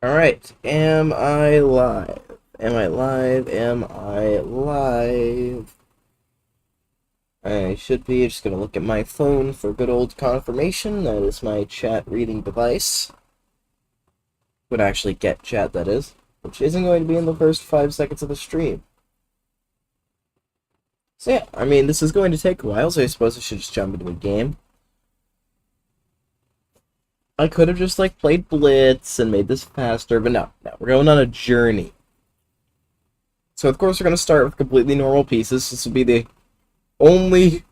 Alright, am I live? Am I live? Am I live? I should be. Just gonna look at my phone for good old confirmation. That is my chat reading device. Would actually get chat, that is. Which isn't going to be in the first 5 seconds of the stream. So yeah, I mean, this is going to take a while, so I suppose I should just jump into a game. I could have just, like, played Blitz and made this faster, but no. We're going on a journey. So, of course, we're going to start with completely normal pieces. This will be the only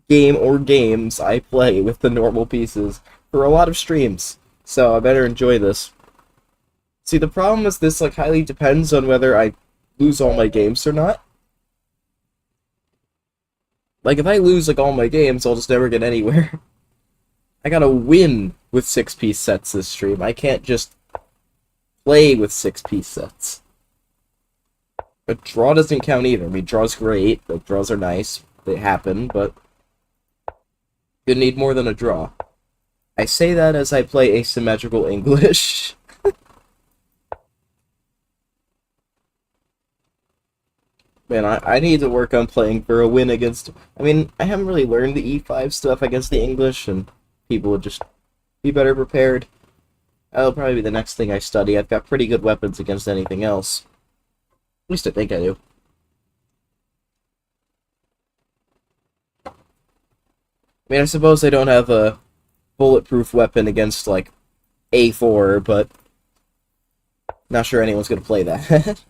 game or games I play with the normal pieces for a lot of streams. So, I better enjoy this. See, the problem is this, like, highly depends on whether I lose all my games or not. Like, if I lose, like, all my games, I'll just never get anywhere. I gotta win with 6-piece sets this stream. I can't just play with 6-piece sets. But draw doesn't count either. I mean, draw's great. Like, draws are nice. They happen, but you need more than a draw. I say that as I play asymmetrical English. Man, I need to work on playing for a win against... I mean, I haven't really learned the E5 stuff against the English, and people would just be better prepared. That'll probably be the next thing I study. I've got pretty good weapons against anything else. At least I think I do. I mean, I suppose I don't have a bulletproof weapon against, like, A4, but not sure anyone's gonna play that.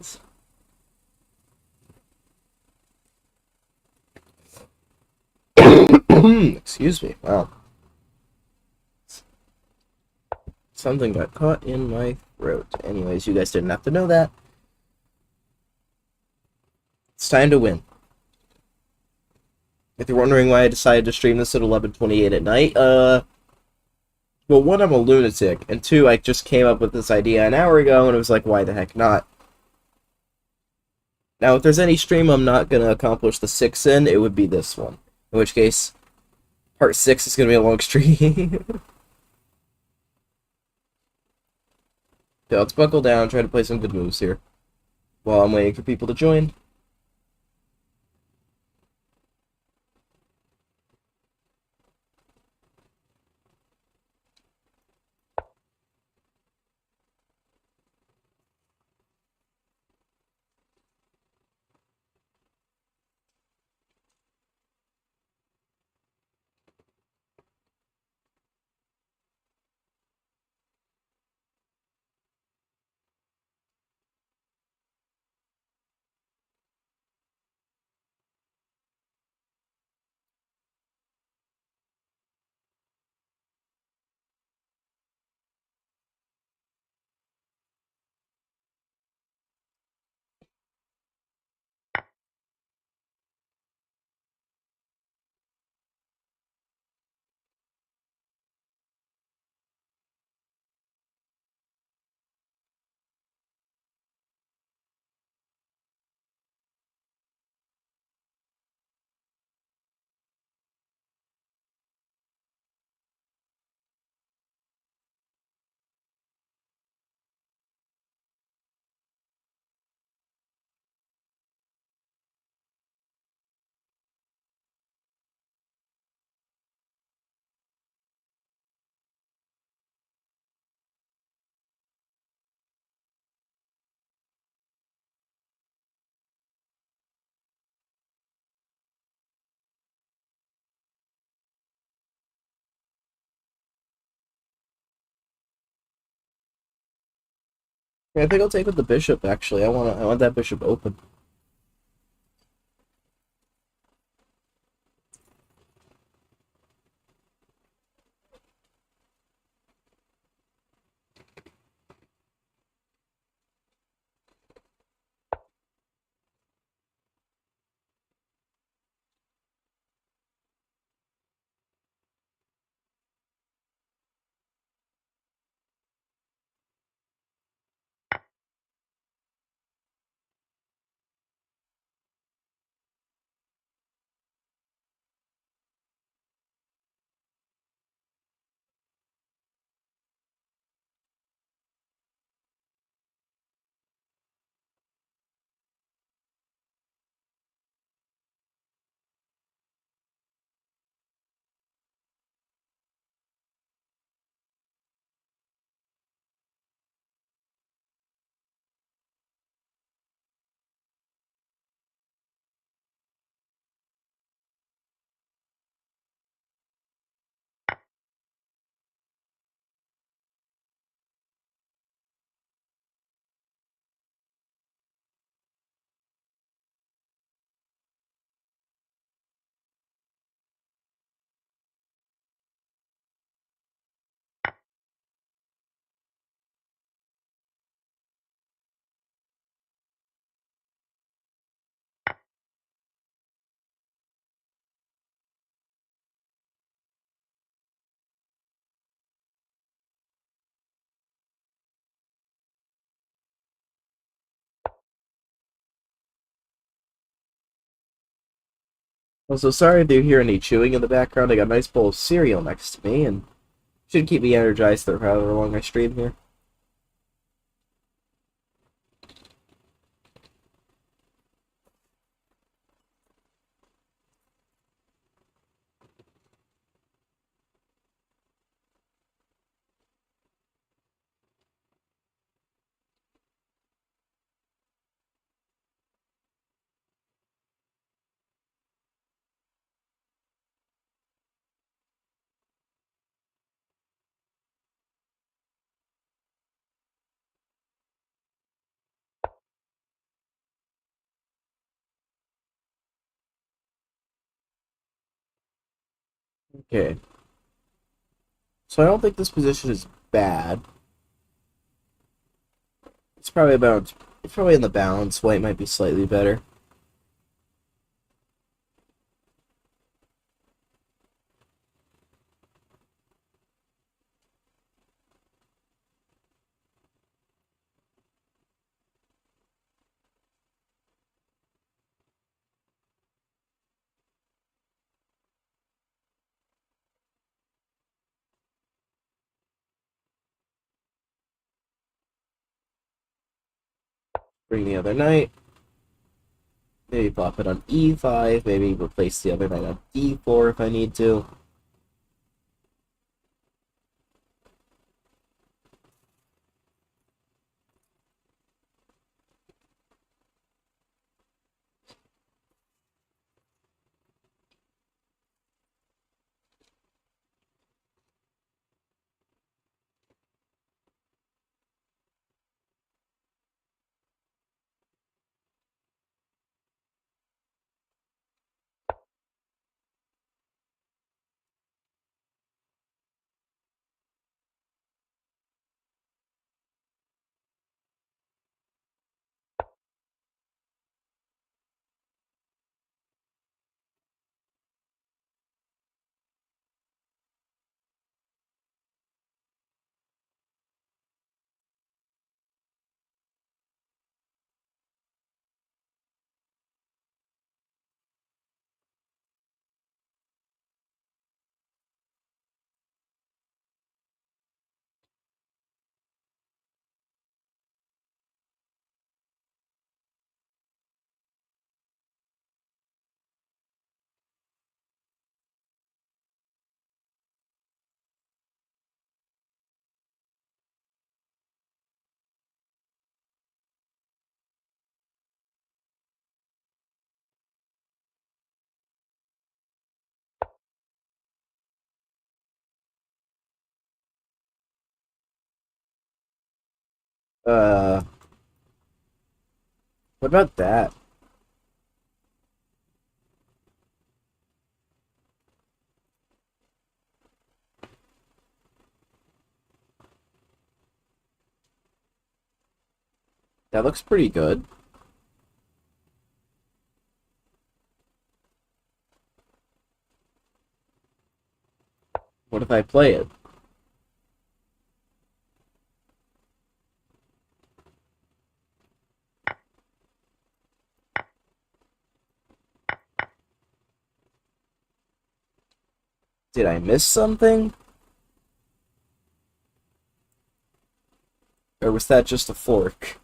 Excuse me. Wow. Something got caught in my throat. Anyways, you guys didn't have to know that. It's time to win. If you're wondering why I decided to stream this at 11:28 at night, well, one, I'm a lunatic, and two, I just came up with this idea an hour ago, and it was like, why the heck not? Now, if there's any stream I'm not gonna accomplish the 6 in, it would be this one. In which case, part 6 is gonna be a long stream. So let's buckle down, try to play some good moves here. While I'm waiting for people to join. Yeah, I think I'll take with the bishop, actually. I want that bishop open. Also, sorry if you hear any chewing in the background. I got a nice bowl of cereal next to me, and should keep me energized through however long I stream here. Okay. So I don't think this position is bad. It's probably about it's probably in the balance. White might be slightly better. Bring the other knight. Maybe pop it on e5. Maybe replace the other knight on d4 if I need to. Uh, what about that? That looks pretty good. What if I play it? Did I miss something? Or was that just a fork?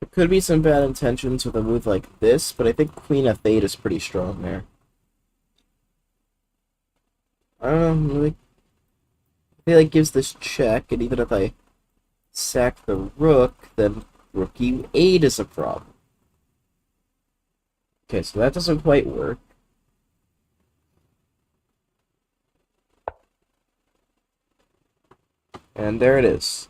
There could be some bad intentions with a move like this, but I think Queen F8 is pretty strong there. I don't know, like, I feel like gives this check, and even if I sack the rook, then rook e8 is a problem. Okay, so that doesn't quite work. And there it is.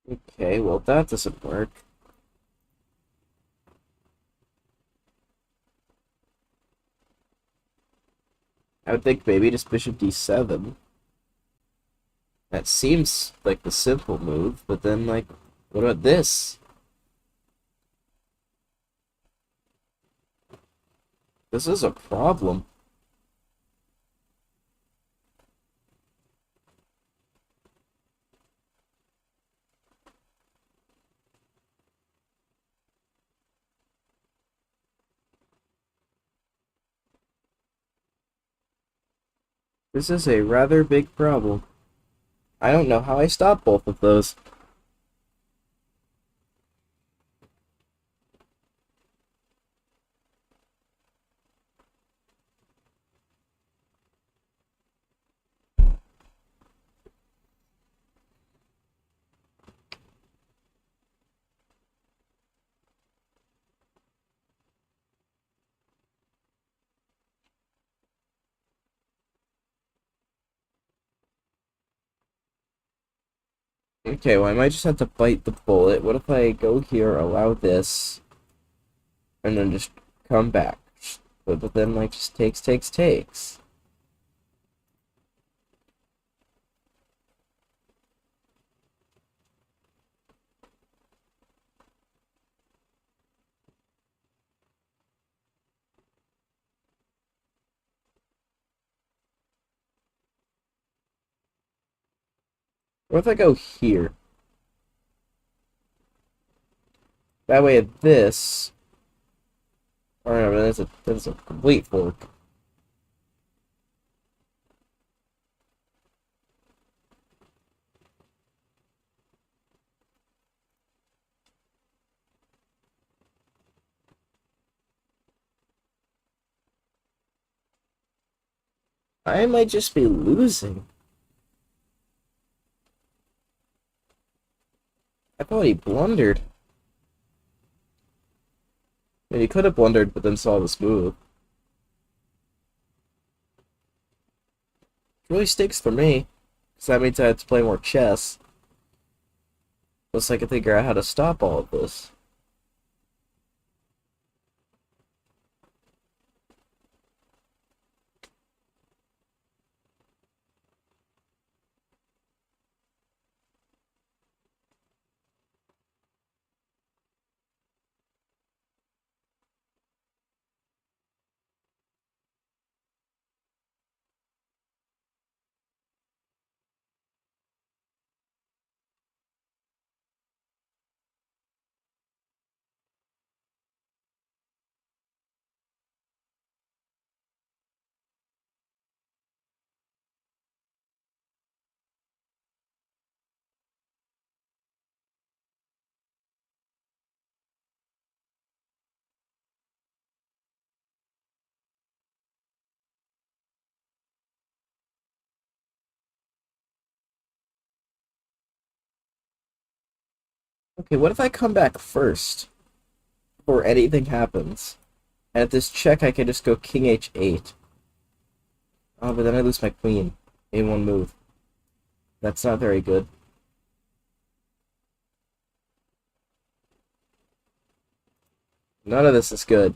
Okay, well that doesn't work. I would think maybe just bishop d7. That seems like the simple move, but then, like, what about this? This is a problem. This is a rather big problem. I don't know how I stop both of those. Okay, well, I might just have to bite the bullet. What if I go here, allow this, and then just come back? But then, like, just takes. What if I go here? That way, this. Or no, that's a complete fork. I might just be losing. I thought he blundered. I mean, he could have blundered, but then saw this move. It really stinks for me, because that means I have to play more chess. Unless I can figure out how to stop all of this. Okay, what if I come back first? Before anything happens? And at this check, I can just go king h8. Oh, but then I lose my queen in one move. That's not very good. None of this is good.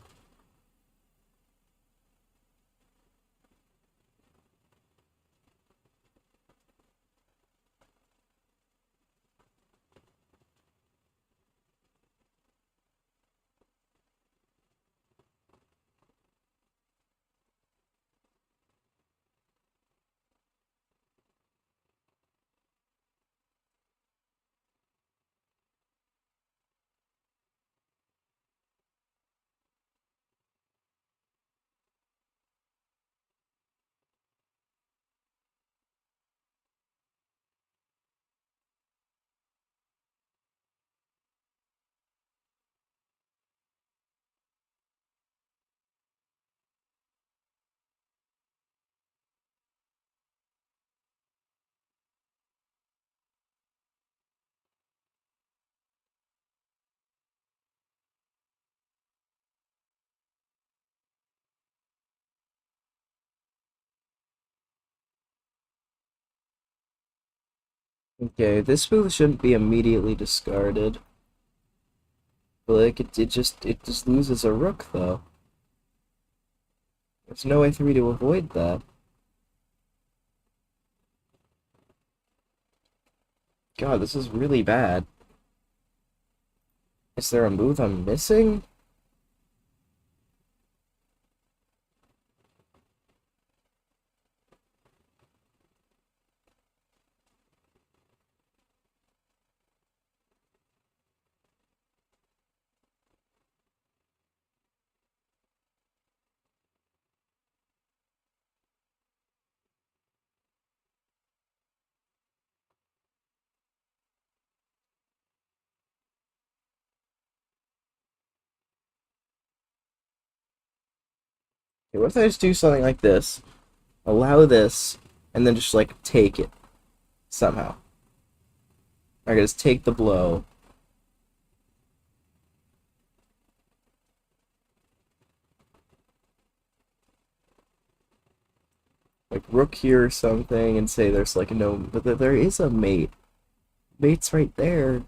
Okay, this move shouldn't be immediately discarded. But like it just loses a rook though. There's no way for me to avoid that. God, this is really bad. Is there a move I'm missing? Okay, what if I just do something like this? Allow this, and then just, like, take it. Somehow. I can just take the blow. Like, rook here or something, and say there's, like, no... But there is a mate. Mate's right there.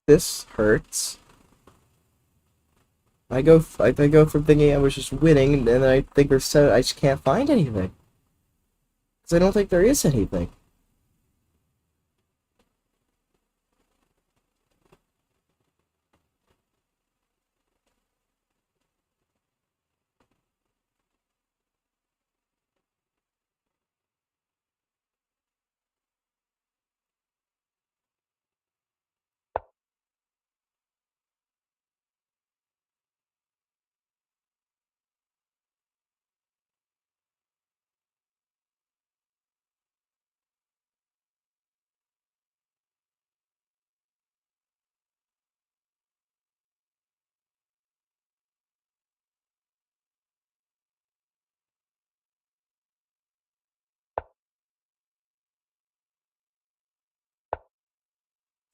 This hurts. I go from thinking I was just winning, and then I think there's so I just can't find anything. Because I don't think there is anything.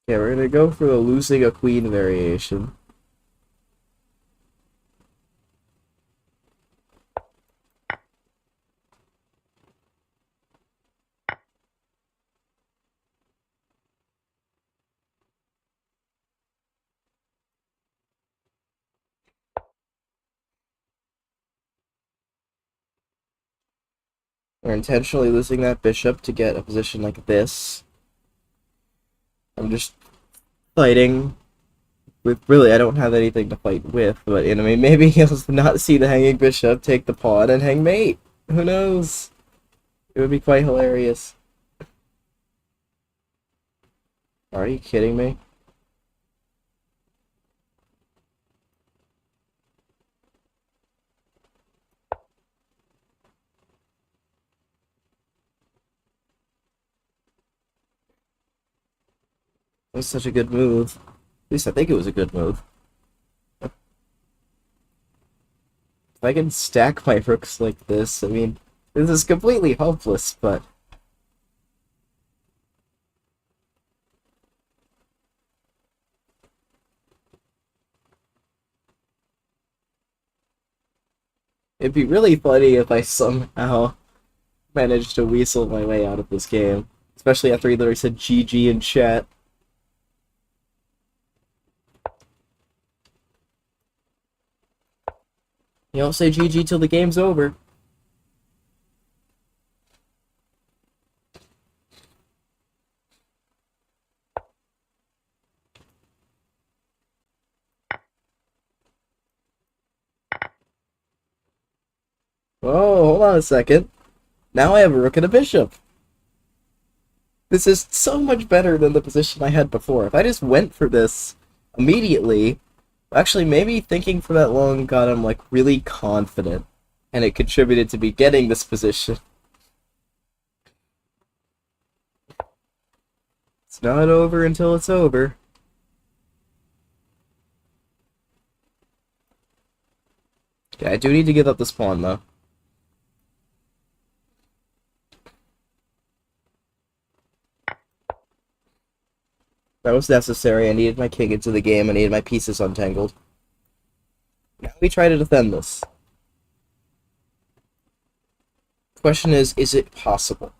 Yeah, we're gonna go for the losing a queen variation. We're intentionally losing that bishop to get a position like this. I'm just fighting with... Really, I don't have anything to fight with, but, I mean, maybe he'll not see the hanging bishop, take the pawn, and hang mate. Who knows? It would be quite hilarious. Are you kidding me? That was such a good move. At least I think it was a good move. If I can stack my rooks like this, I mean, this is completely hopeless, but... It'd be really funny if I somehow managed to weasel my way out of this game. Especially after he literally said GG in chat. You don't say GG till the game's over. Oh, hold on a second. Now I have a rook and a bishop. This is so much better than the position I had before. If I just went for this immediately, actually maybe thinking for that long got him like really confident, and it contributed to me getting this position. It's not over until it's over. Okay, I do need to give up this pawn though. That was necessary. I needed my king into the game. I needed my pieces untangled. Now we try to defend this. Question is it possible?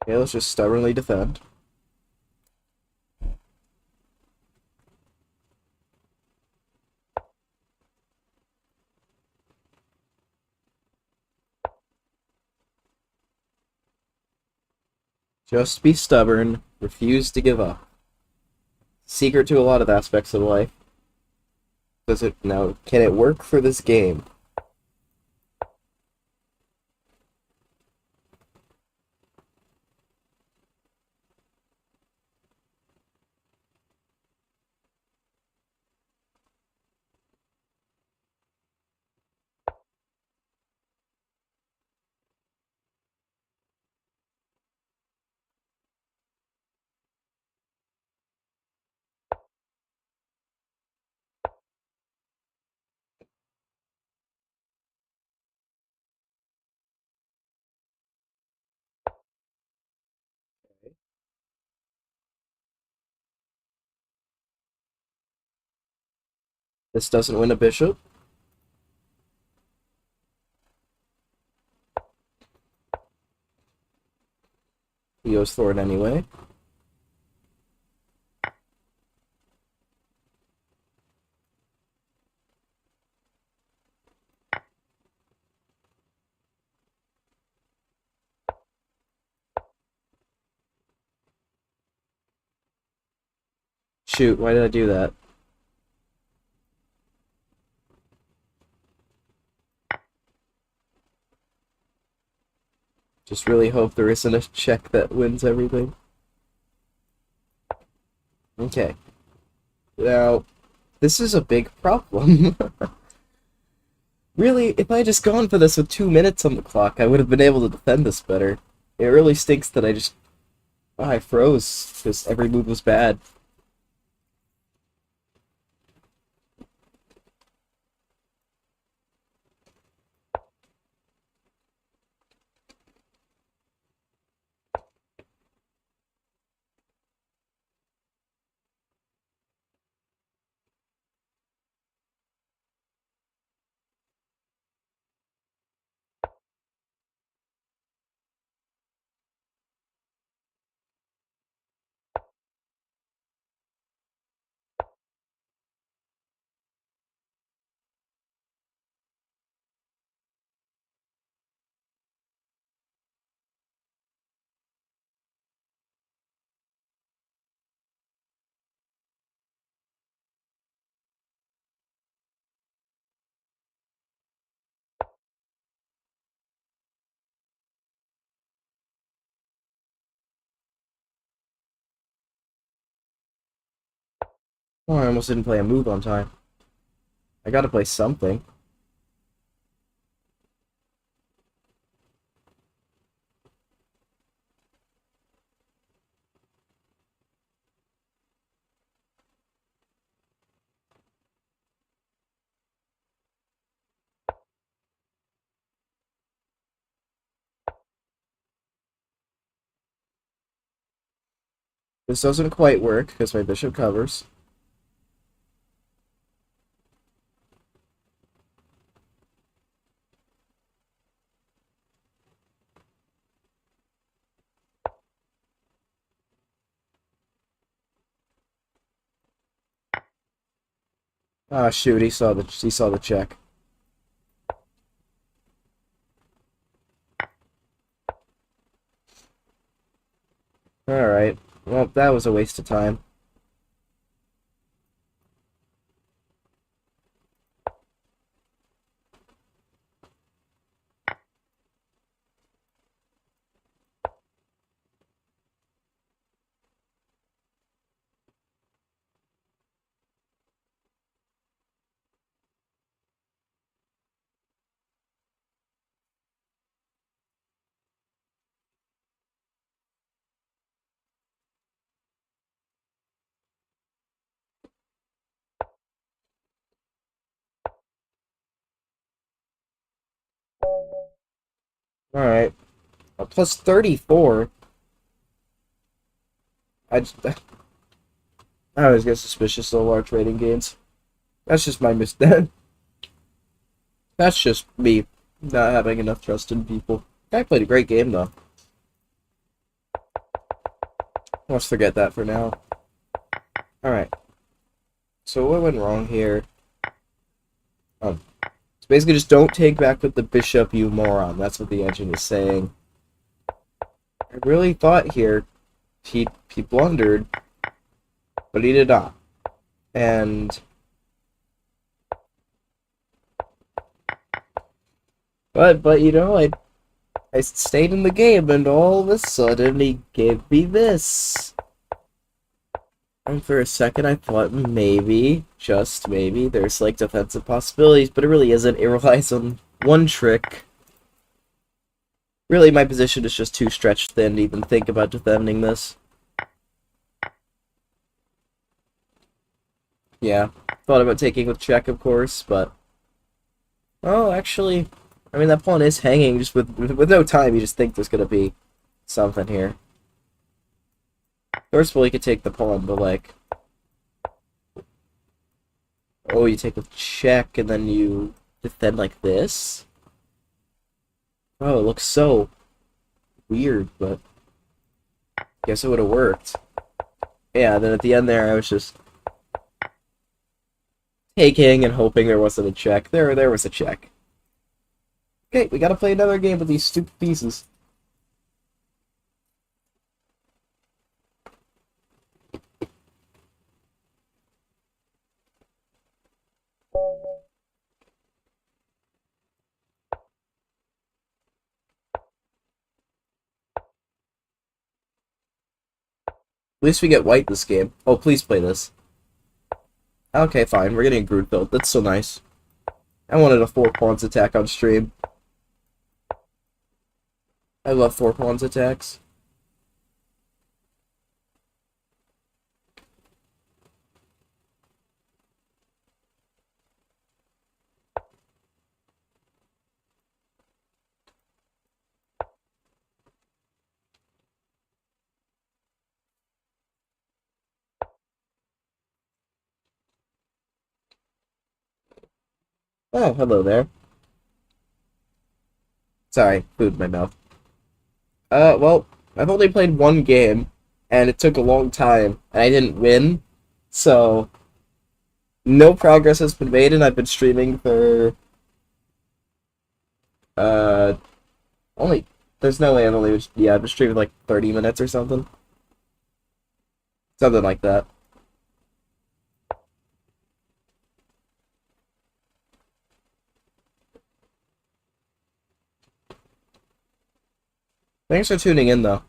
Okay, let's just stubbornly defend. Just be stubborn. Refuse to give up. Secret to a lot of aspects of life. Does it now? Can it work for this game? This doesn't win a bishop. He goes for it anyway. Shoot, why did I do that? Just really hope there isn't a check that wins everything. Okay. Now, this is a big problem. Really, if I had just gone for this with 2 minutes on the clock, I would have been able to defend this better. It really stinks that I froze, because every move was bad. Oh, I almost didn't play a move on time. I gotta play something. This doesn't quite work, because my bishop covers. Ah, shoot, he saw the check. Alright. Well, that was a waste of time. Alright. Plus 34. I always get suspicious of large rating gains. That's just my mistake. That's just me not having enough trust in people. Guy played a great game, though. Let's forget that for now. Alright. So what went wrong here? So basically just don't take back with the bishop, you moron. That's what the engine is saying. I really thought here he blundered, but he did not. And but you know, I stayed in the game, and all of a sudden he gave me this. And for a second I thought maybe, just maybe, there's like defensive possibilities, but it really isn't. It relies on one trick. Really, my position is just too stretched thin to even think about defending this. Yeah, thought about taking with check, of course, but... Oh, actually, I mean, that pawn is hanging, just with no time, you just think there's gonna be something here. First of all, you could take the pawn, but like... Oh, you take with check, and then you defend like this? Oh, it looks so weird, but... Guess it would have worked. Yeah, then at the end there, I was just... taking and hoping there wasn't a check. There was a check. Okay, we gotta play another game with these stupid pieces. At least we get white this game. Oh, please play this. Okay, fine. We're getting a Groot build. That's so nice. I wanted a 4 pawns attack on stream. I love 4 pawns attacks. Oh, hello there. Sorry, food in my mouth. Well, I've only played one game, and it took a long time, and I didn't win, so no progress has been made, and I've been streaming for, uh, only, there's no way I've only, yeah, I've been streaming like 30 minutes or something. Something like that. Thanks for tuning in, though.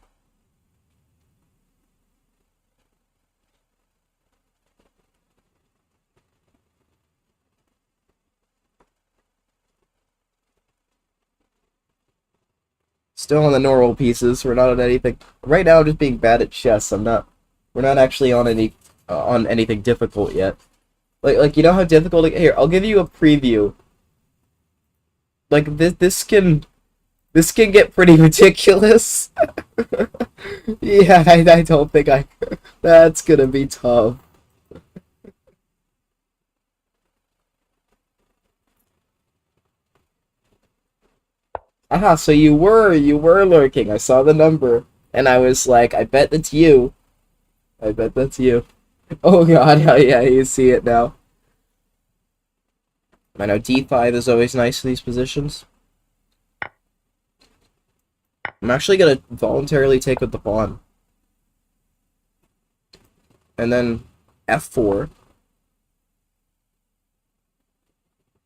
Still on the normal pieces. We're not on anything. Right now, I'm just being bad at chess. I'm not. We're not actually on anything difficult yet. Like you know how difficult. Here, I'll give you a preview. Like this can get pretty ridiculous. Yeah, I don't think I. That's gonna be tough. Aha, so you were lurking. I saw the number, and I was like, I bet that's you. I bet that's you. Oh god, yeah, you see it now. I know d5 is always nice in these positions. I'm actually gonna voluntarily take with the pawn. And then f4.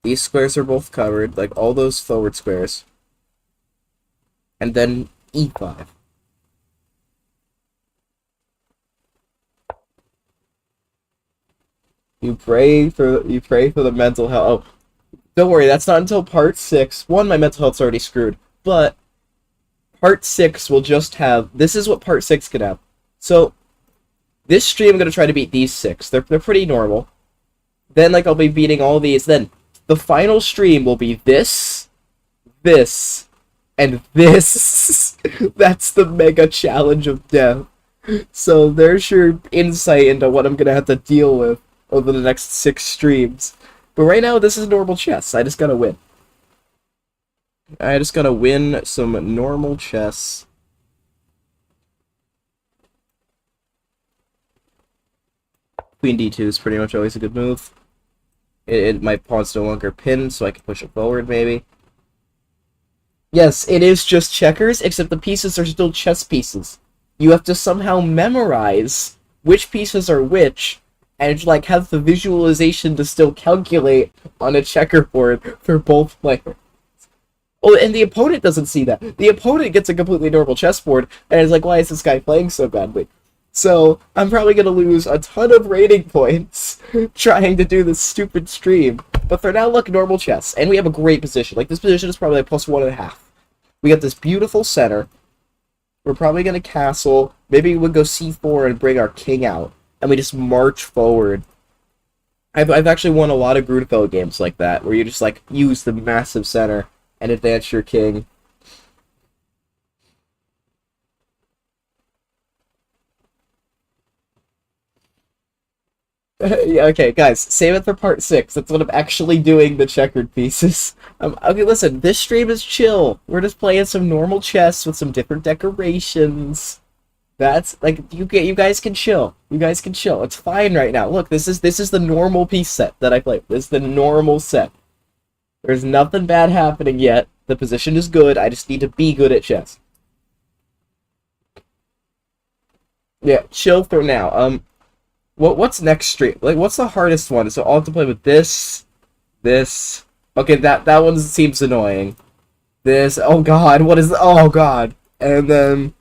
These squares are both covered, like all those forward squares. And then e5. You pray for the mental health. Oh, don't worry, that's not until part 6. One, my mental health's already screwed, but part 6 will just have. This is what part 6 could have. So this stream, I'm gonna try to beat these 6. They're pretty normal. Then like I'll be beating all these. Then the final stream will be this, And this, that's the mega challenge of death. So there's your insight into what I'm gonna have to deal with over the next 6 streams. But right now, this is normal chess. I just gotta win. I just gotta win some normal chess. Queen d2 is pretty much always a good move. My pawn's no longer pinned, so I can push it forward, maybe. Yes, it is just checkers, except the pieces are still chess pieces. You have to somehow memorize which pieces are which, and like have the visualization to still calculate on a checkerboard for both players. Oh, and the opponent doesn't see that. The opponent gets a completely normal chessboard, and is like, why is this guy playing so badly? So, I'm probably going to lose a ton of rating points trying to do this stupid stream. But for now, look, normal chess. And we have a great position. Like, this position is probably like +1.5. We got this beautiful center. We're probably going to castle. Maybe we'll go c4 and bring our king out. And we just march forward. I've actually won a lot of Grunfeld games like that, where you just, like, use the massive center and advance your king. Yeah, okay, guys, save it for part 6. That's when I'm actually doing the checkered pieces. Okay, listen, this stream is chill. We're just playing some normal chess with some different decorations. That's like you guys can chill. You guys can chill. It's fine right now. Look, this is the normal piece set that I play. This is the normal set. There's nothing bad happening yet. The position is good. I just need to be good at chess. Yeah, chill for now. What's next stream? Like, what's the hardest one? So I'll have to play with this. Okay, that one seems annoying. This. Oh God, what is? Oh God. And then,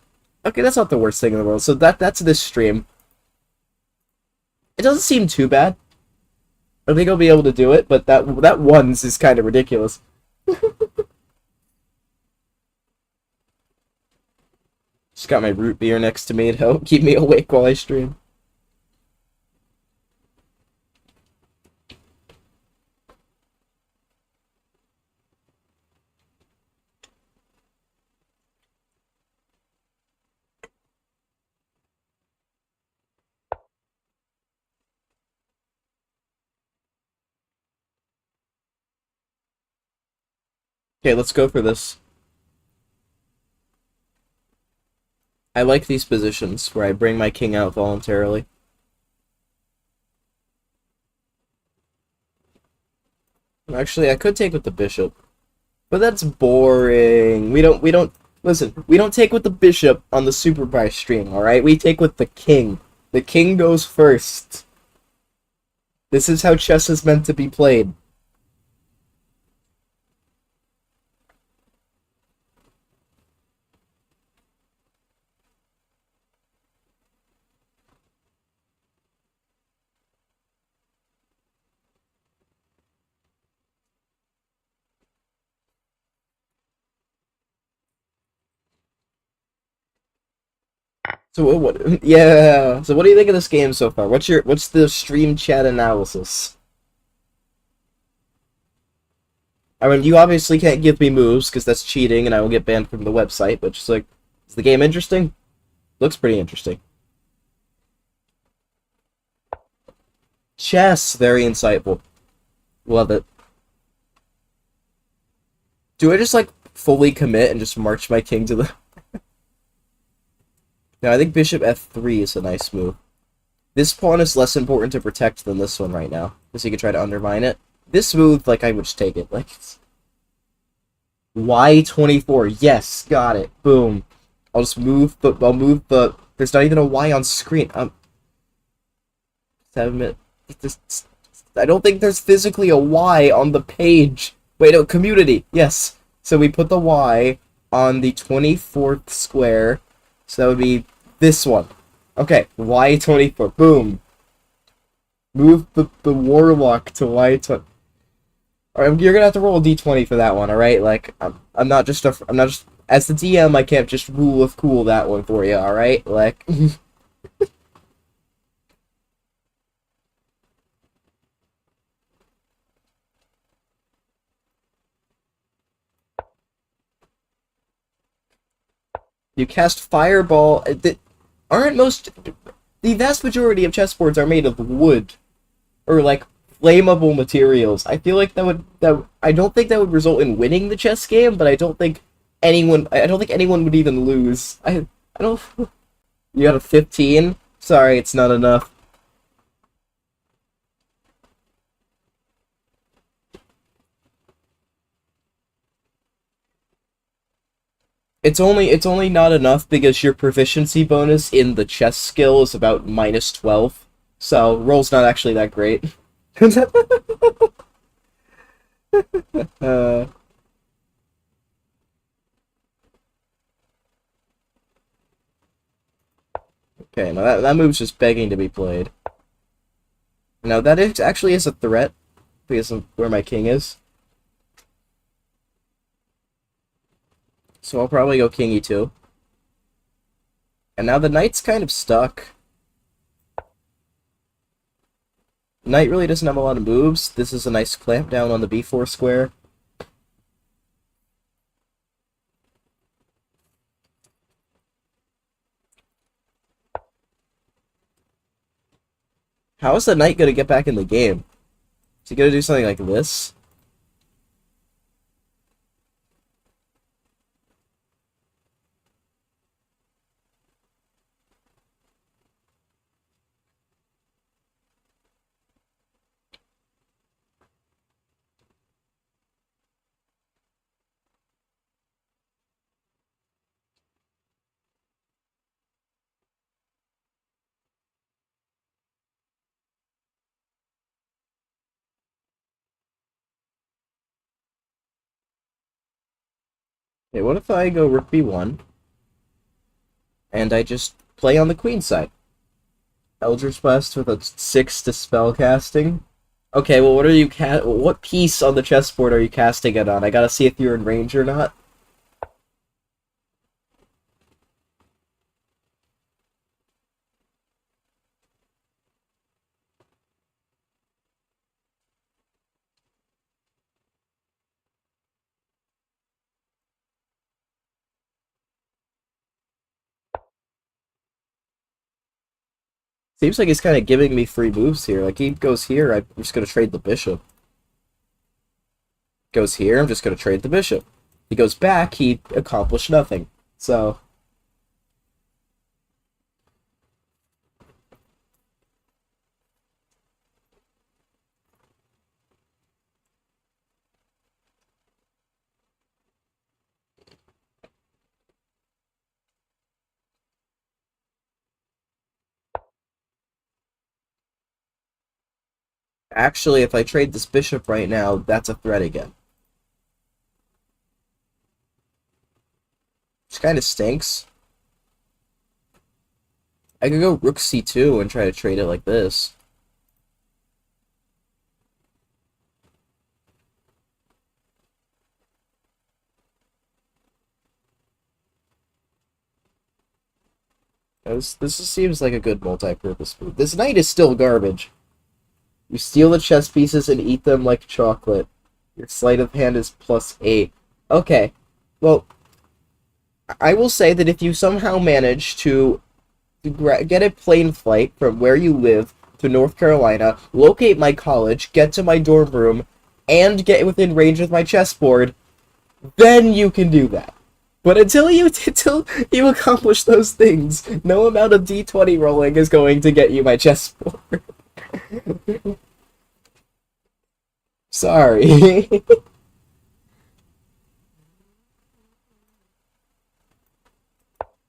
okay, that's not the worst thing in the world. So that's this stream. It doesn't seem too bad. I think I'll be able to do it, but that one's is kind of ridiculous. Just got my root beer next to me to help keep me awake while I stream. Okay, let's go for this. I like these positions where I bring my king out voluntarily. Actually, I could take with the bishop, but that's boring. We don't listen. We don't take with the bishop on the supervised stream. All right, we take with the king. The king goes first. This is how chess is meant to be played. So what? Yeah. So what do you think of this game so far? What's the stream chat analysis? I mean, you obviously can't give me moves because that's cheating, and I will get banned from the website. But just like, is the game interesting? Looks pretty interesting. Chess, very insightful. Love it. Do I just like fully commit and just march my king to the? No, I think bishop f3 is a nice move. This pawn is less important to protect than this one right now, because you can try to undermine it. This move, like, I would just take it. Like, y24. Yes, got it. Boom. I'll just move the. I'll move the. There's not even a Y on screen. 7 minutes. I don't think there's physically a Y on the page. Wait, no, community. Yes. So we put the Y on the 24th square. So that would be this one. Okay, Y24. Boom. Move the warlock to Y20. Alright, you're gonna have to roll a d20 for that one, alright? Like, I'm not just as the DM, I can't just rule of cool that one for you, alright? Like, You cast Fireball. Aren't most the vast majority of chessboards are made of wood or like flammable materials. I feel like that I don't think that would result in winning the chess game, but I don't think anyone would even lose. I don't. You got a 15? Sorry, it's not enough. It's only not enough because your proficiency bonus in the chess skill is about -12. So roll's not actually that great. uh, okay, now that move's just begging to be played. Now that actually is a threat because of where my king is. So I'll probably go king e2. And now the knight's kind of stuck. Knight really doesn't have a lot of moves. This is a nice clamp down on the b4 square. How is the knight going to get back in the game? Is he going to do something like this? Okay, what if I go rook b1 and I just play on the queen side? Eldritch Blast with a 6 to spell casting. Okay, well, what piece on the chessboard are you casting it on? I gotta see if you're in range or not. Seems like he's kind of giving me free moves here. Like, he goes here, I'm just gonna trade the bishop. Goes here, I'm just gonna trade the bishop. He goes back, he accomplished nothing. So, actually, if I trade this bishop right now, that's a threat again. Which kind of stinks. I could go rook c2 and try to trade it like this. This seems like a good multi-purpose move. This knight is still garbage. You steal the chess pieces and eat them like chocolate. Your sleight of hand is +8. Okay, well, I will say that if you somehow manage to get a plane flight from where you live to North Carolina, locate my college, get to my dorm room, and get within range of my chessboard, then you can do that. But until you accomplish those things, no amount of d20 rolling is going to get you my chessboard. Sorry.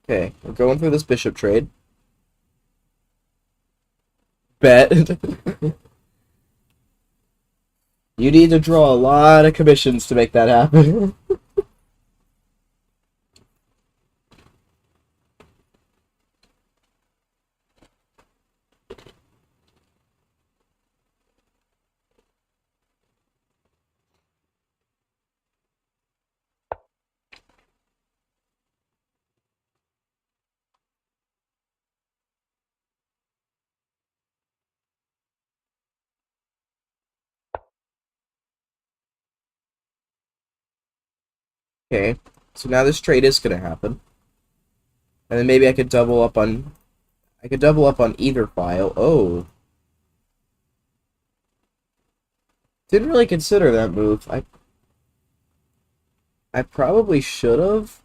Okay, we're going through this bishop trade. Bet. You need to draw a lot of commissions to make that happen. Okay, so now this trade is gonna happen. And then maybe I could double up on... I could double up on either file. Oh. Didn't really consider that move. I probably should have.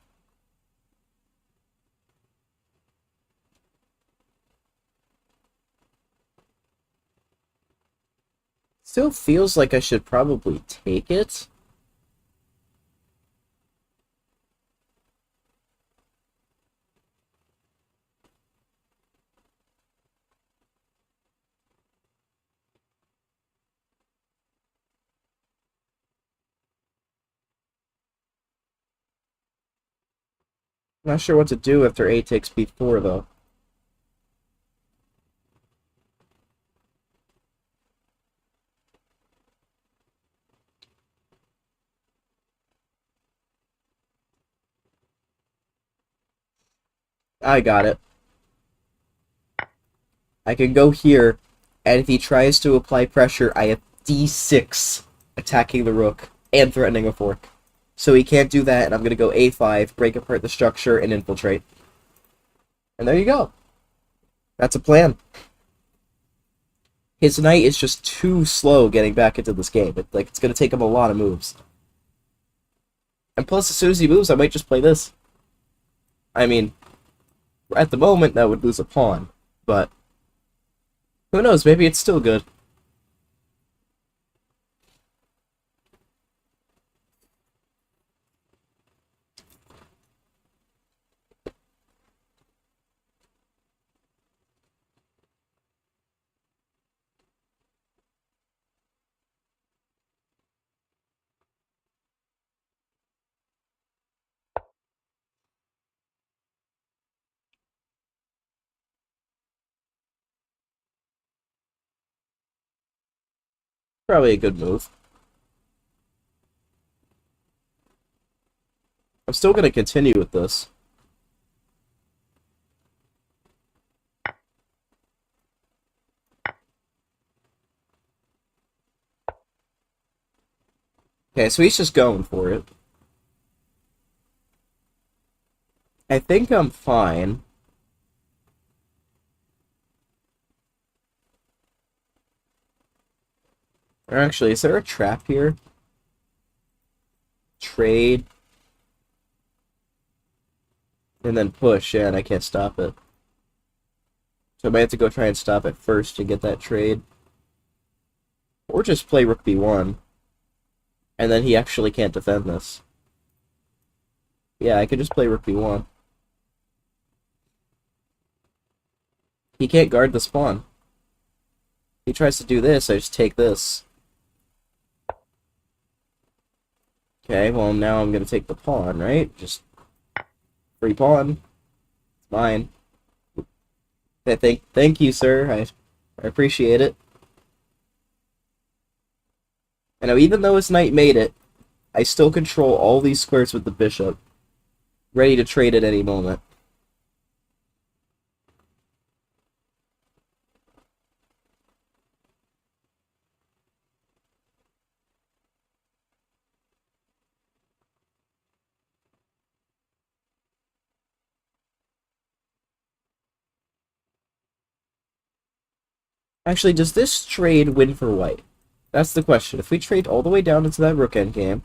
Still feels like I should probably take it. I'm not sure what to do after A takes B4, though. I got it. I can go here, and if he tries to apply pressure, I have D6 attacking the rook and threatening a fork. So he can't do that, and I'm going to go A5, break apart the structure, and infiltrate. And there you go. That's a plan. His knight is just too slow getting back into this game. It's going to take him a lot of moves. And plus, as soon as he moves, I might just play this. I mean, at the moment, that would lose a pawn. But, who knows, maybe it's still good. Probably a good move. I'm still going to continue with this. Okay, so he's just going for it. I think I'm fine. Or actually, is there a trap here? Trade. And then push, yeah, and I can't stop it. So I might have to go try and stop it first to get that trade. Or just play rook b1. And then he actually can't defend this. Yeah, I could just play rook b1. He can't guard the pawn. He tries to do this, I just take this. Okay, well now I'm gonna take the pawn, right? Just free pawn. It's mine. Thank you, sir. I appreciate it. I know even though his knight made it, I still control all these squares with the bishop. Ready to trade at any moment. Actually, does this trade win for white? That's the question. If we trade all the way down into that rook endgame,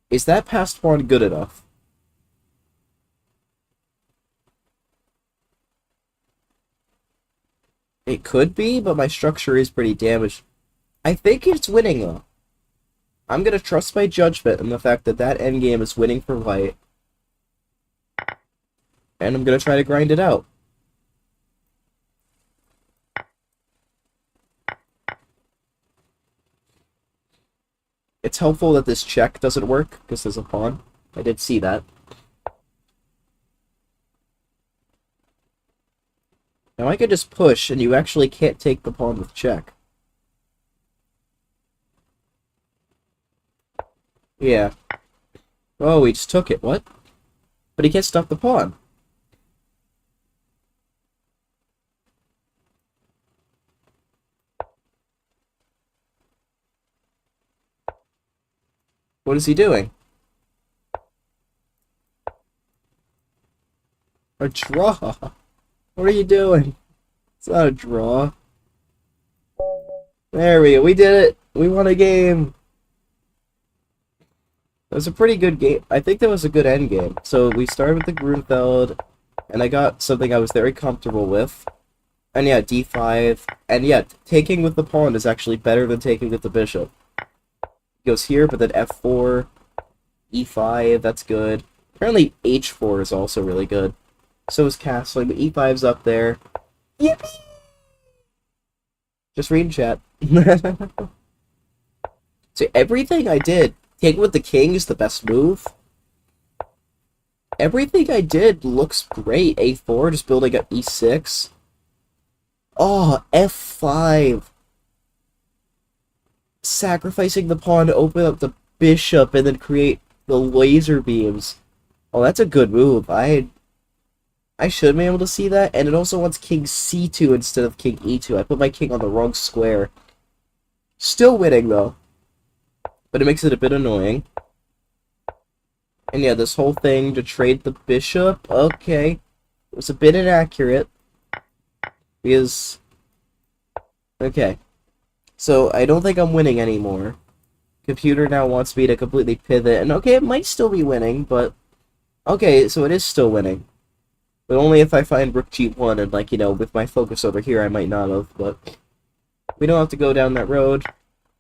is that passed pawn good enough? It could be, but my structure is pretty damaged. I think it's winning, though. I'm gonna trust my judgment in the fact that that endgame is winning for white. And I'm gonna try to grind it out. It's helpful that this check doesn't work, because there's a pawn. I did see that. Now I could just push, and you actually can't take the pawn with check. Yeah. Oh, he just took it. What? But he can't stop the pawn. What is he doing? A draw? What are you doing? It's not a draw. There we go. We did it. We won a game. It was a pretty good game. I think that was a good end game. So we started with the Grunfeld, and I got something I was very comfortable with. And yeah, d5. And yeah, taking with the pawn is actually better than taking with the bishop. He goes here, but then f4, e5, that's good. Apparently h4 is also really good. So is castling, but e5's up there. Yippee! Just reading chat. So everything I did, taking with the king is the best move. Everything I did looks great. a4, just building up e6. Oh, f5. Sacrificing the pawn to open up the bishop and then create the laser beams. Oh, that's a good move. I should be able to see that. And it also wants king c2 instead of king e2. I put my king on the wrong square. Still winning, though. But it makes it a bit annoying. And yeah, this whole thing to trade the bishop, okay. It was a bit inaccurate. Because... okay. So, I don't think I'm winning anymore. Computer now wants me to completely pivot. And okay, it might still be winning, but... okay, so it is still winning. But only if I find rook g1 and, like, you know, with my focus over here, I might not have, but... we don't have to go down that road.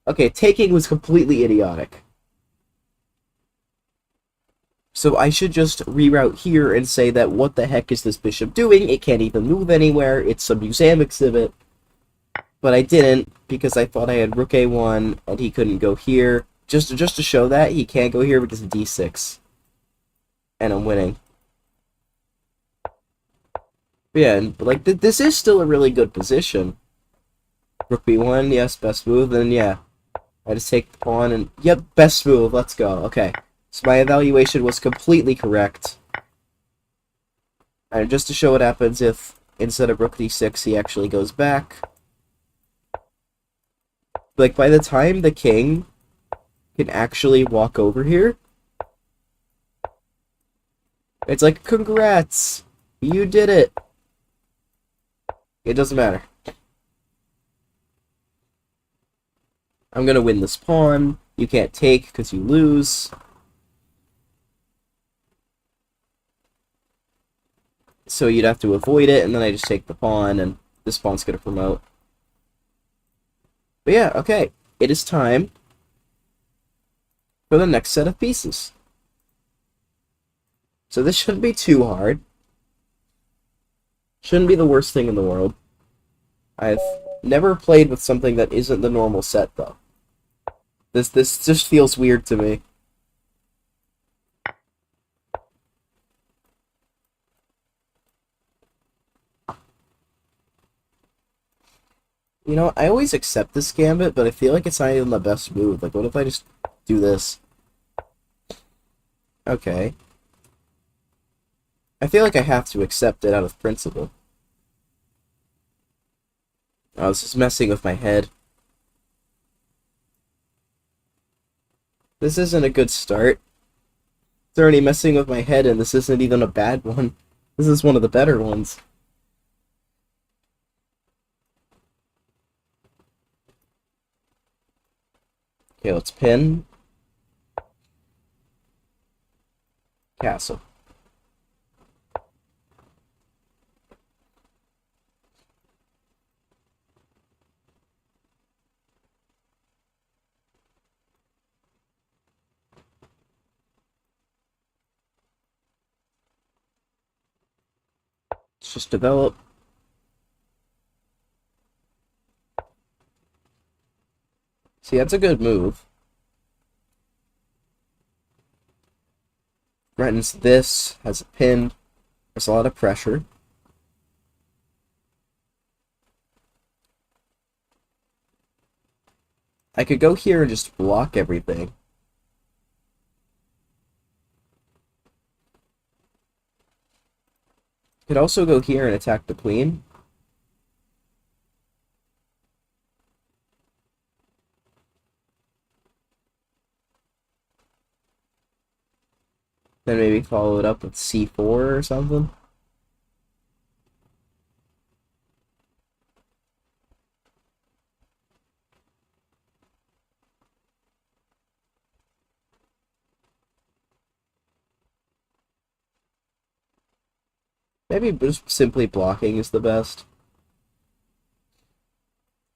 Okay, taking was completely idiotic. So I should just reroute here and say that what the heck is this bishop doing? It can't even move anywhere. It's a museum exhibit. But I didn't, because I thought I had rook a1, and he couldn't go here. Just to show that, he can't go here because of d6. And I'm winning. But yeah, and, like, this is still a really good position. Rook b1, yes, best move, then yeah. I just take the pawn and... yep, best move, let's go. Okay. So my evaluation was completely correct. And just to show what happens if, instead of rook d6, he actually goes back. Like, by the time the king can actually walk over here, it's like, congrats! You did it! It doesn't matter. I'm gonna win this pawn. You can't take because you lose. So you'd have to avoid it, and then I just take the pawn, and this pawn's gonna promote. But yeah, okay. It is time for the next set of pieces. So this shouldn't be too hard. Shouldn't be the worst thing in the world. I've never played with something that isn't the normal set, though. This just feels weird to me. You know, I always accept this gambit, but I feel like it's not even the best move. Like, what if I just do this? Okay. I feel like I have to accept it out of principle. Oh, this is messing with my head. This isn't a good start. It's already messing with my head, and this isn't even a bad one. This is one of the better ones. Okay, let's pin. Castle. Let's just develop. See, that's a good move. Threatens this, has a pin. There's a lot of pressure. I could go here and just block everything. Could also go here and attack the queen. Then maybe follow it up with c4 or something. Maybe just simply blocking is the best.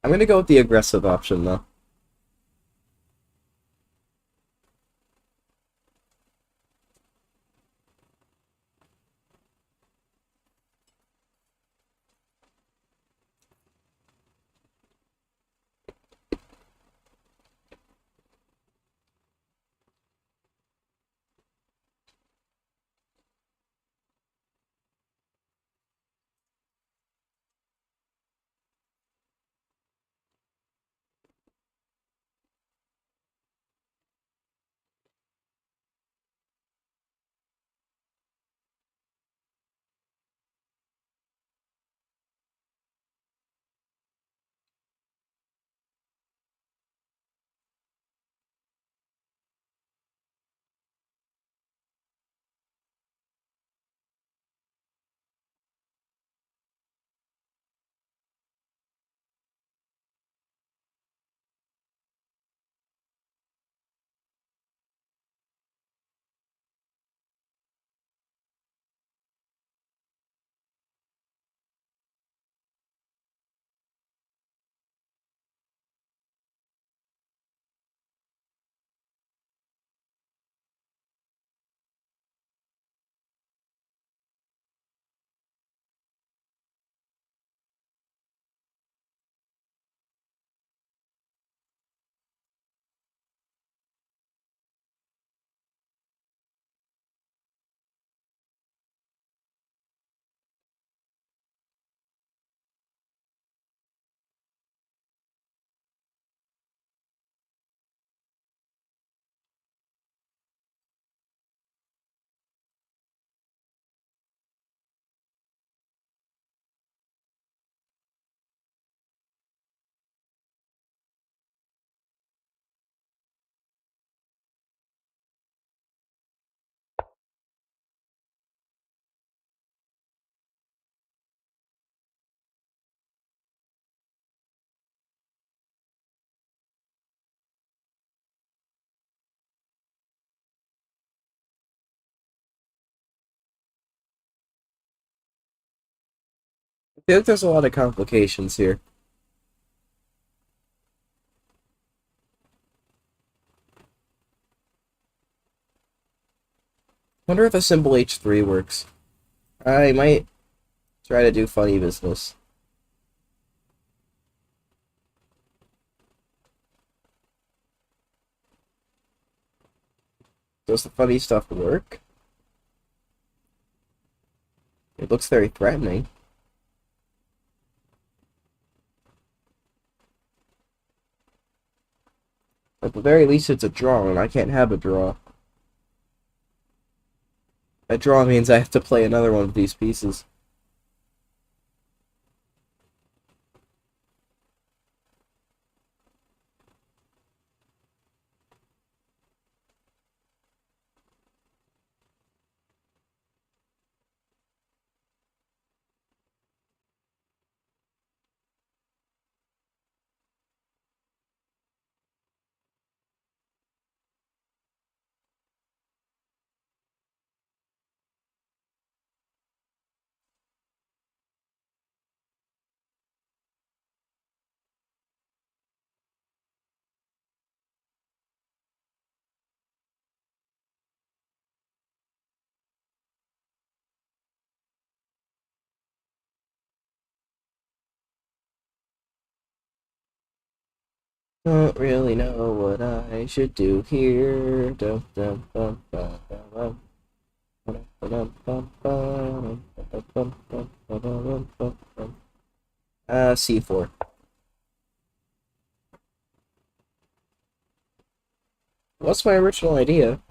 I'm gonna go with the aggressive option, though. I feel like there's a lot of complications here. Wonder if a simple H3 works. I might try to do funny business. Does the funny stuff work? It looks very threatening. At the very least, it's a draw, and I can't have a draw. A draw means I have to play another one of these pieces. Don't really know what I should do here. Dum, dum, bum, bum, bum, bum. C4. What's my original idea?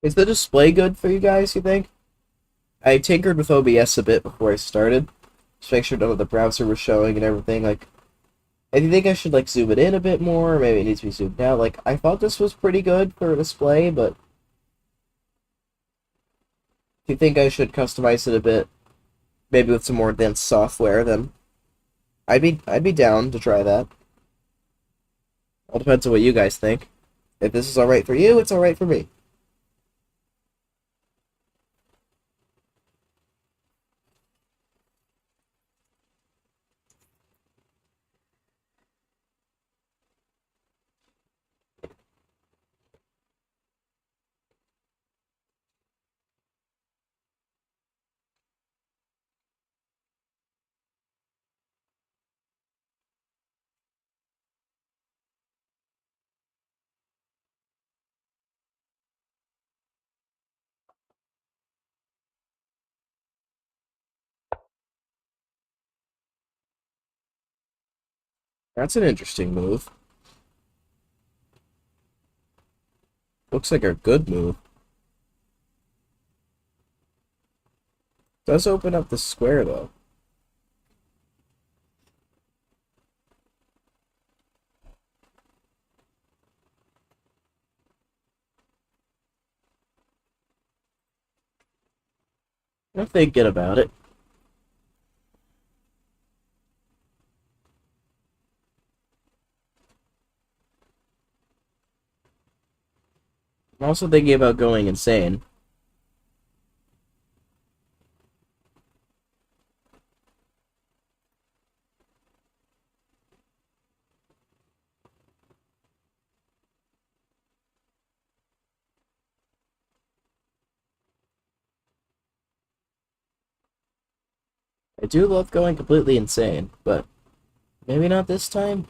Is the display good for you guys, you think? I tinkered with OBS a bit before I started. Just make sure none of the browser was showing and everything. Like, if you think I should, like, zoom it in a bit more, or maybe it needs to be zoomed out. Like, I thought this was pretty good for a display, but if you think I should customize it a bit, maybe with some more advanced software, then I'd be down to try that. All depends on what you guys think. If this is alright for you, it's alright for me. That's an interesting move. Looks like a good move. Does open up the square, though. I'm thinking about it. I'm also thinking about going insane. I do love going completely insane, but maybe not this time.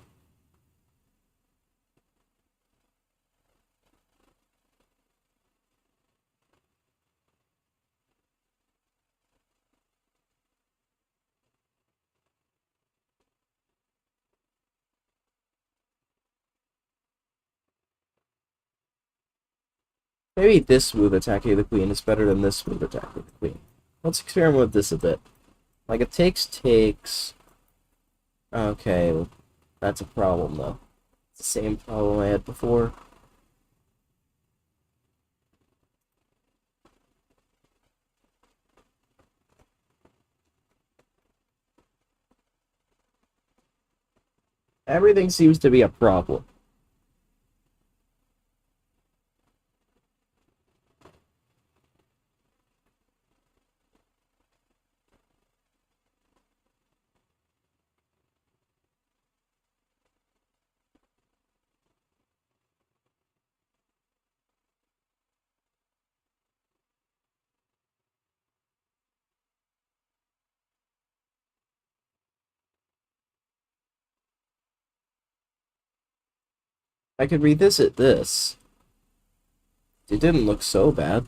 Maybe this smooth attacking the queen is better than this smooth attacking the queen. Let's experiment with this a bit. Like, it takes. Okay, well, that's a problem, though. It's the same problem I had before. Everything seems to be a problem. I could revisit this. It didn't look so bad.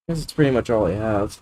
Because it's pretty much all I have.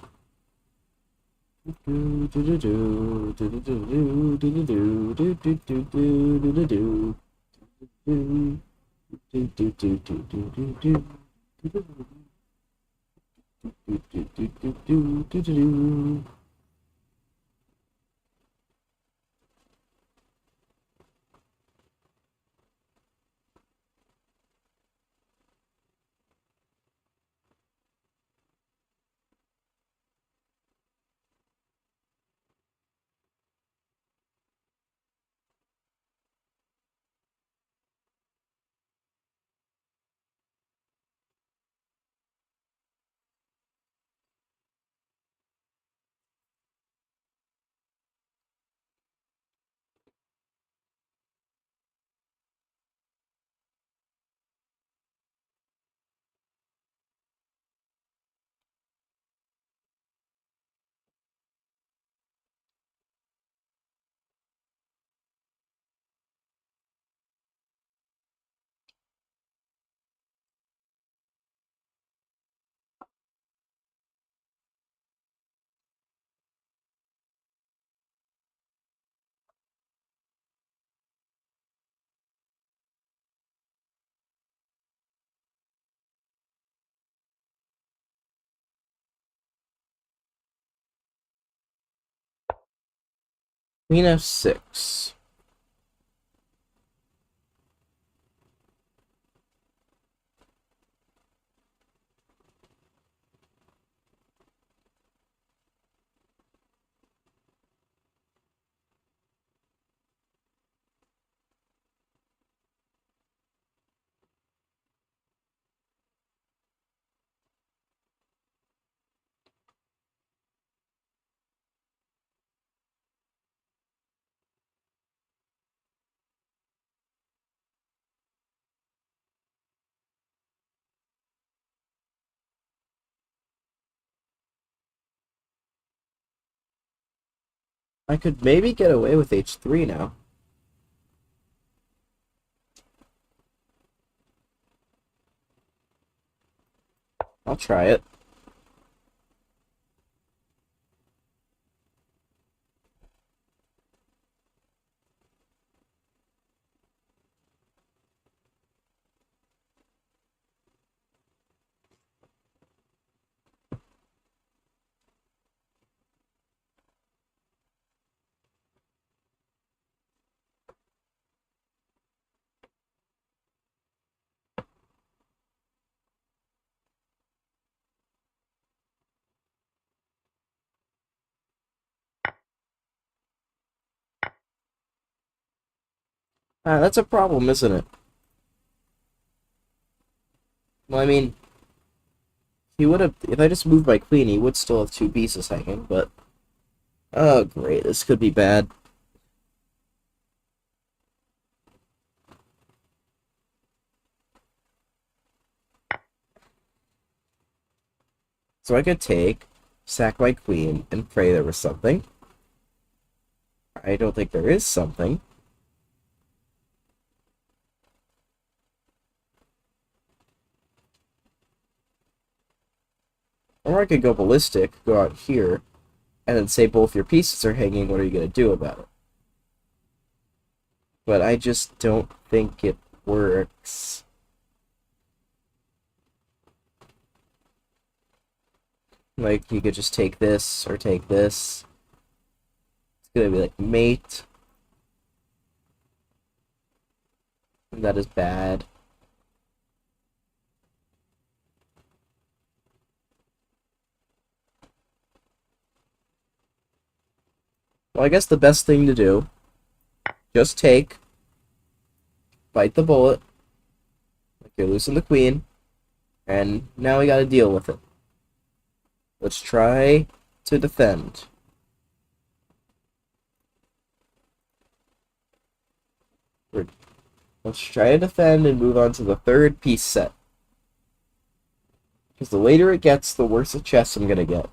Queen f6. I could maybe get away with h3 now. I'll try it. That's a problem, isn't it? Well, I mean, he would have, if I just moved my queen, he would still have two pieces hanging, but... Oh, great, this could be bad. So I could take, sack my queen, and pray there was something. I don't think there is something. Or I could go ballistic, go out here, and then say both your pieces are hanging, what are you going to do about it? But I just don't think it works. Like, you could just take this, or take this. It's gonna be like mate. And that is bad. Well, I guess the best thing to do, just take, bite the bullet, like you're losing the queen, and now we gotta deal with it. Let's try to defend. Let's try to defend and move on to the third piece set. Because the later it gets, the worse a chess I'm gonna get.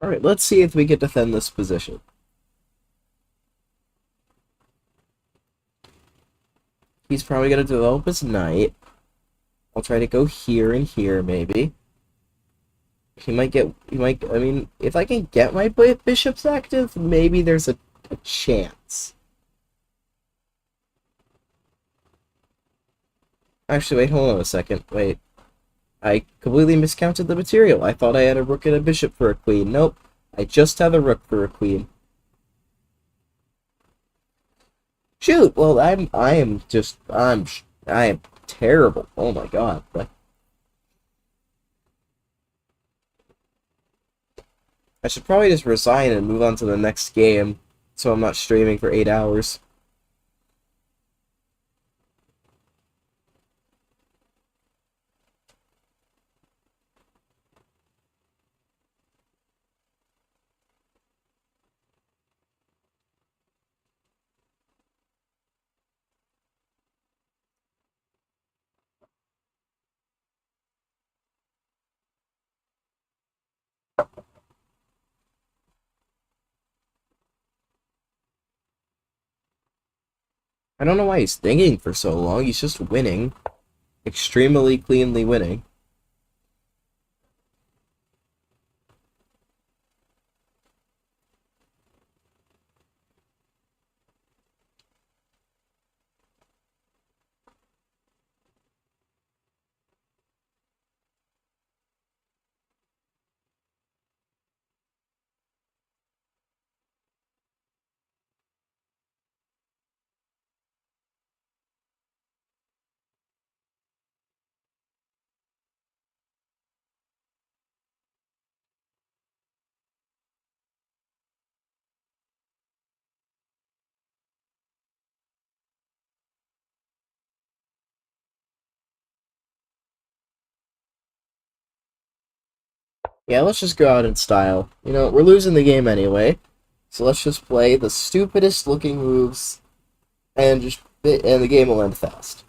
Alright, let's see if we can defend this position. He's probably gonna develop his knight. I'll try to go here and here, maybe. He might, I mean, if I can get my bishops active, maybe there's a chance. Actually, wait, hold on a second. Wait. I completely miscounted the material. I thought I had a rook and a bishop for a queen. Nope. I just have a rook for a queen. Shoot! Well, I am terrible. Oh my god. I should probably just resign and move on to the next game, so I'm not streaming for 8 hours. I don't know why he's thinking for so long. He's just winning. Extremely cleanly winning. Yeah, let's just go out in style. You know, we're losing the game anyway. So let's just play the stupidest looking moves and the game will end fast.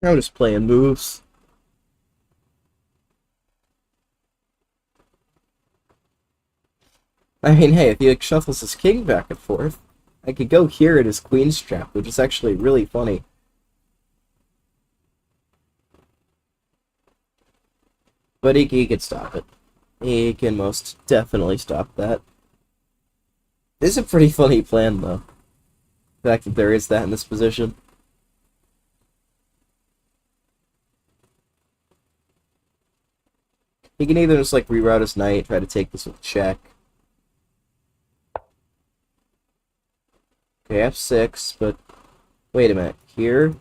I'm just playing moves. I mean, hey, if he like, shuffles his king back and forth, I could go here at his queen's trap, which is actually really funny. But he could stop it. He can most definitely stop that. This is a pretty funny plan, though. The fact that there is that in this position. He can either just, like, reroute his knight, try to take this with check. Okay, f6, but... Wait a minute. Here?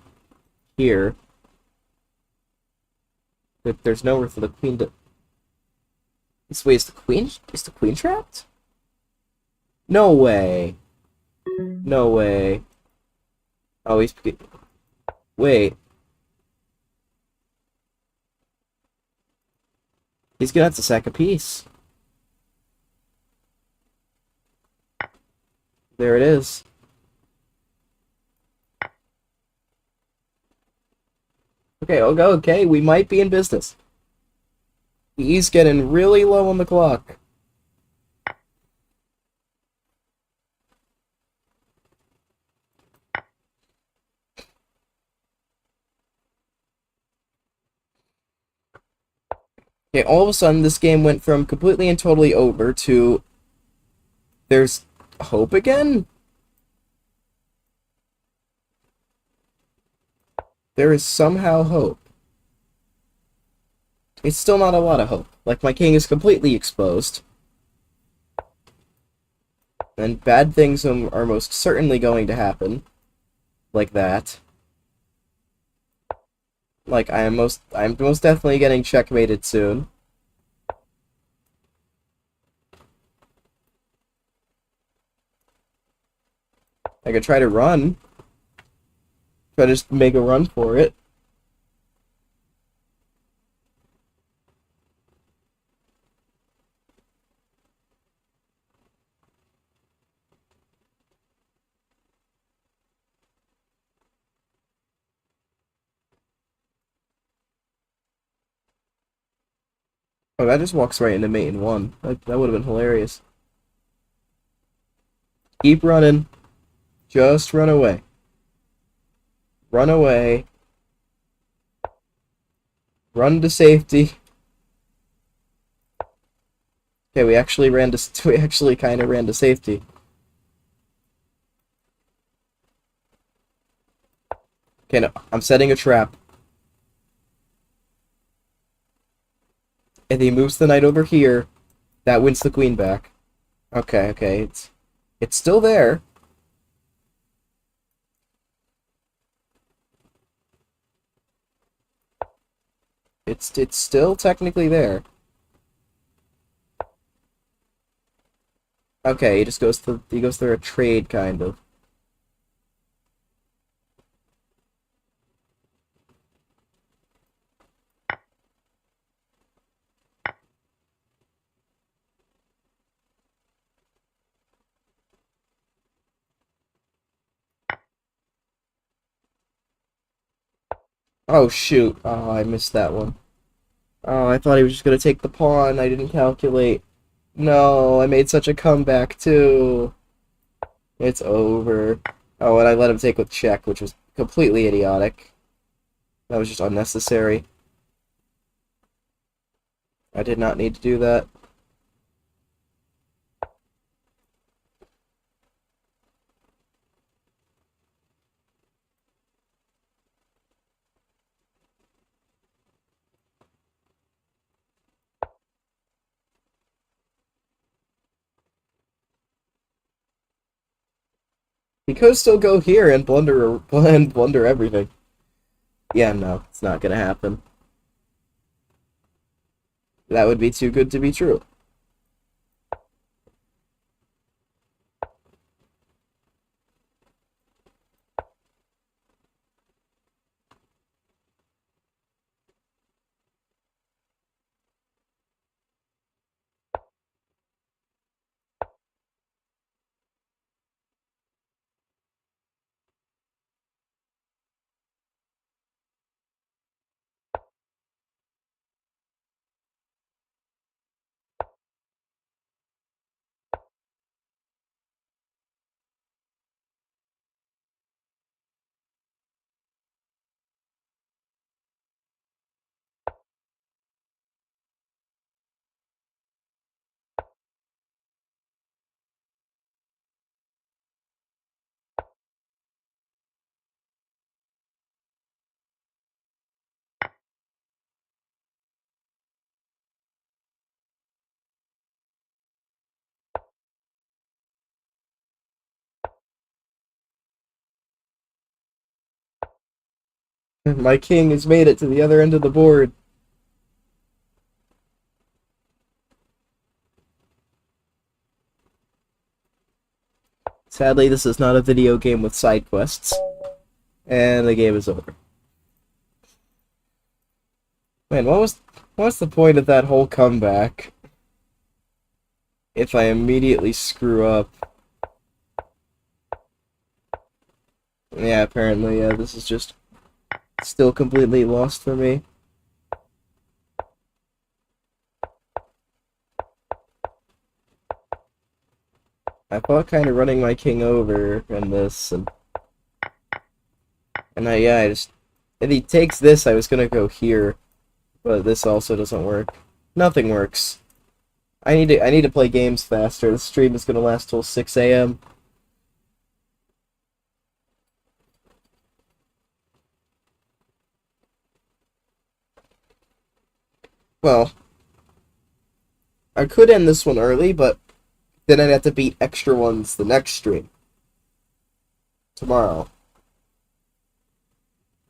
Here? But there's nowhere for the queen to... Wait, is the queen... Is the queen trapped? No way. No way. Oh, he's... Wait. He's gonna have to sack a piece. There it is. Okay, okay, we might be in business. He's getting really low on the clock. Okay, all of a sudden, this game went from completely and totally over to... There's hope again? There is somehow hope. It's still not a lot of hope. Like, my king is completely exposed. And bad things are most certainly going to happen. Like that. Like, I'm most definitely getting checkmated soon. I could try to run. Try to just make a run for it. Oh, that just walks right into mate in one. That would have been hilarious. Keep running. Just run away. Run away. Run to safety. Okay, we actually we actually kind of ran to safety. Okay, no, I'm setting a trap. If he moves the knight over here, that wins the queen back. Okay, okay, it's still there. It's still technically there. Okay, he goes through a trade kind of. Oh shoot. Oh, I missed that one. Oh, I thought he was just gonna take the pawn. I didn't calculate. No, I made such a comeback too. It's over. Oh, and I let him take with check, which was completely idiotic. That was just unnecessary. I did not need to do that. He could still go here and blunder everything. Yeah, no, it's not gonna happen. That would be too good to be true. My king has made it to the other end of the board. Sadly, this is not a video game with side quests. And the game is over. Man, what was the point of that whole comeback? If I immediately screw up. Yeah, apparently, yeah, this is just still completely lost for me. I thought kind of running my king over in this, and I just, if he takes this, I was gonna go here, but this also doesn't work. Nothing works. I need to play games faster. The stream is gonna last till 6 a.m. Well, I could end this one early, but then I'd have to beat extra ones the next stream. Tomorrow.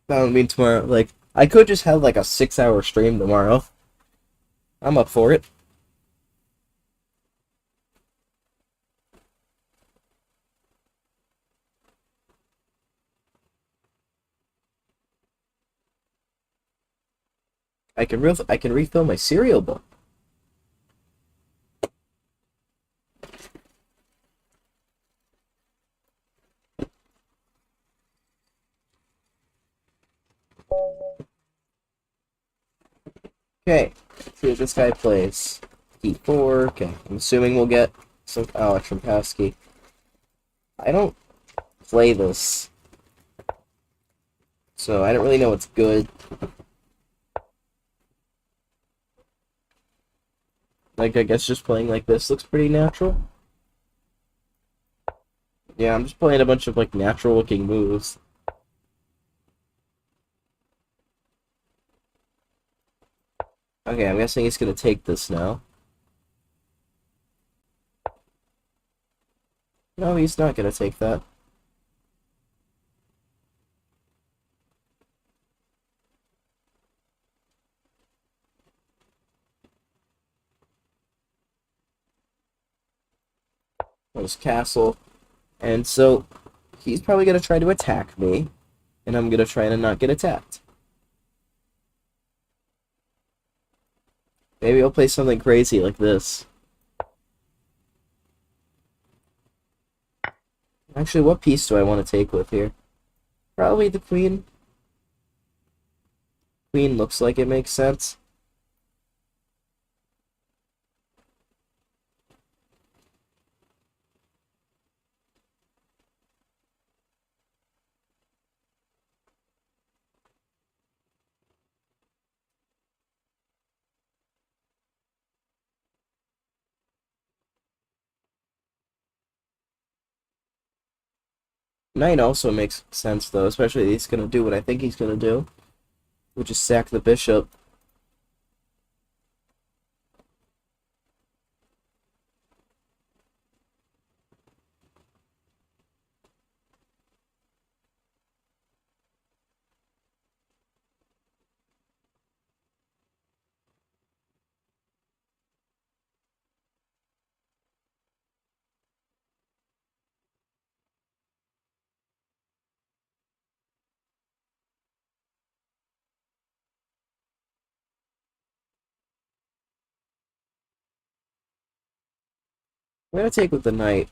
That would mean tomorrow. Like, I could just have like a 6-hour stream tomorrow. I'm up for it. I can refill my cereal bowl. Okay, let's see what this guy plays. E4, okay. I'm assuming we'll get some... Oh, it's from Pasky. I don't play this. So I don't really know what's good. Like, I guess just playing like this looks pretty natural. Yeah, I'm just playing a bunch of, like, natural-looking moves. Okay, I'm guessing he's gonna take this now. No, he's not gonna take that. There's castle. And so, he's probably gonna try to attack me, and I'm gonna try to not get attacked. Maybe I'll play something crazy like this. Actually, what piece do I want to take with here? Probably the queen. Queen looks like it makes sense. Knight also makes sense, though, especially if he's gonna do what I think he's gonna do, which is sack the bishop. I'm gonna take with the knight.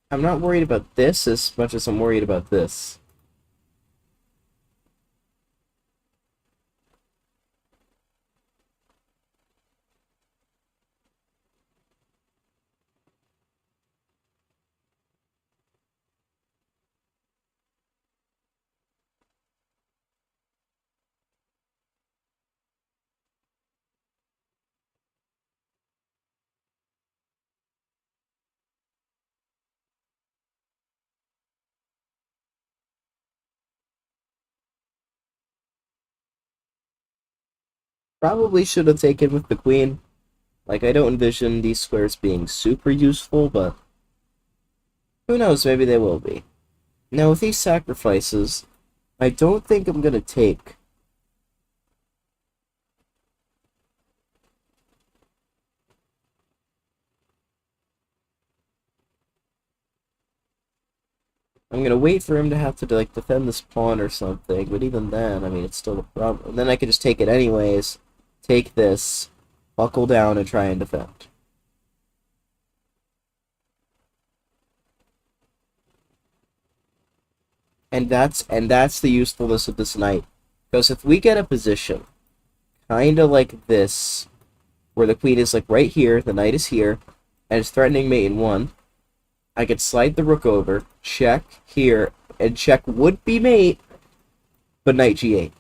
I'm not worried about this as much as I'm worried about this. Probably should have taken with the queen. Like, I don't envision these squares being super useful, but who knows, maybe they will be. Now, with these sacrifices, I don't think I'm gonna take. I'm gonna wait for him to have to, like, defend this pawn or something, but even then, I mean, it's still a problem. Then I could just take it anyways, take this, buckle down, and try and defend. And that's the usefulness of this knight. Because if we get a position, kinda like this, where the queen is, like, right here, the knight is here, and it's threatening mate in one, I could slide the rook over, check here, and check would be mate, but knight g8.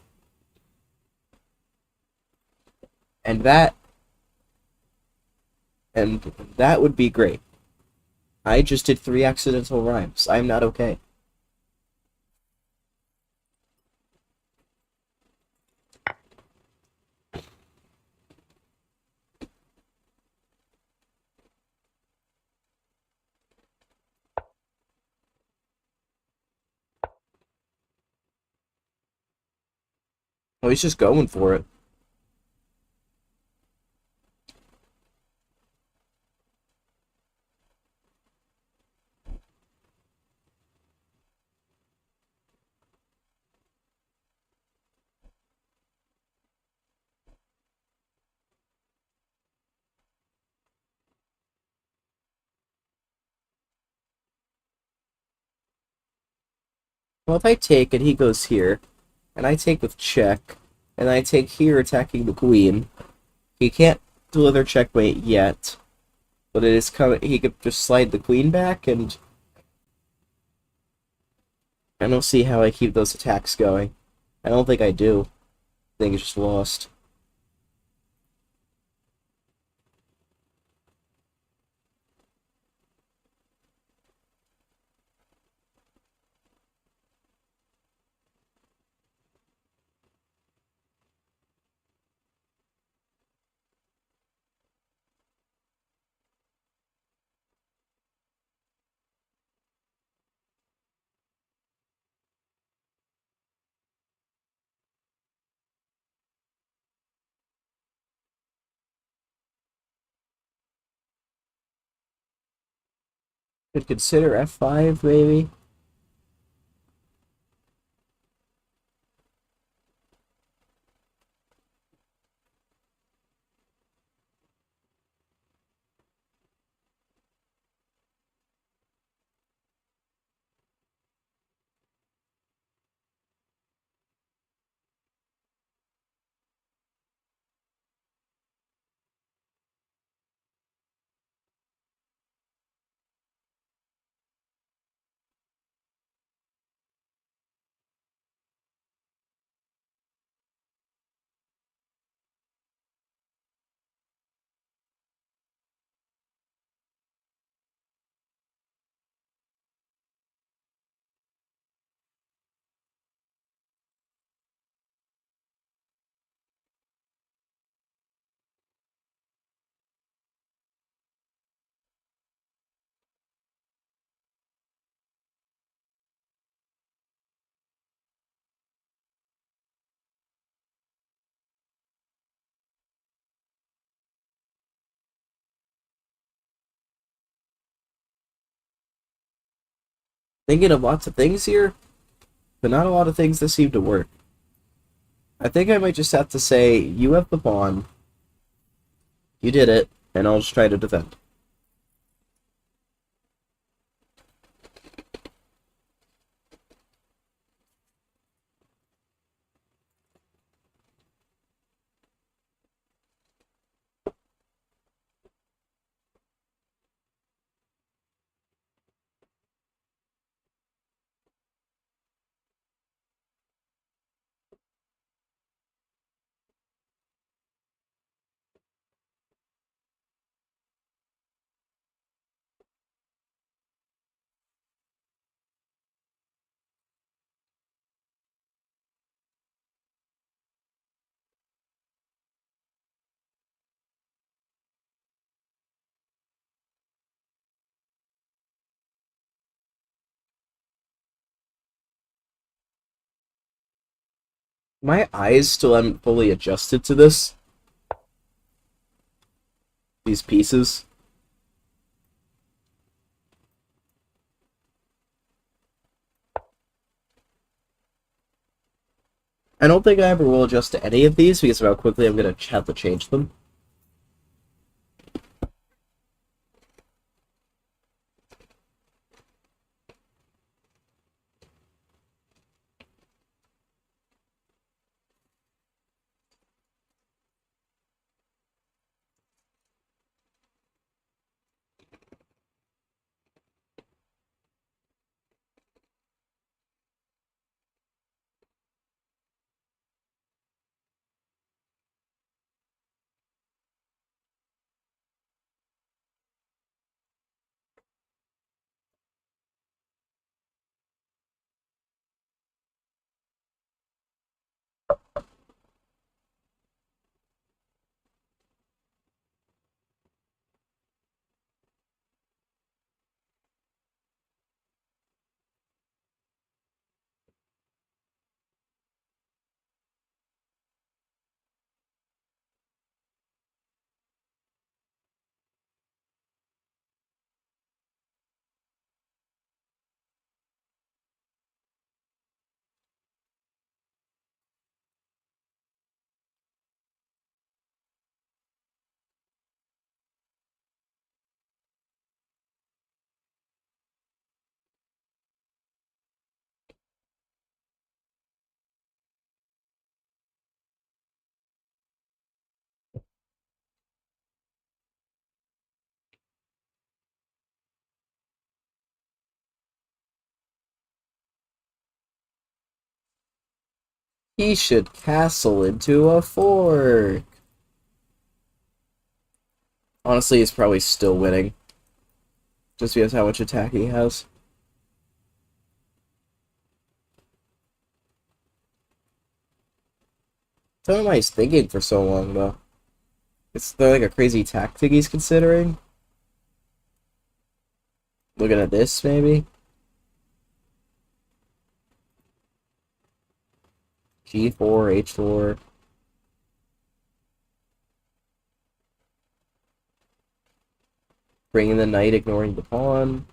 And that and that would be great. I just did 3 accidental rhymes. I'm not okay. Oh, he's just going for it. Well, if I take and he goes here, and I take with check, and I take here attacking the queen, he can't deliver checkmate yet, but it is coming. He could just slide the queen back, and I don't see how I keep those attacks going. I don't think I do. I think it's just lost. Could consider F5, maybe? Thinking of lots of things here, but not a lot of things that seem to work. I think I might just have to say, you have the pawn, you did it, and I'll just try to defend. My eyes still haven't fully adjusted to these pieces. I don't think I ever will adjust to any of these because of how quickly I'm going to have to change them. He should castle into a fork. Honestly, he's probably still winning. Just because how much attack he has. Tell me why he's thinking for so long, though. Is there like a crazy tactic he's considering? Looking at this, maybe? G4, H4. Bringing the knight, ignoring the pawn.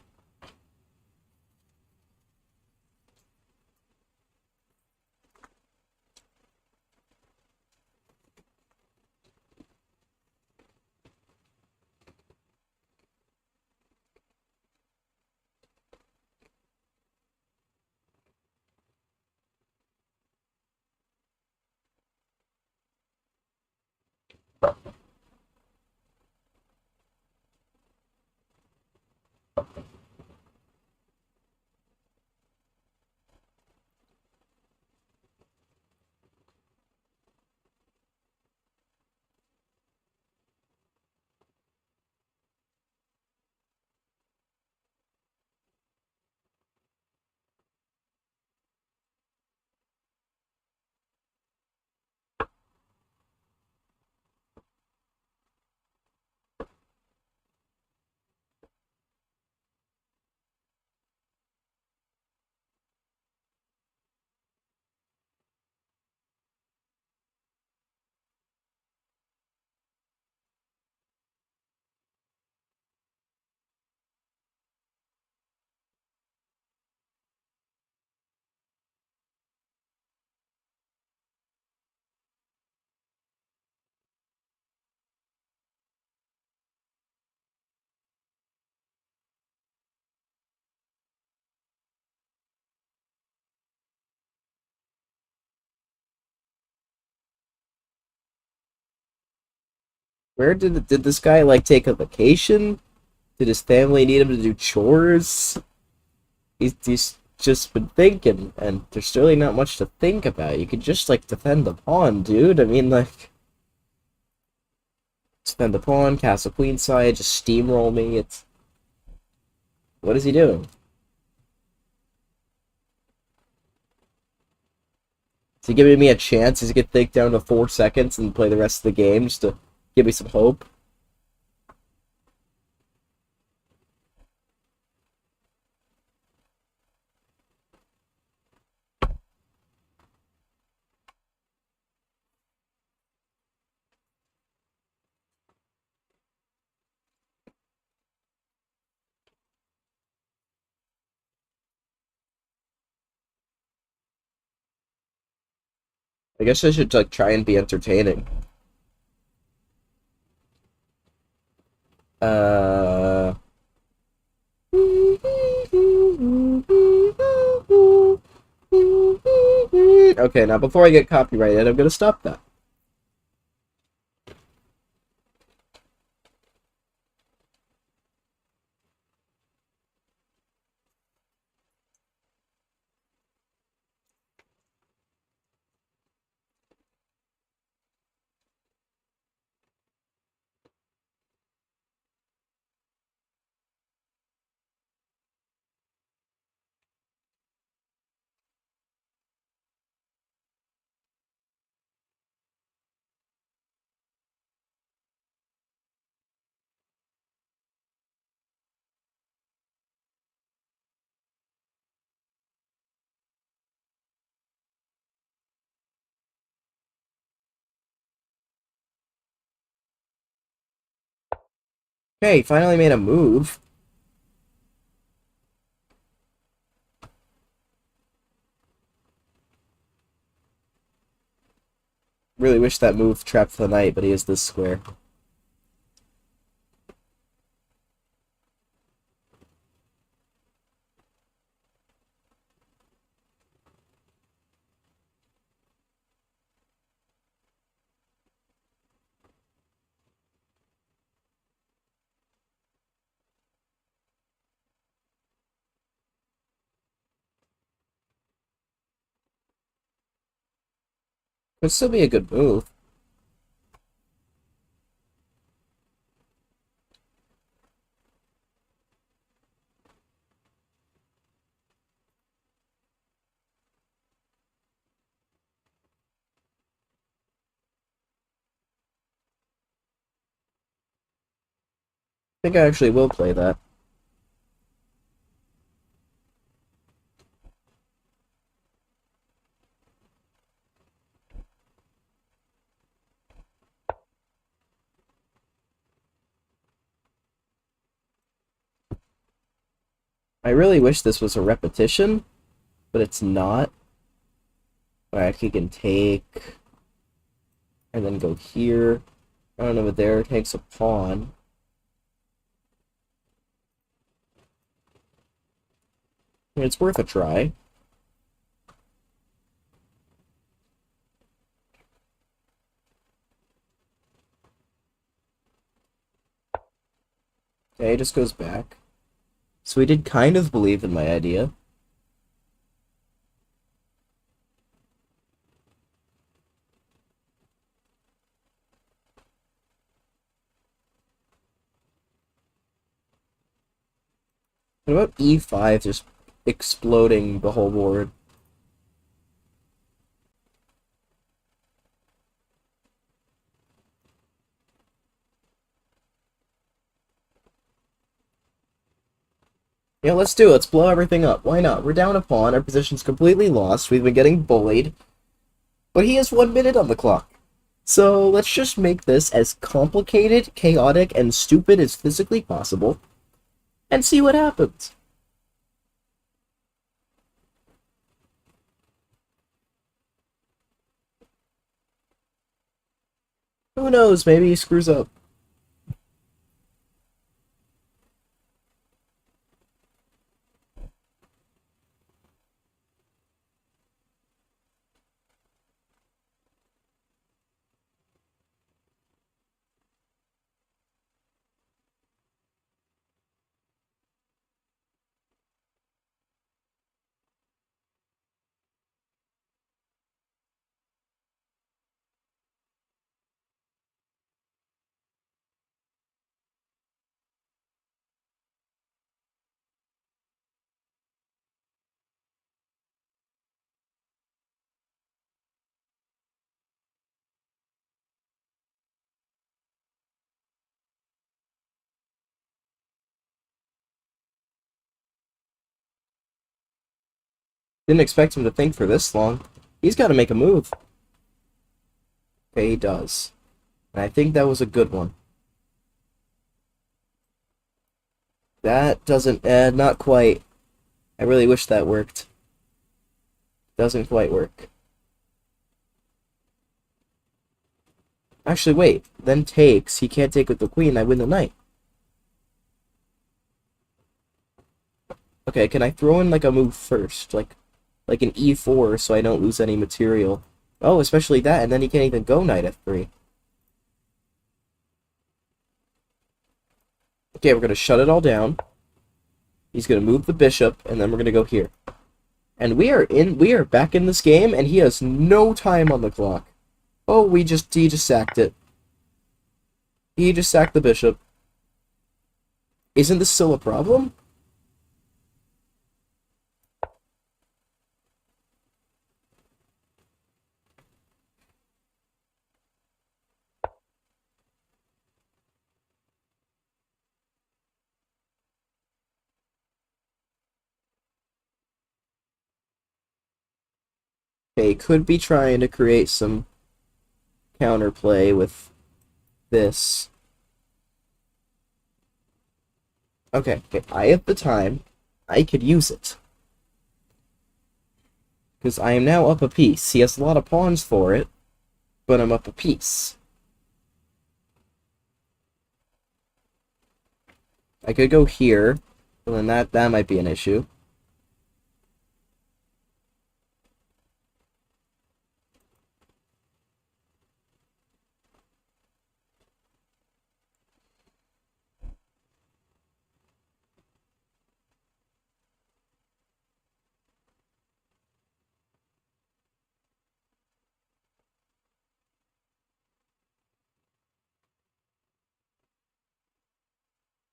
Did this guy like take a vacation? Did his family need him to do chores? He's just been thinking, and there's really not much to think about. You could just like defend the pawn, dude. I mean, like defend the pawn, castle queenside, just steamroll me. It's what is he doing? Is he giving me a chance? Is he gonna think down to 4 seconds and play the rest of the game just to give me some hope? I guess I should like try and be entertaining. Uh. Okay, now before I get copyrighted, I'm gonna stop that. Okay, finally made a move. Really wish that move trapped the knight, but he is this square. Would still be a good move. I think I actually will play that. I really wish this was a repetition, but it's not. Alright, he can take, and then go here. I don't know, but there takes a pawn. I mean, it's worth a try. Okay, he just goes back. So he did kind of believe in my idea. What about e5 just exploding the whole board? Yeah, let's do it. Let's blow everything up. Why not? We're down a pawn. Our position's completely lost. We've been getting bullied. But he has 1 minute on the clock. So let's just make this as complicated, chaotic, and stupid as physically possible, and see what happens. Who knows? Maybe he screws up. Didn't expect him to think for this long. He's got to make a move. Okay, he does. And I think that was a good one. That doesn't, not quite. I really wish that worked. Doesn't quite work. Actually, wait. Then takes. He can't take with the queen. I win the knight. Okay, can I throw in like a move first? Like an e4 so I don't lose any material. Oh, especially that, and then he can't even go knight f3. Okay, we're gonna shut it all down. He's gonna move the bishop, and then we're gonna go here. And we are back in this game, and he has no time on the clock. Oh, he just sacked it. He just sacked the bishop. Isn't this still a problem? Okay, could be trying to create some counterplay with this. Okay, I have the time. I could use it. Because I am now up a piece. He has a lot of pawns for it, but I'm up a piece. I could go here, but then that might be an issue.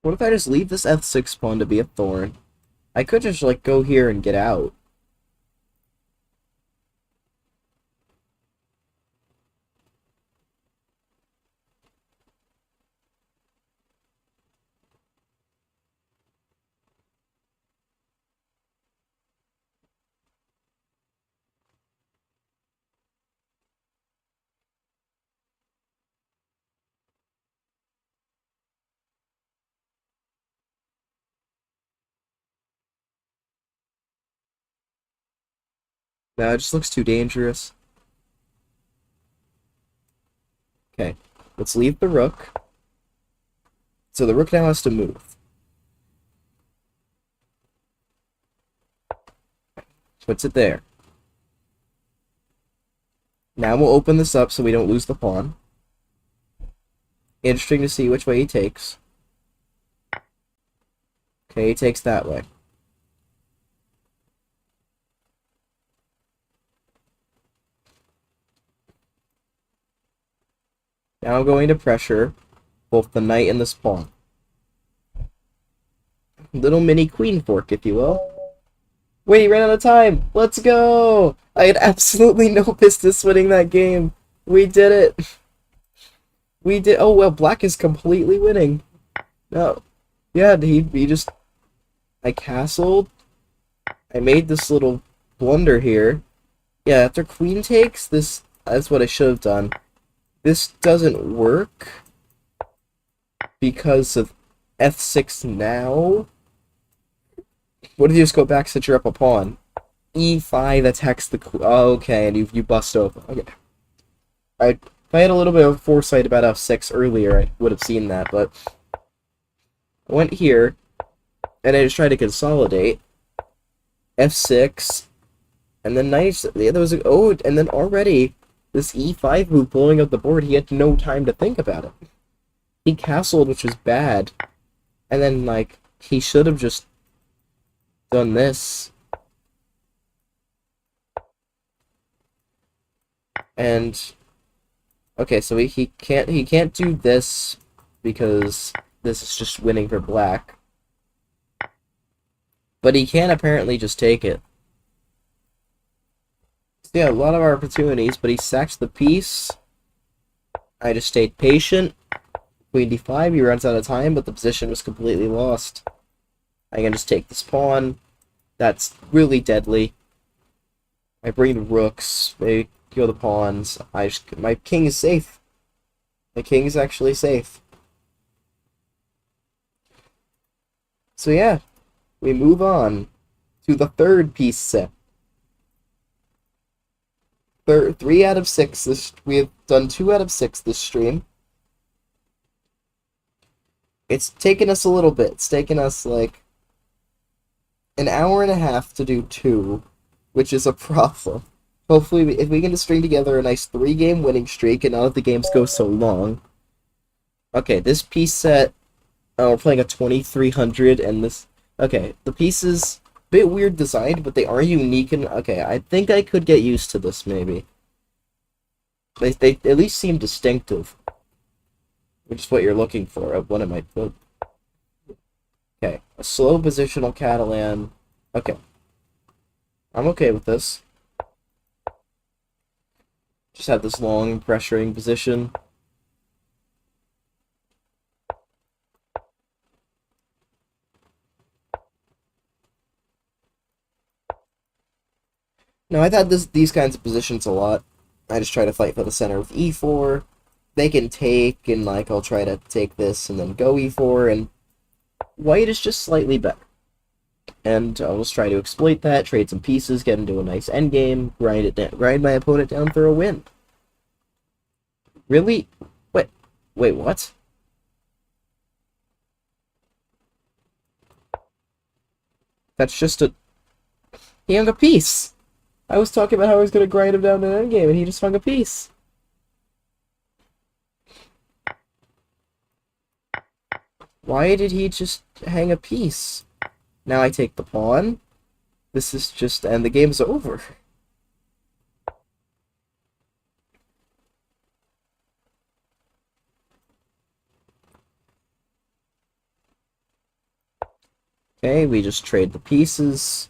What if I just leave this f6 pawn to be a thorn? I could just, like, go here and get out. No, it just looks too dangerous. Okay, let's leave the rook. So the rook now has to move. Puts it there. Now we'll open this up so we don't lose the pawn. Interesting to see which way he takes. Okay, he takes that way. Now I'm going to pressure both the knight and this pawn. Little mini queen fork, if you will. Wait, he ran out of time! Let's go! I had absolutely no business winning that game. We did it! We did. Oh, well, black is completely winning. No. Yeah, he just. I castled. I made this little blunder here. Yeah, after queen takes, this. That's what I should have done. This doesn't work because of f6 now. What if you just go back, set you up a pawn? e5 attacks the queen. Oh, okay, and you bust open. Okay. If I had a little bit of foresight about f6 earlier, I would have seen that, but I went here, and I just tried to consolidate. f6, and then nice. Yeah, there was a, oh, and then already this e5 move blowing up the board. He had no time to think about it. He castled, which was bad, and then like he should have just done this. And okay, so he can't do this because this is just winning for black. But he can apparently just take it. So yeah, a lot of opportunities, but he sacks the piece. I just stayed patient. Queen d5, he runs out of time, but the position was completely lost. I can just take this pawn. That's really deadly. I bring the rooks. They kill the pawns. My king is safe. My king is actually safe. So yeah, we move on to the third piece set. 3 out of 6. We have done 2 out of 6 this stream. It's taken us a little bit. It's taken us like an hour and a half to do 2, which is a problem. Hopefully, if we can just string together a nice 3-game winning streak and none of the games go so long. Okay, this piece set. Oh, we're playing a 2300, and this. Okay, the piece is a bit weird designed, but they are unique, and okay, I think I could get used to this maybe. They at least seem distinctive, which is what you're looking for. What am I? Okay, a slow positional Catalan. Okay, I'm okay with this. Just have this long pressuring position. No, I've had these kinds of positions a lot. I just try to fight for the center with e4. They can take, and like I'll try to take this and then go e4, and white is just slightly better. And I'll just try to exploit that, trade some pieces, get into a nice endgame, grind my opponent down for a win. Really? Wait, what? That's just a... He hung a piece! I was talking about how I was gonna grind him down to an endgame, and he just hung a piece. Why did he just hang a piece? Now I take the pawn. This is just... and the game's over. Okay, we just trade the pieces.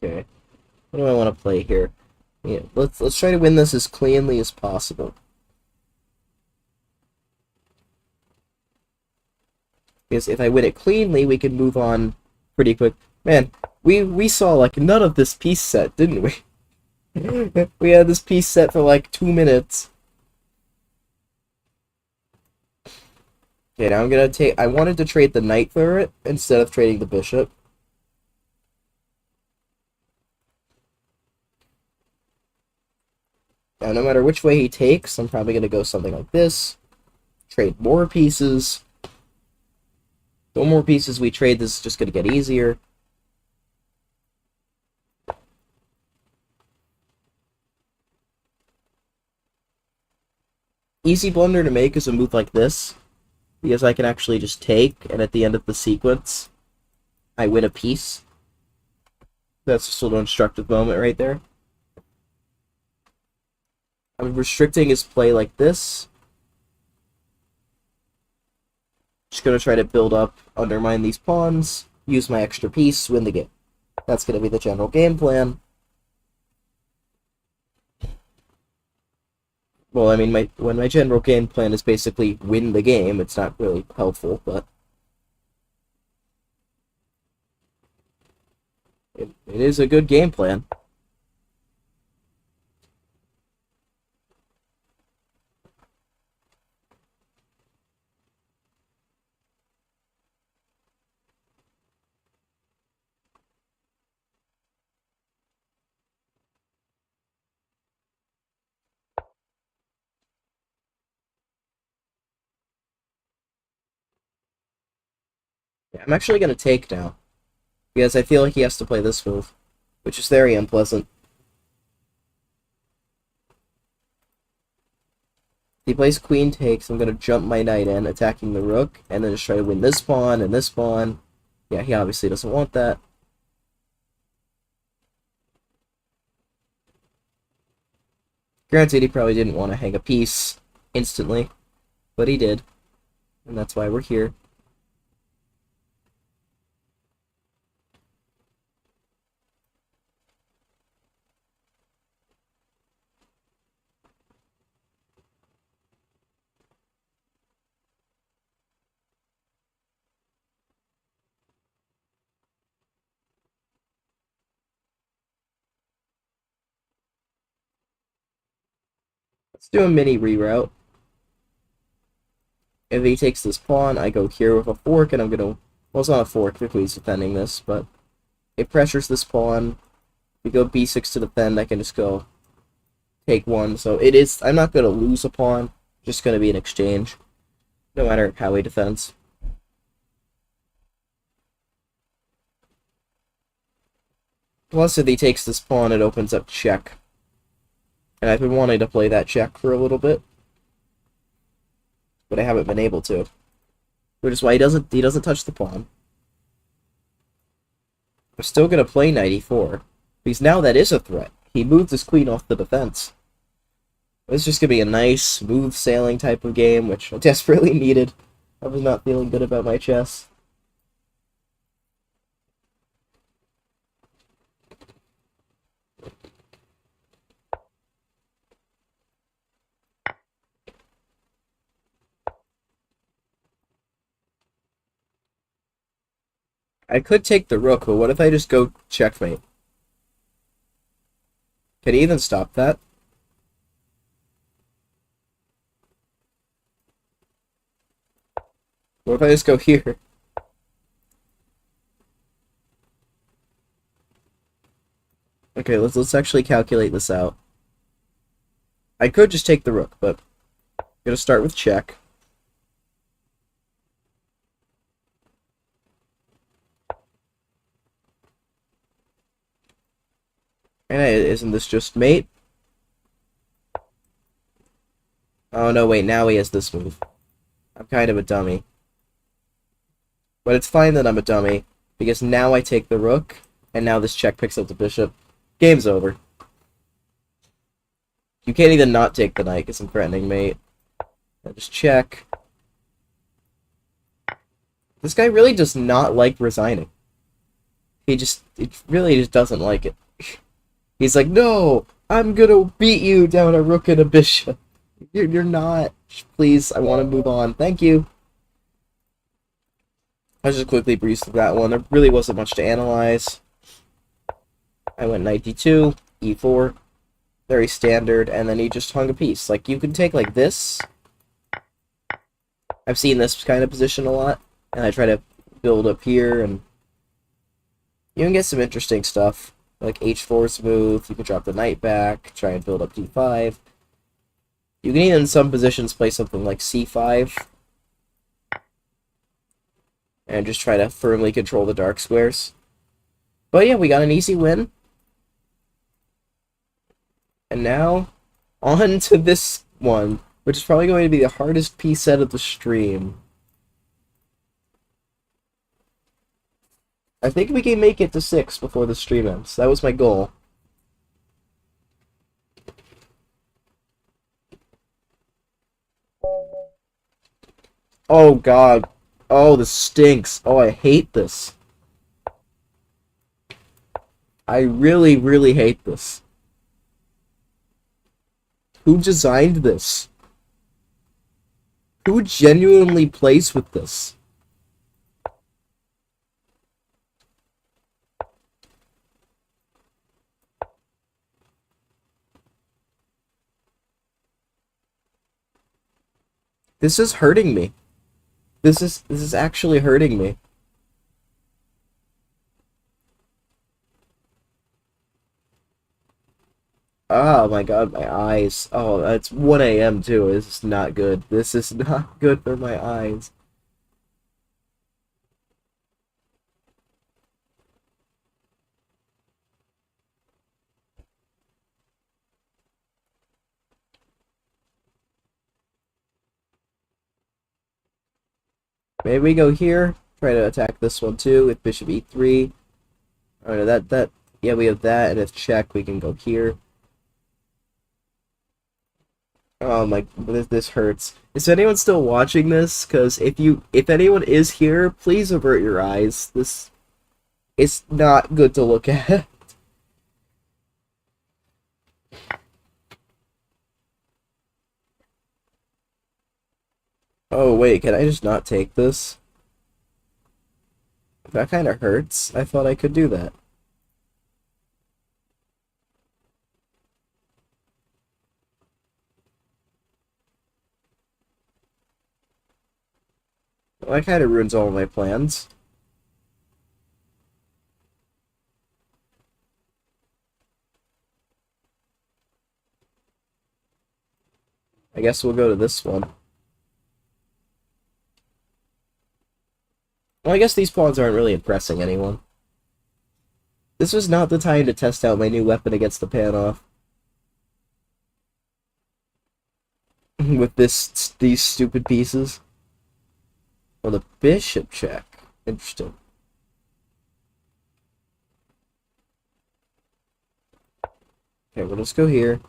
Okay, what do I want to play here? Yeah, let's try to win this as cleanly as possible. Because if I win it cleanly, we can move on pretty quick. Man, we saw like none of this piece set, didn't we? We had this piece set for like 2 minutes. Okay, now I'm gonna take. I wanted to trade the knight for it instead of trading the bishop. Now, no matter which way he takes, I'm probably gonna go something like this. Trade more pieces. The more pieces we trade, this is just gonna get easier. Easy blunder to make is a move like this, because I can actually just take, and at the end of the sequence, I win a piece. That's just a little instructive moment right there. I'm restricting his play like this. Just gonna try to build up, undermine these pawns, use my extra piece, win the game. That's gonna be the general game plan. Well, I mean, when my general game plan is basically win the game, it's not really helpful, but it is a good game plan. Yeah, I'm actually gonna take now, because I feel like he has to play this move, which is very unpleasant. If he plays queen takes, I'm gonna jump my knight in, attacking the rook, and then just try to win this pawn and this pawn. Yeah, he obviously doesn't want that. Granted, he probably didn't want to hang a piece instantly, but he did, and that's why we're here. Let's do a mini reroute. If he takes this pawn, I go here with a fork, and I'm gonna... Well, it's not a fork, typically he's defending this, but it pressures this pawn. If we go b6 to defend, I can just go take one. So it is... I'm not gonna lose a pawn, just gonna be an exchange, no matter how he defends. Plus, if he takes this pawn, it opens up check. And I've been wanting to play that check for a little bit, but I haven't been able to. Which is why he doesn't touch the pawn. I'm still gonna play knight e4, because now that is a threat. He moved his queen off the defense. It's just gonna be a nice, smooth sailing type of game, which I desperately needed. I was not feeling good about my chess. I could take the rook, but what if I just go checkmate? Can he even stop that? What if I just go here? Okay, let's actually calculate this out. I could just take the rook, but I'm gonna start with check. And isn't this just mate? Oh no, wait, now he has this move. I'm kind of a dummy. But it's fine that I'm a dummy, because now I take the rook, and now this check picks up the bishop. Game's over. You can't even not take the knight, because I'm threatening mate. I just check. This guy really does not like resigning. It really just doesn't like it. He's like, no, I'm gonna beat you down a rook and a bishop. You're not. Please, I want to move on. Thank you. I just quickly breezed through that one. There really wasn't much to analyze. I went knight d2, e4, very standard, and then he just hung a piece. Like, you can take like this. I've seen this kind of position a lot, and I try to build up here, and you can get some interesting stuff. Like h4 is smooth, you can drop the knight back, try and build up d5. You can even in some positions play something like c5, and just try to firmly control the dark squares. But yeah, we got an easy win. And now, on to this one, which is probably going to be the hardest piece set of the stream. I think we can make it to 6 before the stream ends. That was my goal. Oh god. Oh, this stinks. Oh, I hate this. I really, really hate this. Who designed this? Who genuinely plays with this? This is hurting me. This is actually hurting me. Oh my god, my eyes. Oh, it's 1 a.m. too. This is not good. This is not good for my eyes. Maybe we go here. Try to attack this one too with bishop e3. Oh no, yeah, we have that, and if check, we can go here. Oh my, this hurts. Is anyone still watching this? Because if anyone is here, please avert your eyes. This is not good to look at. Oh wait, can I just not take this? That kind of hurts. I thought I could do that. Well, that kind of ruins all my plans. I guess we'll go to this one. Well, I guess these pawns aren't really impressing anyone. This was not the time to test out my new weapon against the Panov. With these stupid pieces. Well, the bishop check. Interesting. Okay, well, let's go here.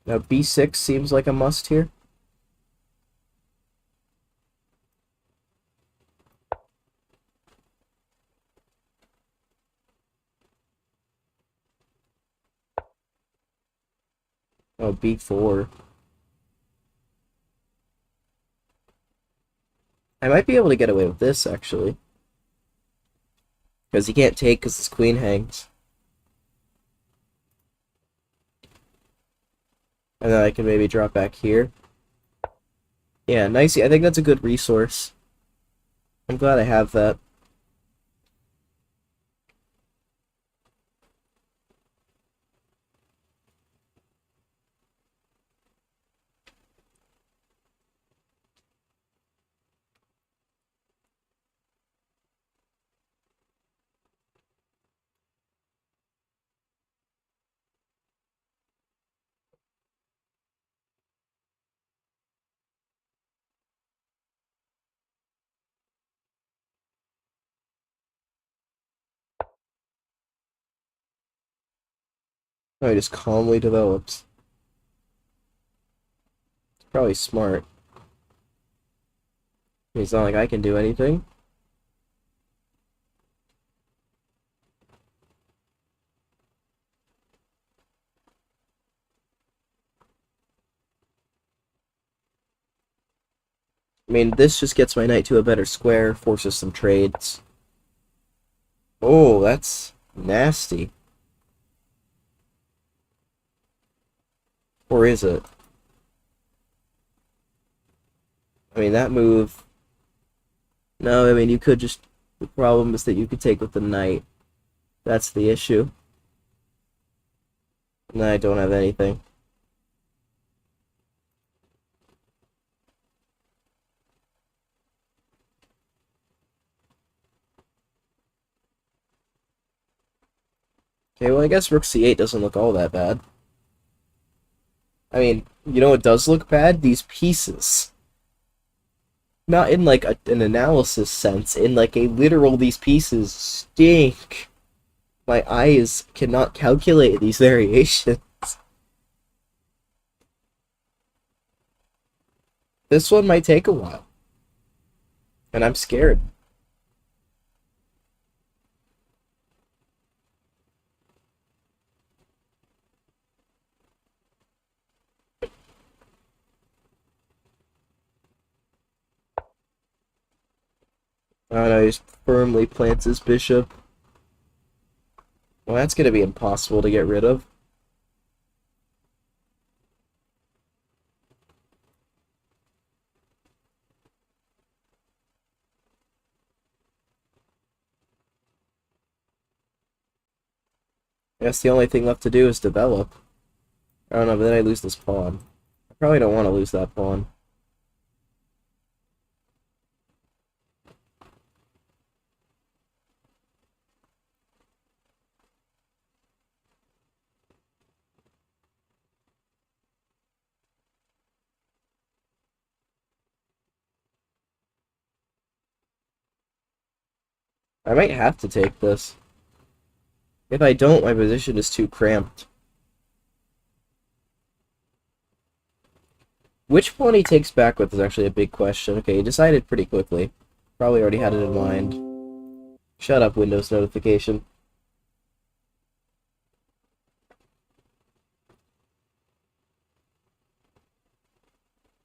Now, b6 seems like a must here. Oh, b4. I might be able to get away with this, actually. Because he can't take because his queen hangs. And then I can maybe drop back here. Yeah, nice. I think that's a good resource. I'm glad I have that. No, he just calmly develops. It's probably smart. It's not like I can do anything. I mean, this just gets my knight to a better square, forces some trades. Oh, that's nasty. Or is it? I mean, that move... No, I mean, you could just... The problem is that you could take with the knight. That's the issue. And I don't have anything. Okay, well, I guess rook c8 doesn't look all that bad. I mean, you know what does look bad? These pieces. Not in, like, an analysis sense. In, like, a literal, these pieces stink. My eyes cannot calculate these variations. This one might take a while. And I'm scared. I don't know, he just firmly plants his bishop. Well, that's gonna be impossible to get rid of. I guess the only thing left to do is develop. I don't know, but then I lose this pawn. I probably don't want to lose that pawn. I might have to take this. If I don't, my position is too cramped. Which pawn he takes back with is actually a big question. Okay, he decided pretty quickly. Probably already had it in mind. Shut up, Windows notification.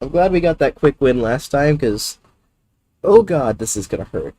I'm glad we got that quick win last time, because... Oh god, this is gonna hurt.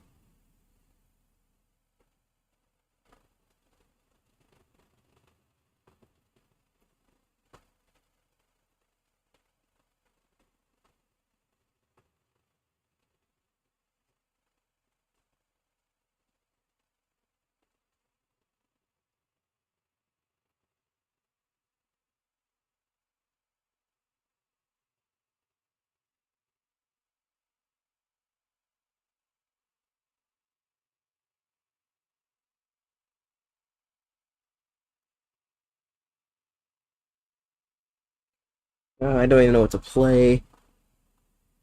I don't even know what to play.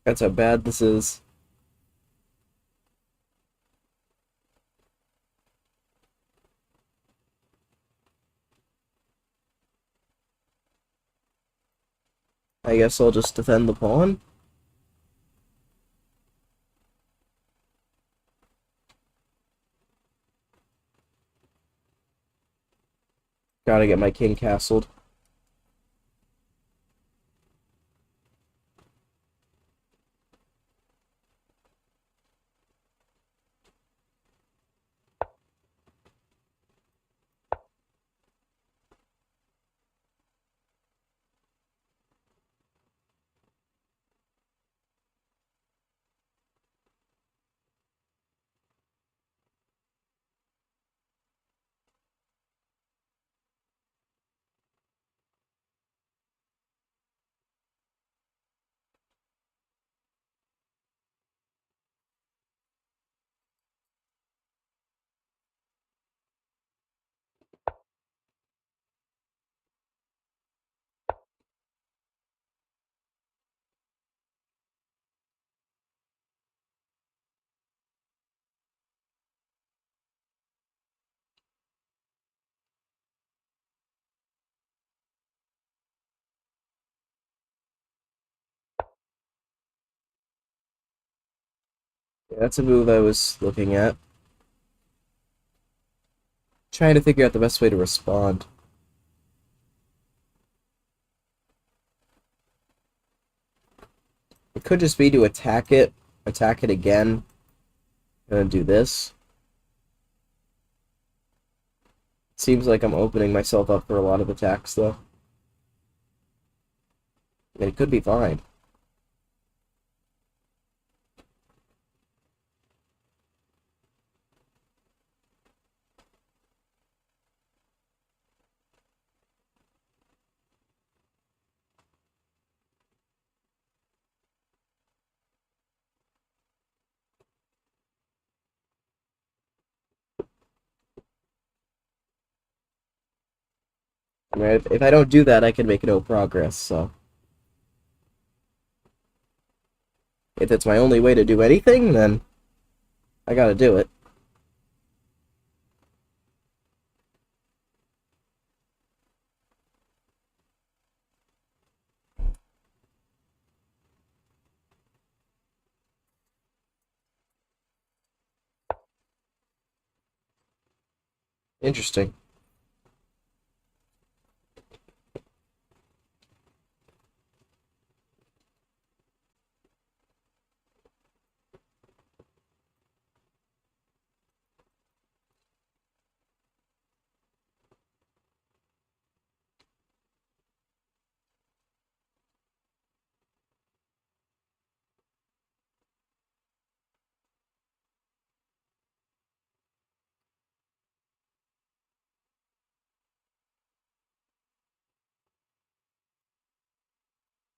That's how bad this is. I guess I'll just defend the pawn. Gotta get my king castled. Yeah, that's a move I was looking at. Trying to figure out the best way to respond. It could just be to attack it again, and then do this. Seems like I'm opening myself up for a lot of attacks, though. And it could be fine. I mean, if I don't do that, I can make no progress, so... If it's my only way to do anything, then I gotta do it. Interesting.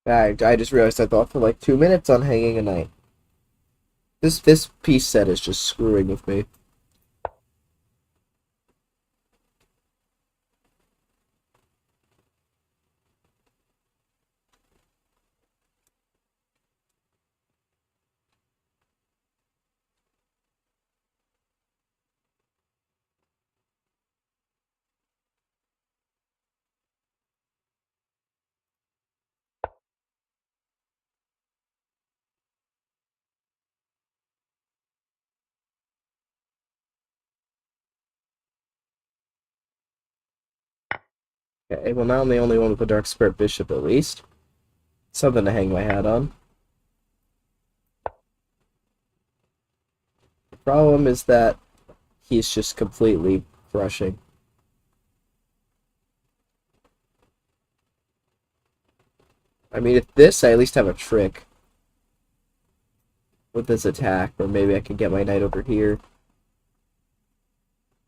I just realized I thought for like 2 minutes on hanging a knight. This piece set is just screwing with me. Okay, well now I'm the only one with a Dark Spirit Bishop at least. Something to hang my hat on. The problem is that he's just completely crushing. I mean, if this, I at least have a trick with this attack, or maybe I can get my knight over here.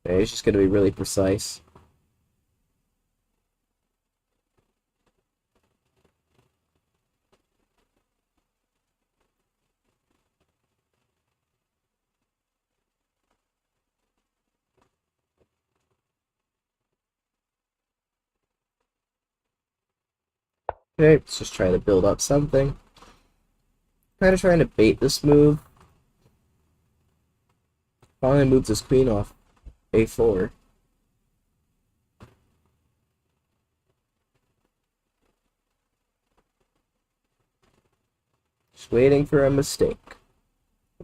Okay, it's just going to be really precise. Okay, let's just try to build up something. Kind of trying to bait this move. Finally moves his queen off a4. Just waiting for a mistake.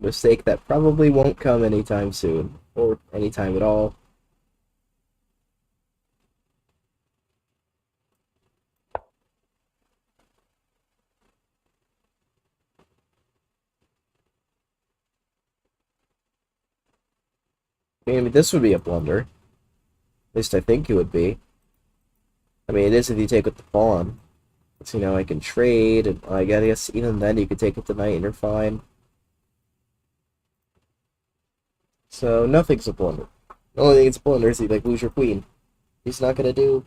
A mistake that probably won't come anytime soon, or anytime at all. I mean, this would be a blunder. At least I think it would be. I mean, it is if you take with the pawn. So, you know, I can trade, and I guess even then you could take with the knight and you're fine. So, nothing's a blunder. The only thing it's a blunder is you, like, lose your queen. He's not gonna do.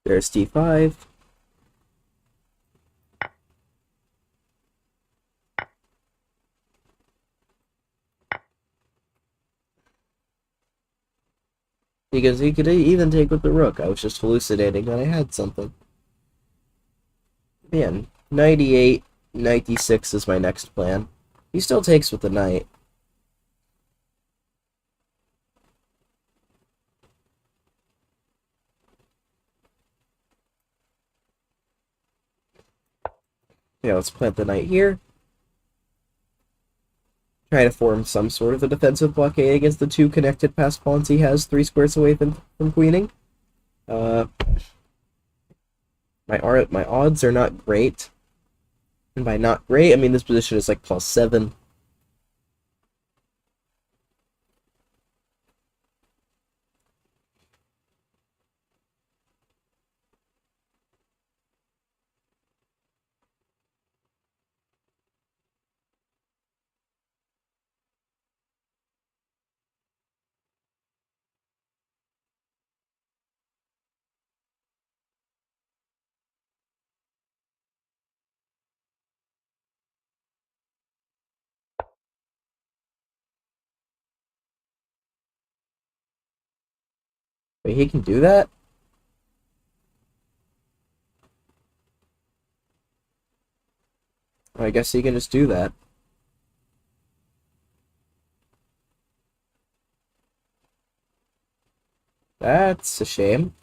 There's d5. Because he could even take with the rook. I was just hallucinating that I had something. Man, 98, 96 is my next plan. He still takes with the knight. Yeah, let's plant the knight here. Try to form some sort of a defensive blockade against the two connected passed pawns he has 3 squares away from queening. Uh, my odds are not great. And by not great, I mean this position is like +7. Wait, he can do that? I guess he can just do that. That's a shame.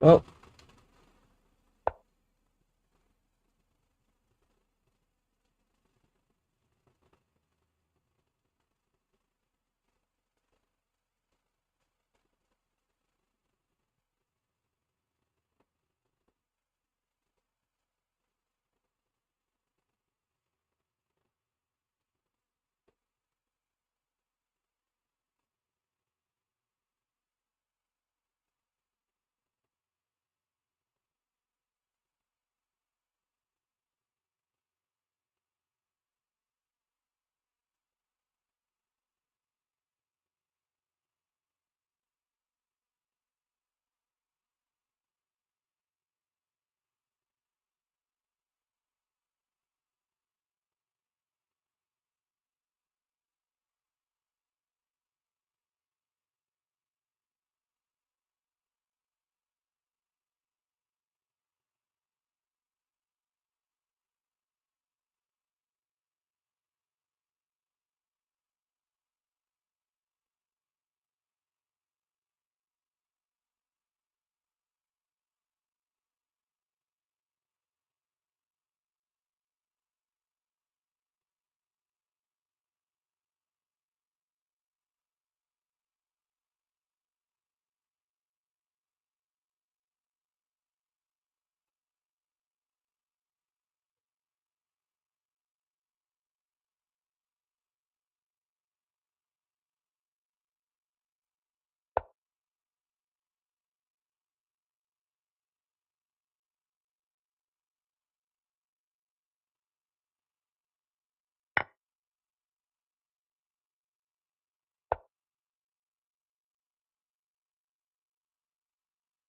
Well,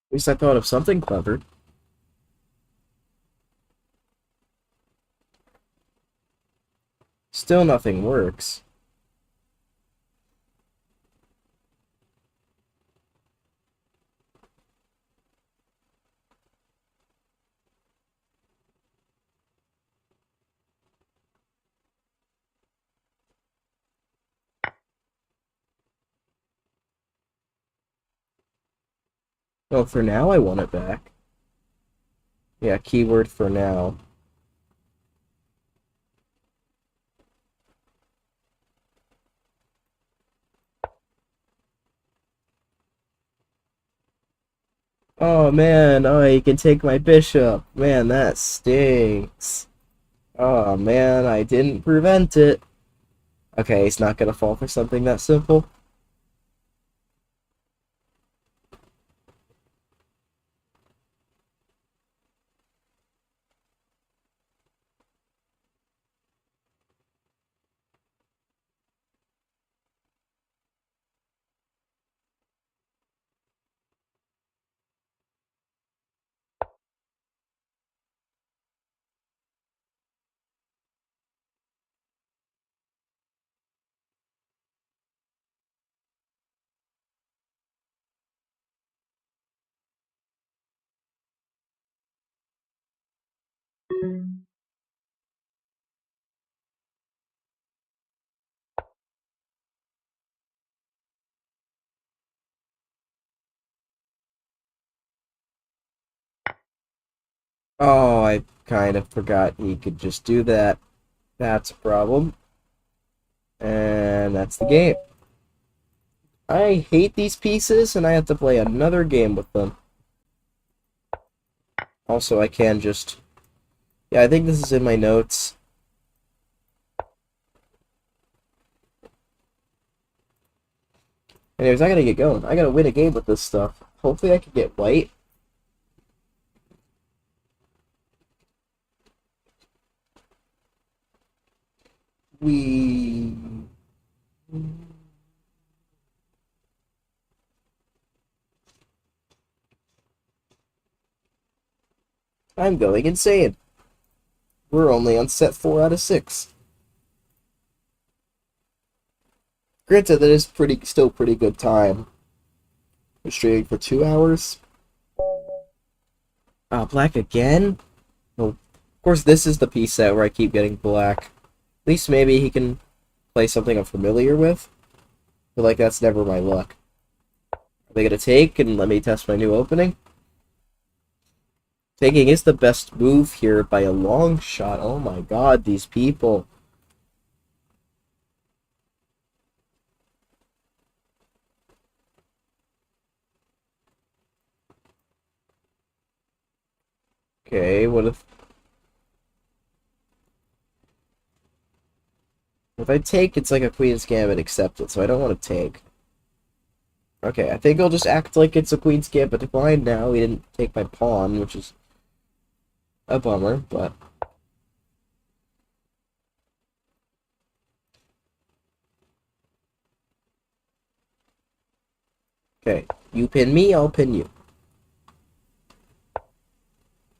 at least I thought of something clever. Still nothing works. Well, for now, I want it back. Yeah, keyword for now. Oh man, oh, you can take my bishop. Man, that stinks. Oh man, I didn't prevent it. Okay, he's not gonna fall for something that simple. Oh, I kind of forgot he could just do that. That's a problem. And that's the game. I hate these pieces, and I have to play another game with them. Also, I can just... Yeah, I think this is in my notes. Anyways, I gotta get going. I gotta win a game with this stuff. Hopefully I can get white. We... I'm going insane. We're only on set 4 out of 6. Granted, that is still pretty good time. We're streaming for 2 hours. Black again? Well, of course, this is the piece set where I keep getting black. At least maybe he can play something I'm familiar with. But, like, that's never my luck. Are they gonna take and let me test my new opening? Taking is the best move here by a long shot. Oh my god, these people. Okay, if I take, it's like a Queen's Gambit accepted, so I don't want to take. Okay, I think I'll just act like it's a Queen's Gambit decline now. He didn't take my pawn, which is a bummer, but... Okay, you pin me, I'll pin you.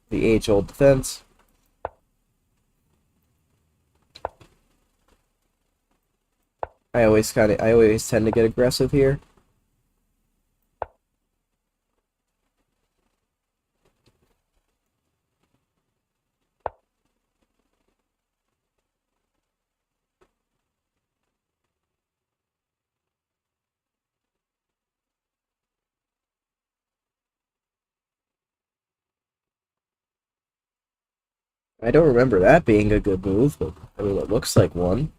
The age-old defense. I always tend to get aggressive here. I don't remember that being a good move, but I mean, it looks like one.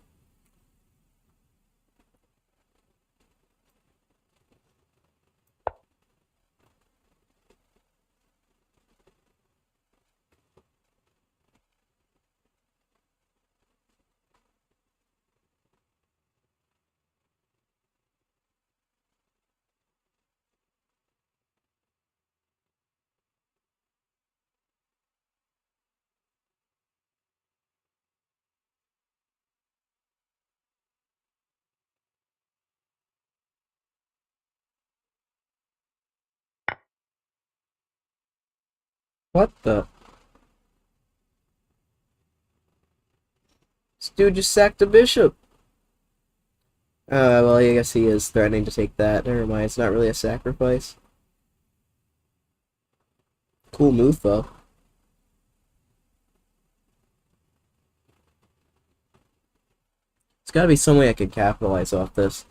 What the? This dude just sacked a bishop. Well, I guess he is threatening to take that. Never mind, it's not really a sacrifice. Cool move, though. There's gotta be some way I could capitalize off this.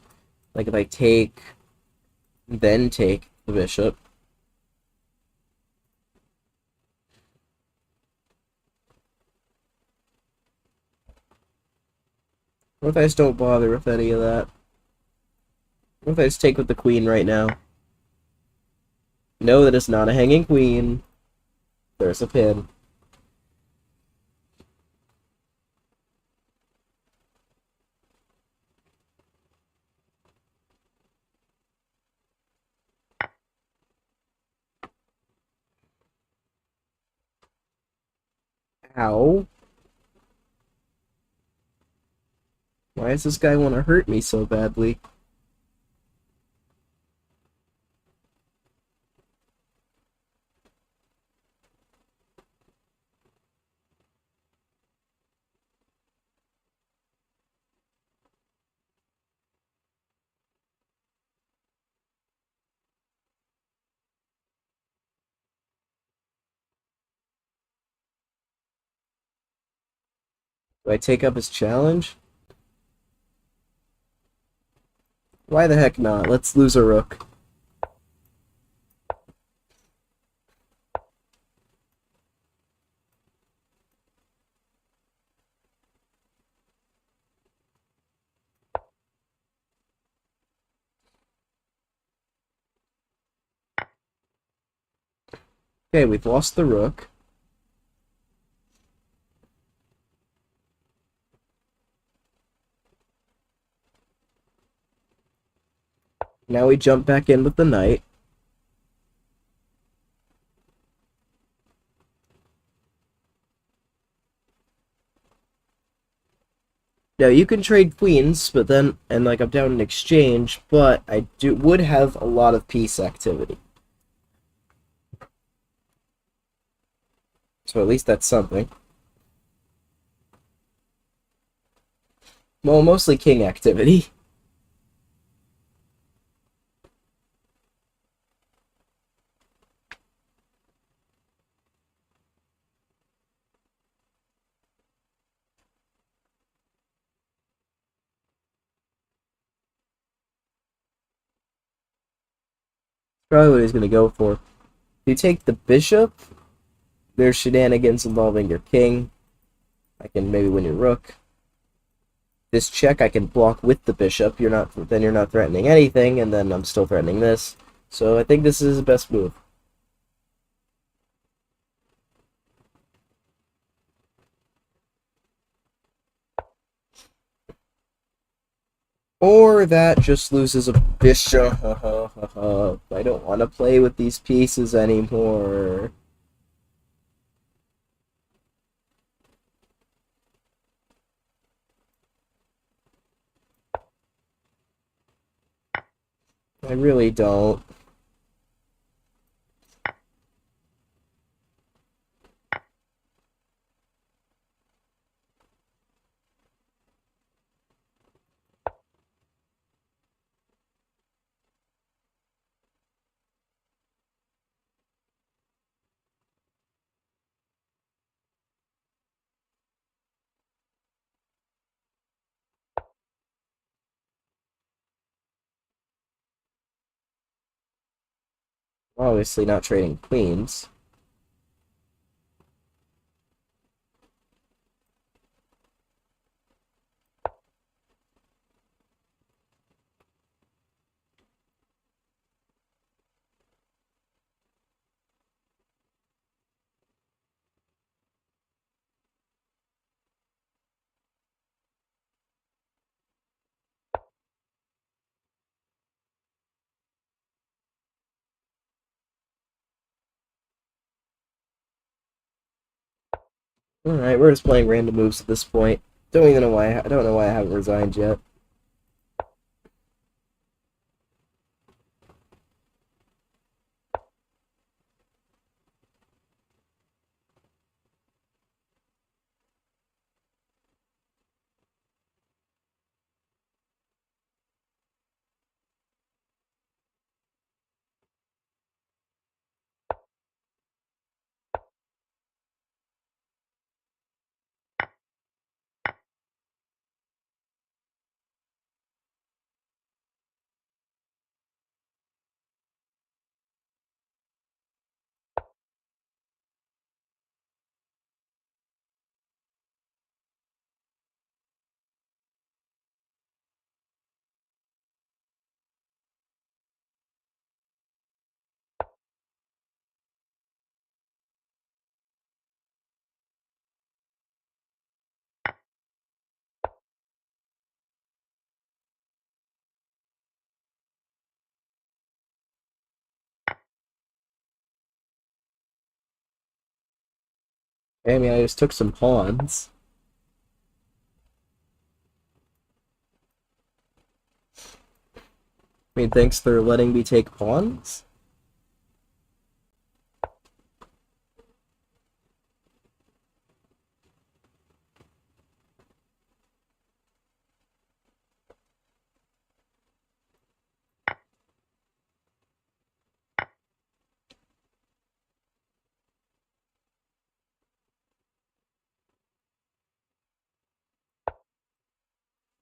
Like if I take, then take the bishop. What if I just don't bother with any of that? What if I just take with the queen right now? No, that is not a hanging queen. There's a pin. Ow. Why does this guy want to hurt me so badly? Do I take up his challenge? Why the heck not? Let's lose a rook. Okay, we've lost the rook. Now we jump back in with the knight. Now you can trade queens, but then like I'm down in exchange, but I would have a lot of piece activity. So at least that's something. Well, mostly king activity. Probably what he's gonna go for. If you take the bishop, there's shenanigans involving your king. I can maybe win your rook. This check I can block with the bishop. You're not threatening anything, and then I'm still threatening this. So I think this is the best move. Or that just loses a bishop. I don't want to play with these pieces anymore. I really don't. Obviously not trading queens. Alright, we're just playing random moves at this point. Don't even know why I don't know why I haven't resigned yet. I mean, I just took some pawns. I mean, thanks for letting me take pawns.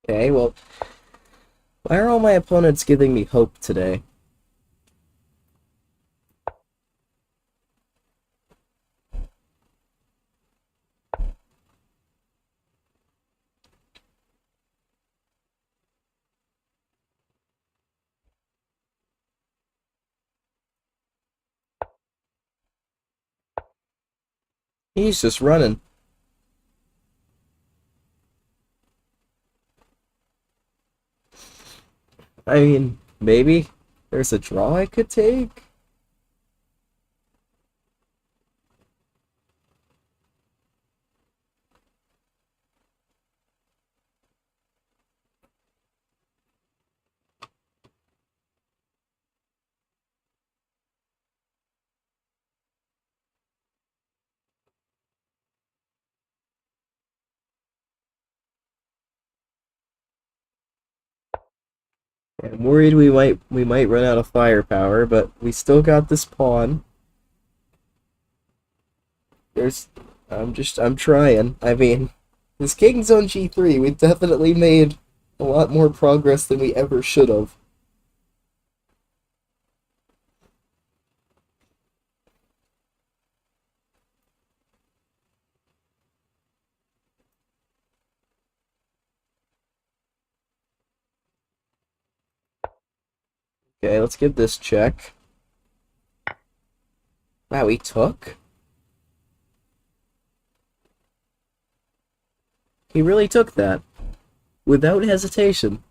Okay, well, why are all my opponents giving me hope today? He's just running. I mean, maybe there's a draw I could take. I'm worried we might run out of firepower, but we still got this pawn. There's I'm trying. I mean, this king's on g3. We've definitely made a lot more progress than we ever should have. Okay, let's give this check. Wow, he took? He really took that. Without hesitation.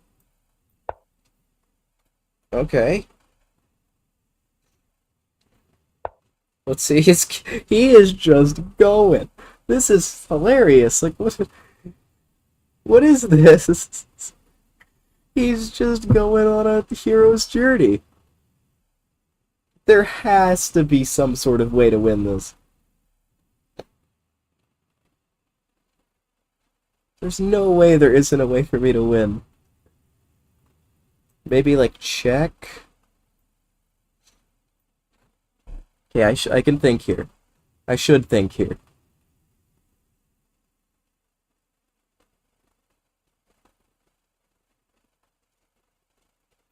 Okay. Let's see, he is just going. This is hilarious. Like, what is this? He's just going on a hero's journey. There has to be some sort of way to win this. There's no way there isn't a way for me to win. Maybe, like, check? Okay, I can think here. I should think here.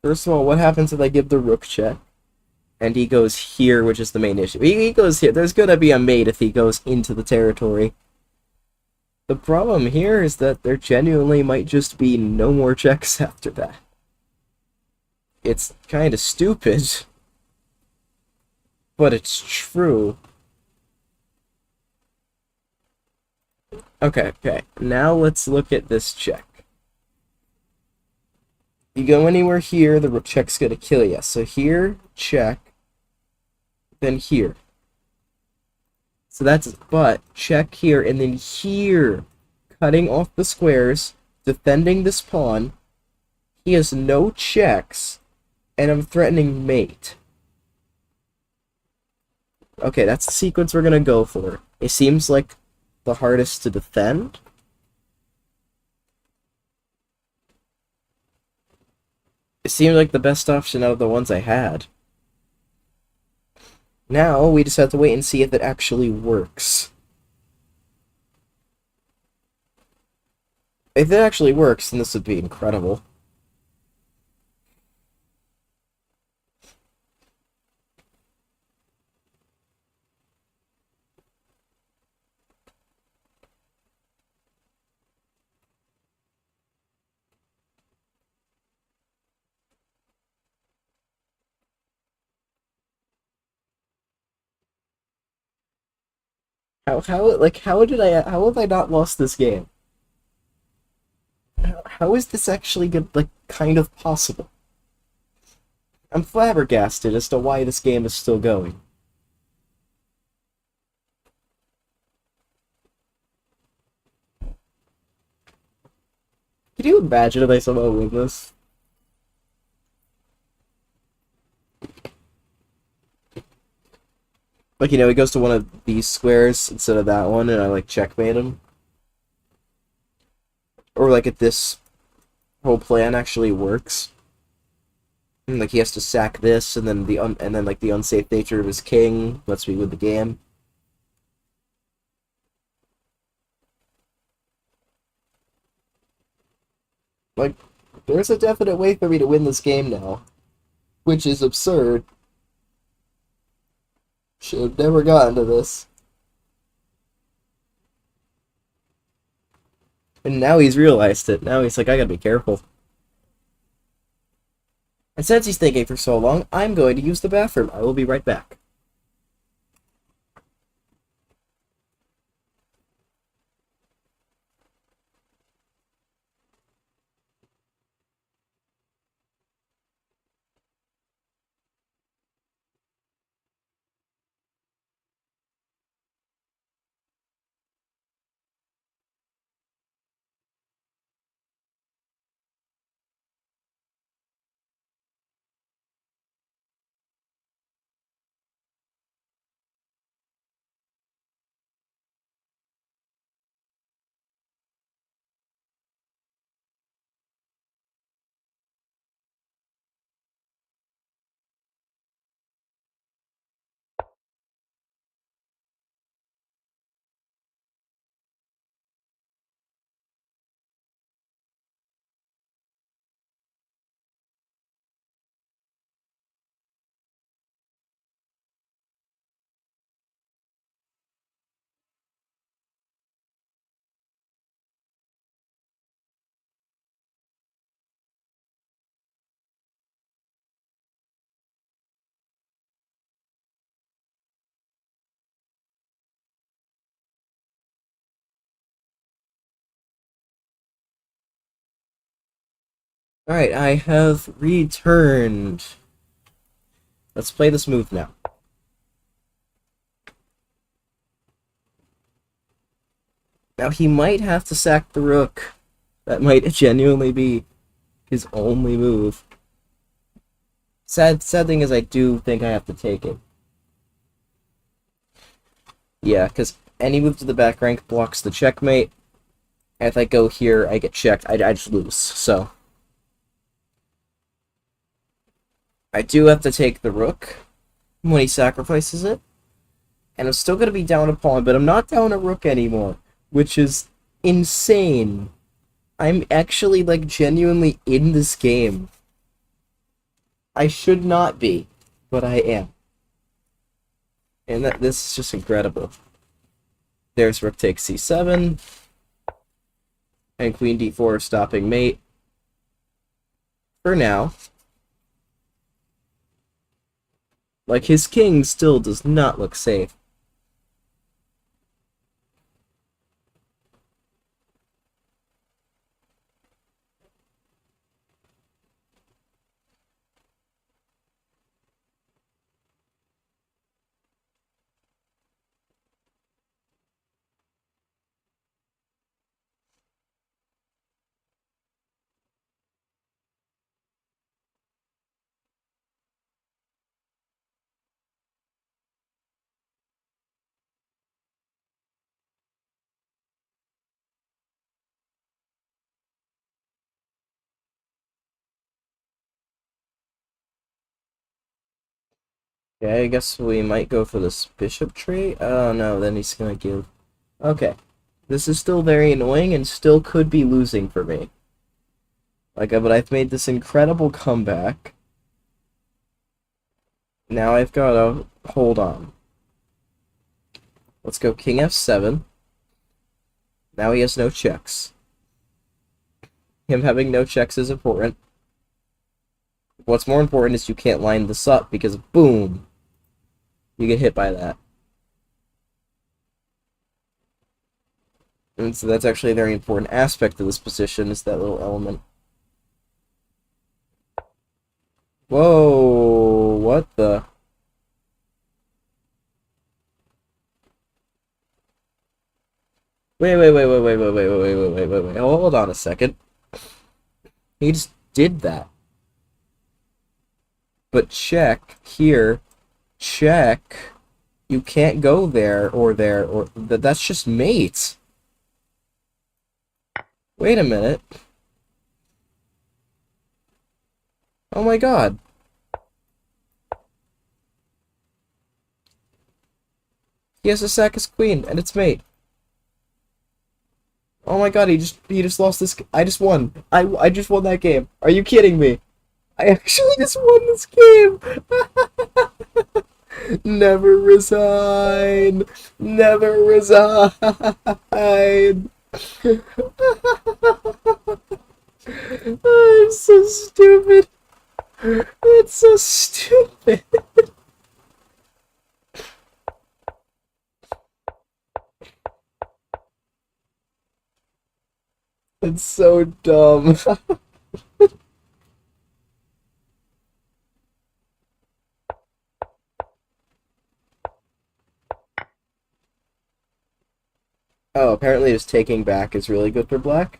First of all, what happens if I give the rook check? And he goes here, which is the main issue. He goes here. There's gonna be a mate if he goes into the territory. The problem here is that there genuinely might just be no more checks after that. It's kind of stupid, but it's true. Okay. Now let's look at this check. You go anywhere here, the rook check's gonna kill you. So here, check, then here. So that's, but check here, and then here, cutting off the squares, defending this pawn. He has no checks, and I'm threatening mate. Okay, that's the sequence we're gonna go for. It seems like the hardest to defend. It seemed like the best option out of the ones I had. Now, we just have to wait and see if it actually works. If it actually works, then this would be incredible. How have I not lost this game? How is this actually good, like, kind of possible? I'm flabbergasted as to why this game is still going. Can you imagine if I somehow win this? Like, he goes to one of these squares instead of that one, and I, like, checkmate him. Or, like, if this whole plan actually works. And, like, he has to sack this, and then like, the unsafe nature of his king lets me win the game. Like, there's a definite way for me to win this game now. Which is absurd. Should have never gotten to this. And now he's realized it. Now he's like, I gotta be careful. And since he's thinking for so long, I'm going to use the bathroom. I will be right back. Alright, I have returned. Let's play this move now. Now he might have to sack the rook. That might genuinely be his only move. Sad thing is I do think I have to take it. Yeah, because any move to the back rank blocks the checkmate. And if I go here, I get checked. I just lose. So I do have to take the rook when he sacrifices it. And I'm still going to be down a pawn, but I'm not down a rook anymore, which is insane. I'm actually, like, genuinely in this game. I should not be, but I am. And this is just incredible. There's rook takes c7, and queen d4 stopping mate. For now. Like, his king still does not look safe. Okay, I guess we might go for this bishop tree. Oh no, then he's gonna give... Okay. This is still very annoying and still could be losing for me. Like, but I've made this incredible comeback. Now I've gotta hold on. Let's go king f7. Now he has no checks. Him having no checks is important. What's more important is you can't line this up because boom, you get hit by that. And so that's actually a very important aspect of this position, is that little element. Whoa, what the? Wait, hold on a second. He just did that. But check here, check. You can't go there, or that's just mate. Wait a minute. Oh my god. He has to sack his queen, and it's mate. Oh my god, he just lost this. I just won. I just won that game. Are you kidding me? I actually just won this game. Never resign. Never resign. I'm so stupid. It's so stupid. It's so dumb. Oh, apparently just taking back is really good for black.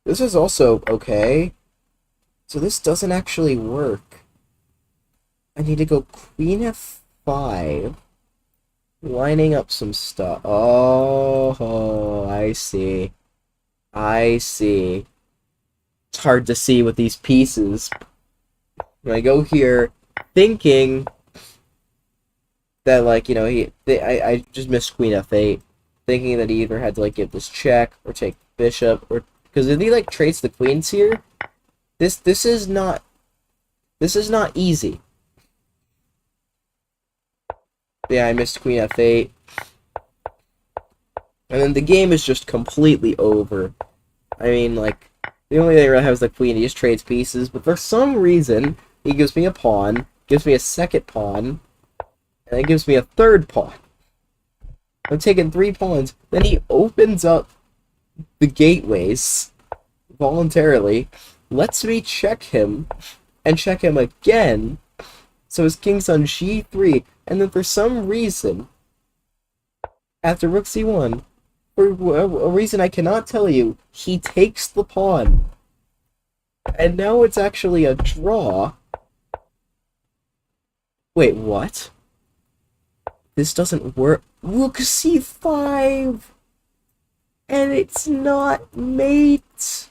This is also okay. So this doesn't actually work. I need to go queen f5. Lining up some stuff. Oh, I see. I see. It's hard to see with these pieces. When I go here, thinking that, like, you know, I just missed queen f8, thinking that he either had to, like, give this check or take bishop, or because if he, like, trades the queens here, this is not easy. Yeah, I missed queen f8. And then the game is just completely over. I mean, like, the only thing I really have is the queen. He just trades pieces, but for some reason, he gives me a pawn, gives me a second pawn, and then gives me a third pawn. I'm taking 3 pawns. Then he opens up the gateways voluntarily lets me check him and check him again. So his king's on g3, and then for some reason, after rook c1, for a reason I cannot tell you, he takes the pawn. And now it's actually a draw. Wait, what? This doesn't work. Rook c5! And it's not mate!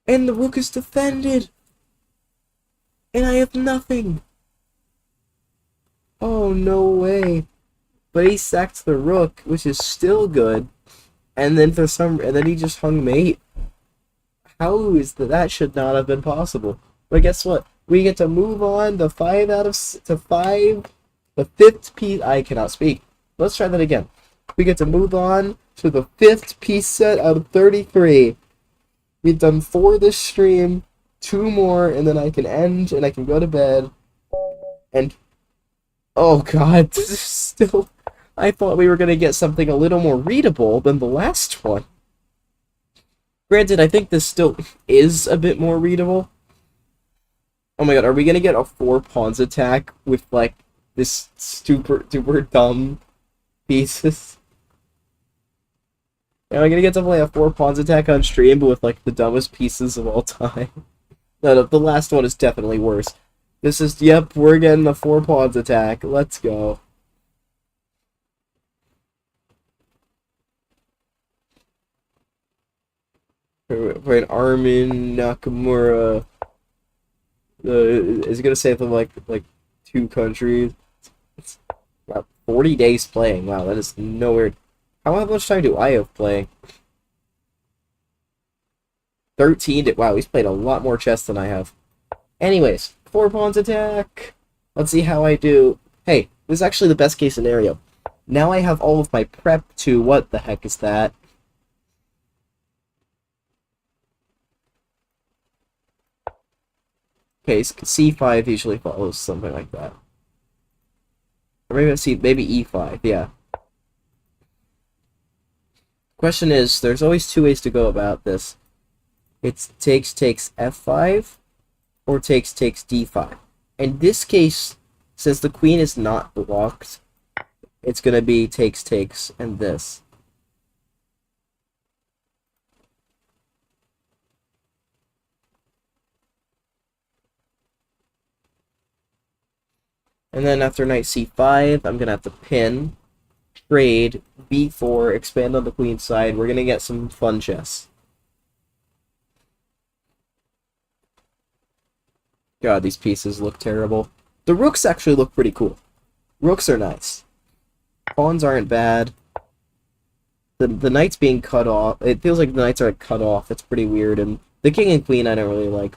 And the rook is defended! And I have nothing! Oh, no way. But he sacked the rook, which is still good. And then he just hung mate. How is that? That should not have been possible. But guess what? We get to move on to 5 to 5. The 5th piece. I cannot speak. Let's try that again. We get to move on to the 5th piece set out of 33. We've done 4 this stream, 2 more, and then I can end and I can go to bed. And oh god, this is still. I thought we were gonna get something a little more readable than the last one. Granted, I think this still is a bit more readable. Oh my god, are we gonna get a 4 pawns attack with, like, this super dumb pieces? Am I gonna get to play a 4 pawns attack on stream, but with, like, the dumbest pieces of all time? No, the last one is definitely worse. This is, yep, we're getting the 4 pawns attack. Let's go. For an Armin Nakamura, is it gonna say from like 2 countries? It's about 40 days playing. Wow, that is nowhere. How much time do I have playing? 13. Wow, he's played a lot more chess than I have. Anyways, 4 pawns attack. Let's see how I do. Hey, this is actually the best case scenario. Now I have all of my prep to what the heck is that? Okay, c5 usually follows something like that. Or maybe e5, yeah. Question is, there's always 2 ways to go about this. It's takes f5, or takes d5. In this case, since the queen is not blocked, it's gonna be takes, and this. And then after knight c5, I'm gonna have to pin, trade, b4, expand on the queen side. We're gonna get some fun chess. God, these pieces look terrible. The rooks actually look pretty cool. Rooks are nice. Pawns aren't bad. The knights being cut off, it feels like the knights are cut off. It's pretty weird. And the king and queen I don't really like.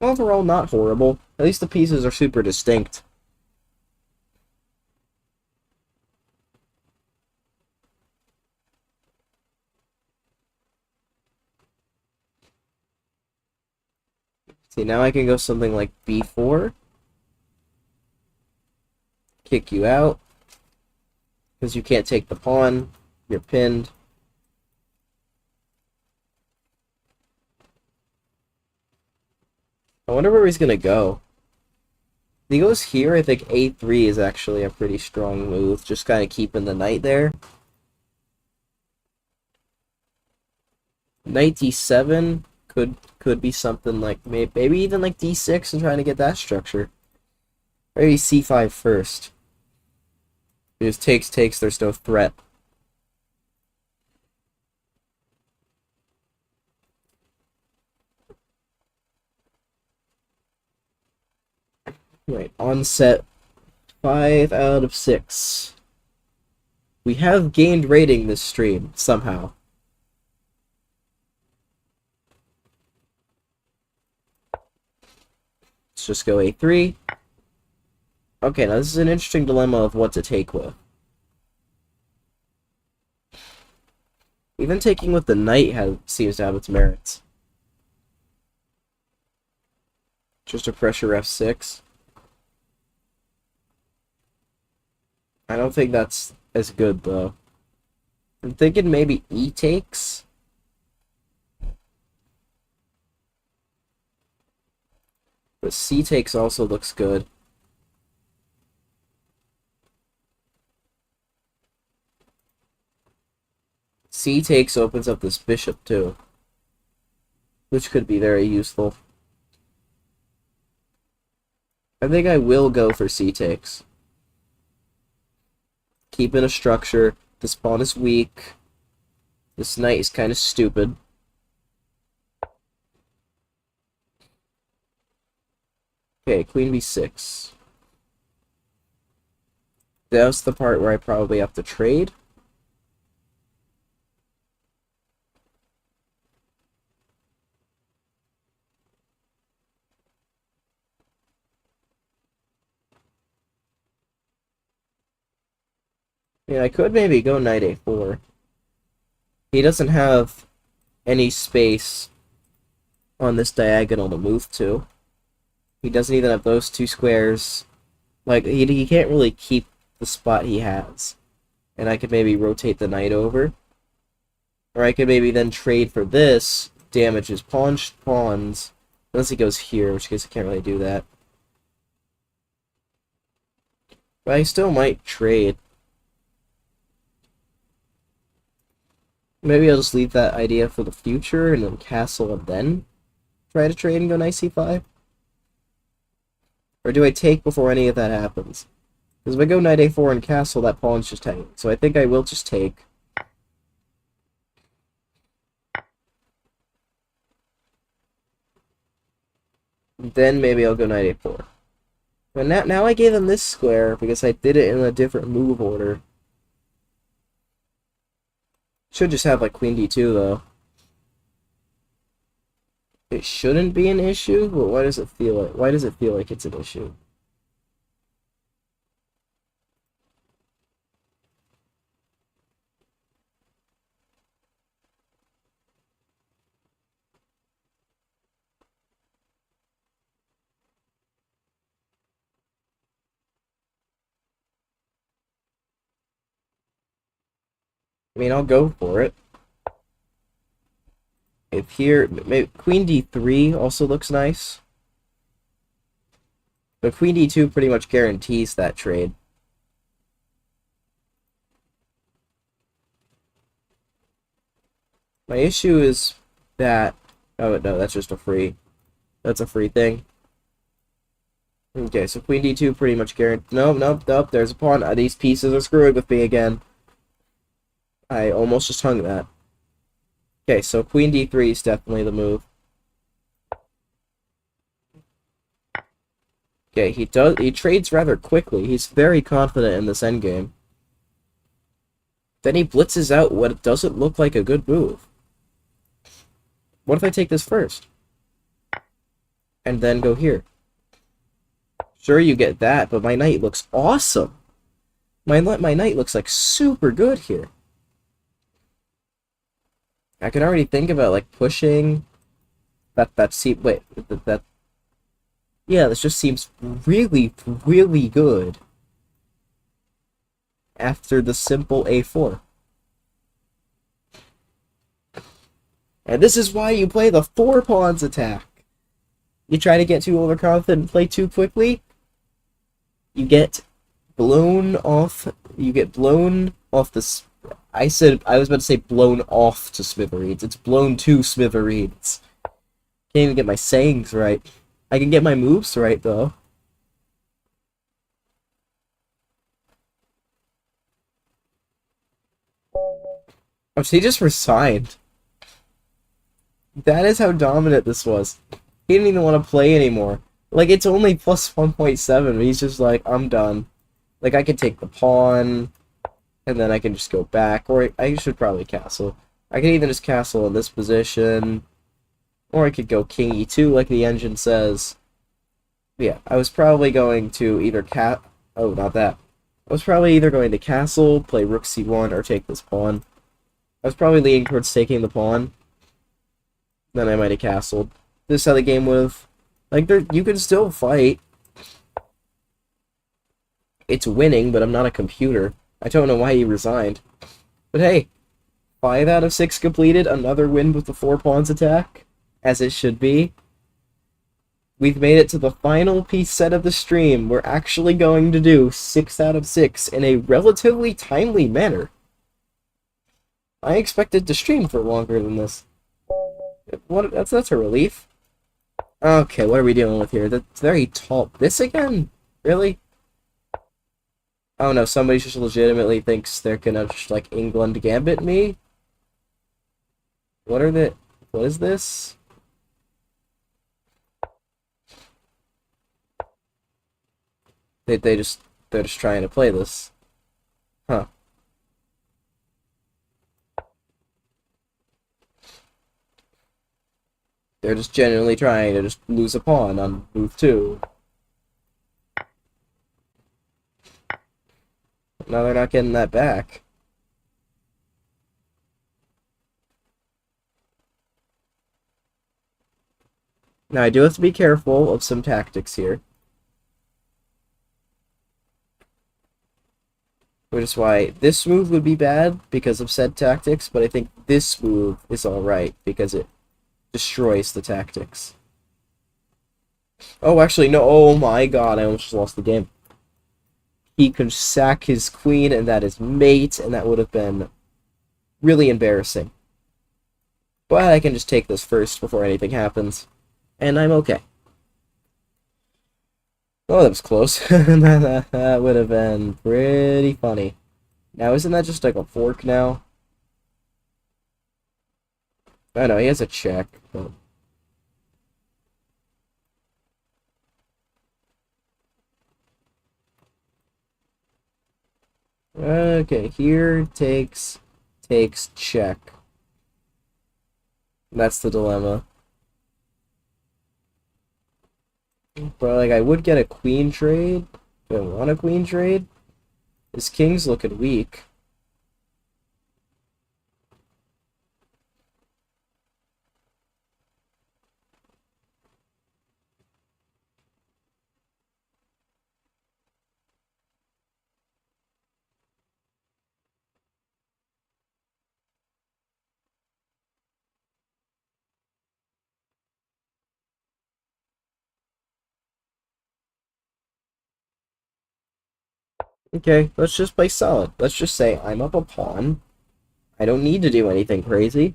Overall, not horrible. At least the pieces are super distinct. See, now I can go something like b4. Kick you out. Because you can't take the pawn. You're pinned. I wonder where he's gonna go. If he goes here, I think a3 is actually a pretty strong move. Just kind of keeping the knight there. Knight d7 could be something like maybe even like d6 and trying to get that structure. Maybe c5 first. It just takes. There's no threat. Right, onset 5 out of 6. We have gained rating this stream, somehow. Let's just go a3. Okay, now this is an interesting dilemma of what to take with. Even taking with the knight seems to have its merits. Just a pressure f6. I don't think that's as good, though. I'm thinking maybe E takes. But C takes also looks good. C takes opens up this bishop, too. Which could be very useful. I think I will go for C takes. Keeping a structure. This pawn is weak. This knight is kind of stupid. Okay, queen b6. That's the part where I probably have to trade. Yeah, I could maybe go knight a4. He doesn't have any space on this diagonal to move to. He doesn't even have those two squares. Like, he can't really keep the spot he has. And I could maybe rotate the knight over. Or I could maybe then trade for this, damage his pawns. Unless he goes here, which case I can't really do that. But I still might trade. Maybe I'll just leave that idea for the future and then castle and then try to trade and go knight c5? Or do I take before any of that happens? Because if I go knight a4 and castle, that pawn's just hanging. So I think I will just take. Then maybe I'll go knight a4. But now I gave him this square because I did it in a different move order. Should just have like queen d2 though. It shouldn't be an issue, but why does it feel like? Why does it feel like it's an issue? I mean, I'll go for it. If here, maybe queen d3 also looks nice. But queen d2 pretty much guarantees that trade. My issue is that... Oh, no, that's just a free... That's a free thing. Okay, so queen d2 pretty much guaranteed... Nope, there's a pawn. These pieces are screwing with me again. I almost just hung that. Okay, so queen d3 is definitely the move. Okay, he trades rather quickly. He's very confident in this endgame. Then he blitzes out what doesn't look like a good move. What if I take this first? And then go here. Sure, you get that, but my knight looks awesome. My knight looks like super good here. I can already think about like pushing. Yeah, this just seems really, really good. After the simple a4. And this is why you play the 4 pawns attack. You try to get too overconfident and play too quickly, you get blown off. You get blown off the. I was about to say blown off to smithereens. It's blown to smithereens. Can't even get my sayings right. I can get my moves right though. Oh, she just resigned. That is how dominant this was. He didn't even want to play anymore. Like, it's only plus 1.7, but he's just like, I'm done. Like, I can take the pawn, and then I can just go back, or I should probably castle. I can even just castle in this position, or I could go king e2 like the engine says. But yeah, I was probably going to either oh, not that. I was probably either going to castle, play rook c1, or take this pawn. I was probably leaning towards taking the pawn. Then I might have castled. This is how the game would have... Like, you can still fight. It's winning, but I'm not a computer. I don't know why he resigned. But hey, 5 out of 6 completed, another win with the 4 pawns attack, as it should be. We've made it to the final piece set of the stream. We're actually going to do 6 out of 6 in a relatively timely manner. I expected to stream for longer than this. What? That's a relief. Okay, what are we dealing with here? That's very tall. This again? Really? Oh no, somebody just legitimately thinks they're gonna just, like, England Gambit me? What is this? They're just trying to play this. Huh. They're just genuinely trying to just lose a pawn on move 2. Now they're not getting that back. Now I do have to be careful of some tactics here. Which is why this move would be bad because of said tactics, but I think this move is alright because it destroys the tactics. Oh, actually, no. Oh my god, I almost just lost the game. He could sack his queen, and that is mate, and that would have been really embarrassing. But I can just take this first before anything happens, and I'm okay. Oh, that was close. That would have been pretty funny. Now, isn't that just like a fork now? I know, he has a check, but... Okay, here takes check. That's the dilemma. But, like, I would get a queen trade. Do I want a queen trade? His king's looking weak. Okay, let's just play solid. Let's just say I'm up a pawn. I don't need to do anything crazy.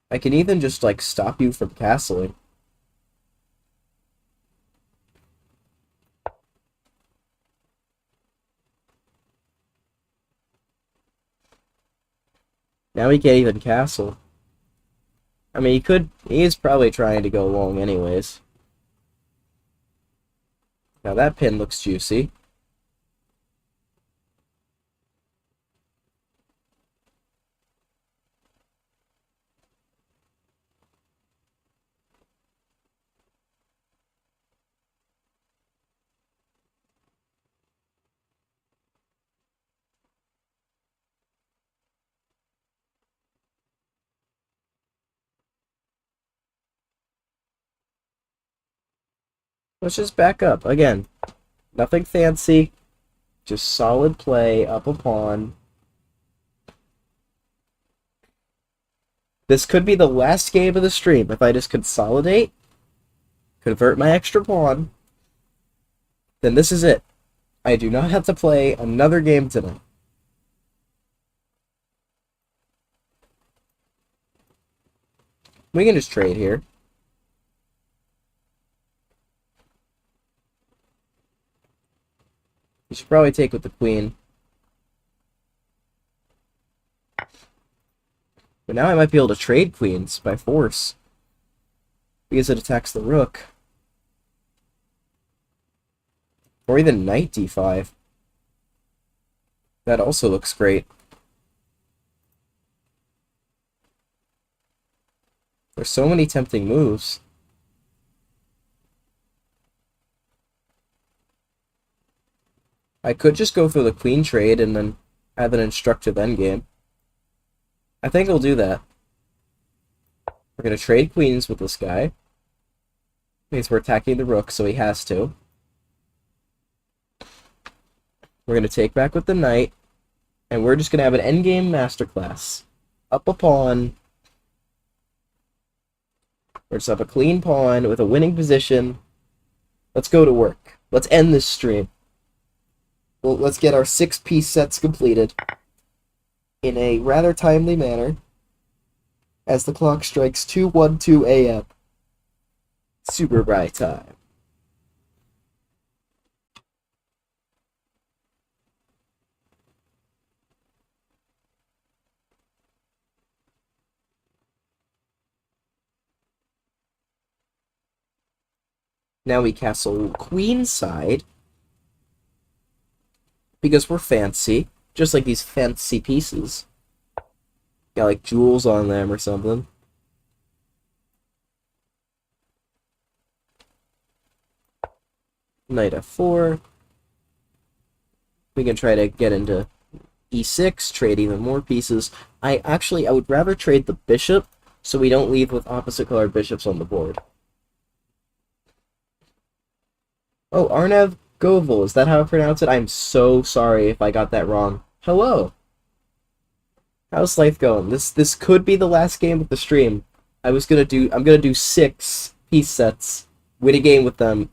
I can even just, like, stop you from castling. Now he can't even castle. I mean, he is probably trying to go long anyways. Now that pin looks juicy. Let's just back up. Again, nothing fancy. Just solid play, up a pawn. This could be the last game of the stream if I just consolidate, convert my extra pawn, then this is it. I do not have to play another game tonight. We can just trade here. You should probably take with the queen. But now I might be able to trade queens by force. Because it attacks the rook. Or even knight d5. That also looks great. There's so many tempting moves. I could just go for the queen trade and then have an instructive endgame. I think I'll do that. We're gonna trade queens with this guy. Means we're attacking the rook, so he has to. We're gonna take back with the knight, and we're just gonna have an endgame masterclass. Up a pawn. We're just up a clean pawn with a winning position. Let's go to work. Let's end this stream. Well, let's get our 6-piece sets completed in a rather timely manner as the clock strikes 2:12 a.m. Super bright time. Now we castle queenside because we're fancy, just like these fancy pieces. Got like jewels on them or something. Knight f4. We can try to get into e6, trade even more pieces. I would rather trade the bishop so we don't leave with opposite colored bishops on the board. Oh, Arnav Goval, is that how I pronounce it? I'm so sorry if I got that wrong. Hello. How's life going? This could be the last game of the stream. I'm gonna do 6-piece sets, win a game with them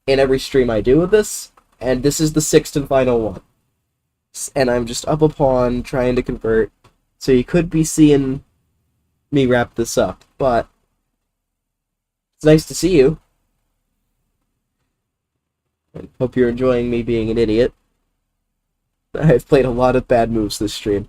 in every stream I do with this, and this is the 6th and final one. And I'm just up a pawn trying to convert, so you could be seeing me wrap this up, but it's nice to see you. I hope you're enjoying me being an idiot. I've played a lot of bad moves this stream.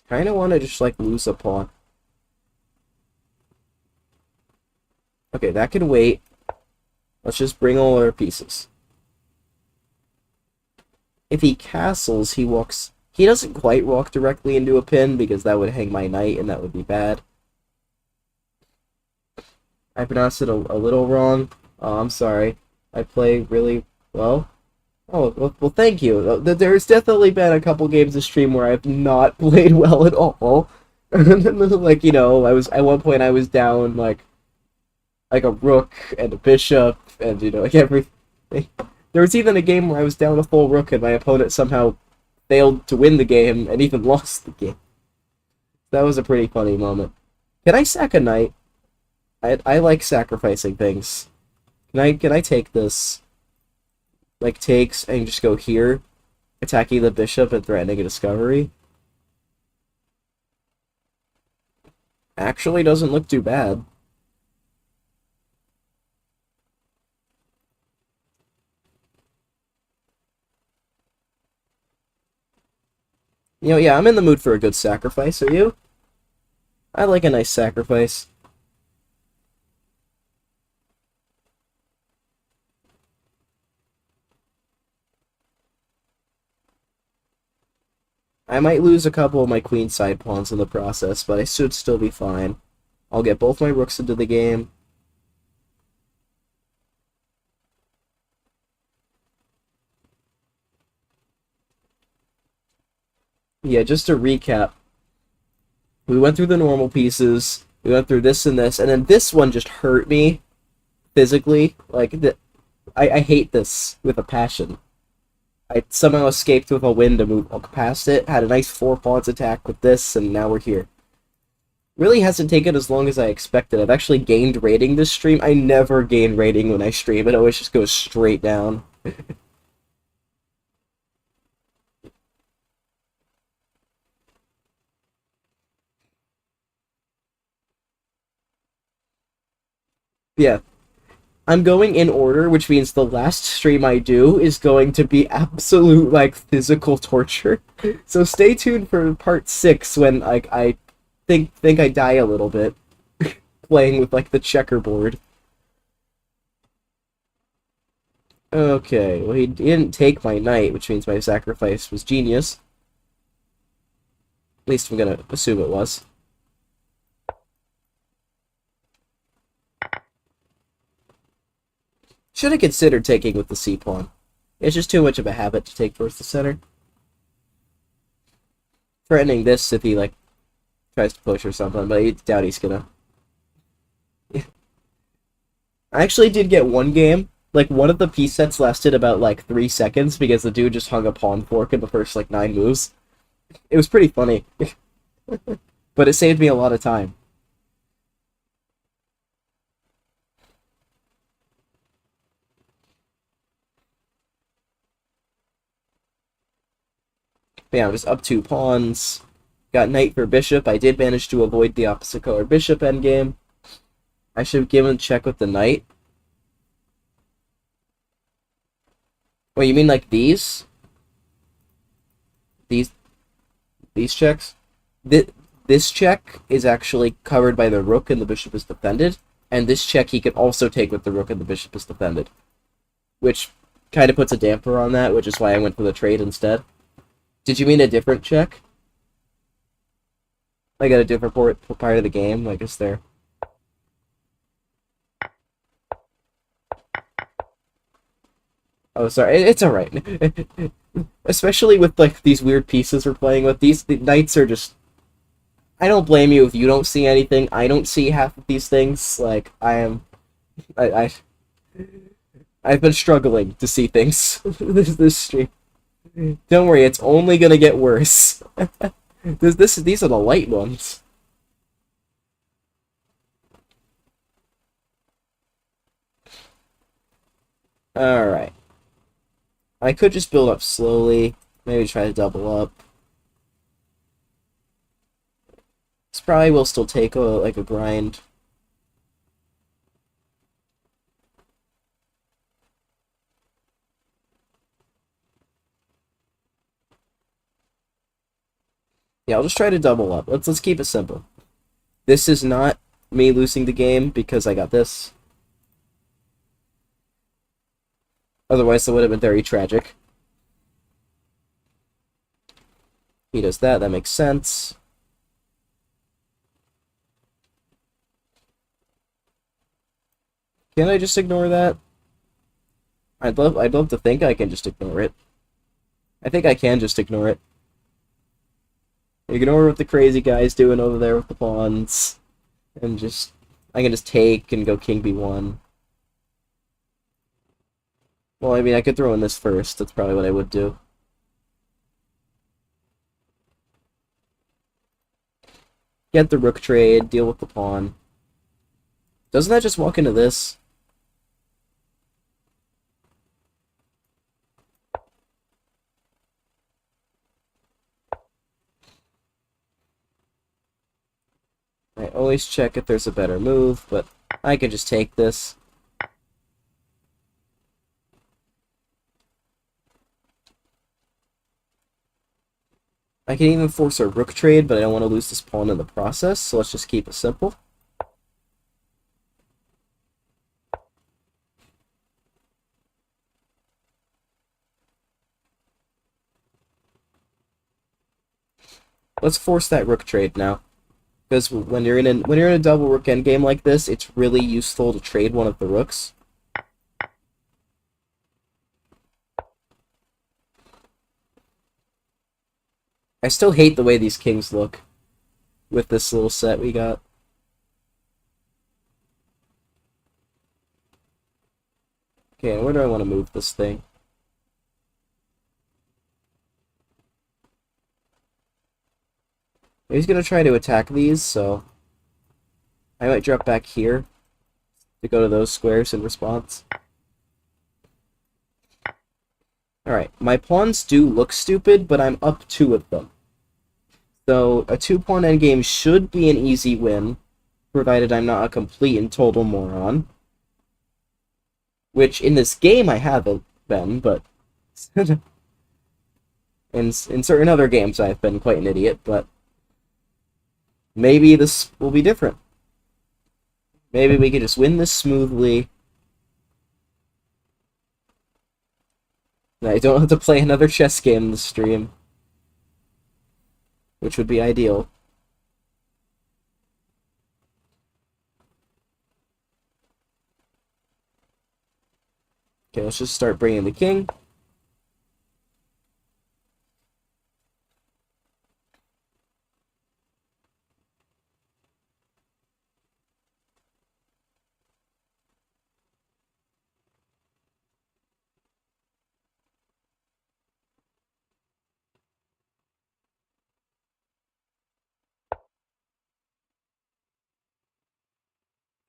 Kinda wanna just like lose a pawn. Okay, that can wait. Let's just bring all our pieces. If he castles, he walks... He doesn't quite walk directly into a pin, because that would hang my knight, and that would be bad. I pronounced it a little wrong. Oh, I'm sorry. I play really well. Oh, well, thank you. There's definitely been a couple games of stream where I've not played well at all. Like, you know, at one point I was down, like a rook and a bishop, and, you know, like everything. There was even a game where I was down a full rook and my opponent somehow failed to win the game and even lost the game. That was a pretty funny moment. Can I sack a knight? I like sacrificing things. Can I take this? Like, takes and just go here, attacking the bishop and threatening a discovery? Actually doesn't look too bad. You know, yeah, I'm in the mood for a good sacrifice, are you? I like a nice sacrifice. I might lose a couple of my queenside pawns in the process, but I should still be fine. I'll get both my rooks into the game. Yeah, just to recap, we went through the normal pieces, we went through this and this, and then this one just hurt me physically. Like, I hate this with a passion. I somehow escaped with a win to move past it, had a nice 4 pawns attack with this, and now we're here. Really hasn't taken as long as I expected. I've actually gained rating this stream. I never gain rating when I stream. It always just goes straight down. Yeah. I'm going in order, which means the last stream I do is going to be absolute, like, physical torture. So stay tuned for part 6 when, like, I think I die a little bit. Playing with, like, the checkerboard. Okay, well, he didn't take my knight, which means my sacrifice was genius. At least I'm gonna assume it was. Should have considered taking with the c-pawn. It's just too much of a habit to take towards the center. Threatening this if he, like, tries to push or something, but I doubt he's gonna. I actually did get one game. Like, one of the piece sets lasted about, like, 3 seconds because the dude just hung a pawn fork in the first, like, 9 moves. It was pretty funny. But it saved me a lot of time. But yeah, I'm just up 2 pawns. Got knight for bishop. I did manage to avoid the opposite color bishop endgame. I should have given check with the knight. Wait, you mean like these? These checks? This check is actually covered by the rook and the bishop is defended. And this check he can also take with the rook and the bishop is defended. Which kind of puts a damper on that, which is why I went for the trade instead. Did you mean a different check? Like at a different part of the game? Like, is there... Oh, sorry. It's alright. Especially with, like, these weird pieces we're playing with. The knights are just... I don't blame you if you don't see anything. I don't see half of these things. Like, I've been struggling to see things this stream. Don't worry, it's only gonna get worse. These are the light ones. Alright. I could just build up slowly. Maybe try to double up. This probably will still take a grind. Yeah, I'll just try to double up. Let's keep it simple. This is not me losing the game because I got this. Otherwise, that would have been very tragic. He does that. That makes sense. Can I just ignore that? I'd love to think I can just ignore it. I think I can just ignore it. Ignore what the crazy guy's doing over there with the pawns. And just... I can just take and go king b1. Well, I mean, I could throw in this first. That's probably what I would do. Get the rook trade, deal with the pawn. Doesn't that just walk into this? I always check if there's a better move, but I can just take this. I can even force a rook trade, but I don't want to lose this pawn in the process, so let's just keep it simple. Let's force that rook trade now. Because when you're in a double rook endgame like this, it's really useful to trade one of the rooks. I still hate the way these kings look with this little set we got. Okay, where do I want to move this thing? He's gonna try to attack these, so I might drop back here to go to those squares in response. Alright, my pawns do look stupid, but I'm up 2 of them. So, a 2-pawn endgame should be an easy win, provided I'm not a complete and total moron. Which, in this game, I haven't been, but... in certain other games, I've been quite an idiot, but... maybe this will be different. Maybe we can just win this smoothly. I don't have to play another chess game in the stream. Which would be ideal. Okay, let's just start bringing the king.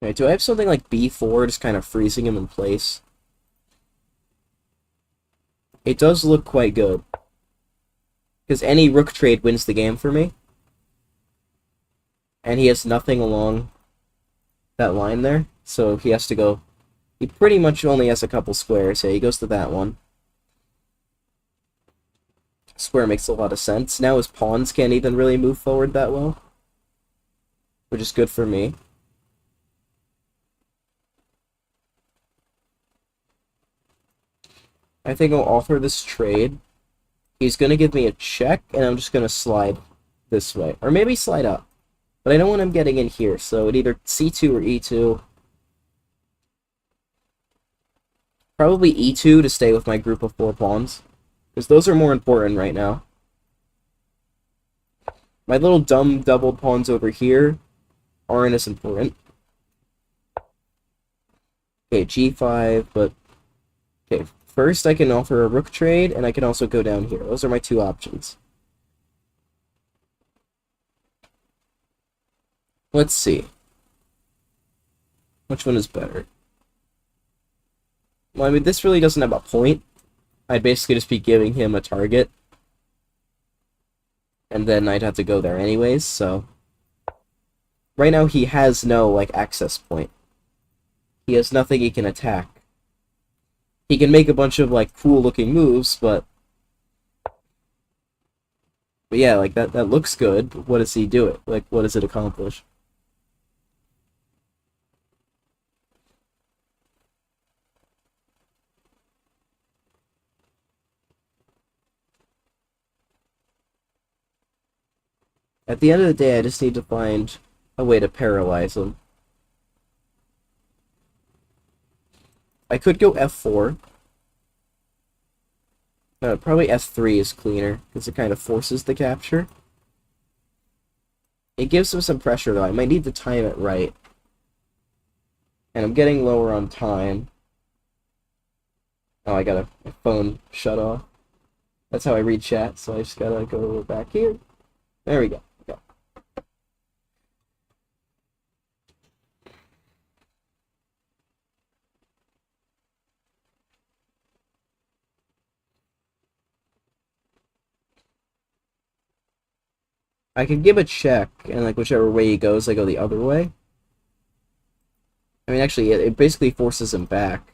Okay, do I have something like b4, just kind of freezing him in place? It does look quite good. Because any rook trade wins the game for me. And he has nothing along that line there, so he has to go... He pretty much only has a couple squares. Yeah, he goes to that one. Square makes a lot of sense. Now his pawns can't even really move forward that well. Which is good for me. I think I'll offer this trade. He's going to give me a check, and I'm just going to slide this way. Or maybe slide up. But I don't want him getting in here, so it either c2 or e2. Probably e2 to stay with my group of 4 pawns. Because those are more important right now. My little dumb double pawns over here aren't as important. Okay, g5, but... Okay, first I can offer a rook trade, and I can also go down here. Those are my 2 options. Let's see. Which one is better? Well, I mean, this really doesn't have a point. I'd basically just be giving him a target. And then I'd have to go there anyways, so... Right now he has no, like, access point. He has nothing he can attack. He can make a bunch of, like, cool-looking moves, but... But yeah, like, that looks good. What does he do it? Like, what does it accomplish? At the end of the day, I just need to find a way to paralyze him. I could go f4. Probably f3 is cleaner, because it kind of forces the capture. It gives him some pressure, though. I might need to time it right. And I'm getting lower on time. Oh, I got a phone shut off. That's how I read chat, so I just gotta go back here. There we go. I could give a check, and like whichever way he goes, I go the other way. I mean, actually, it basically forces him back.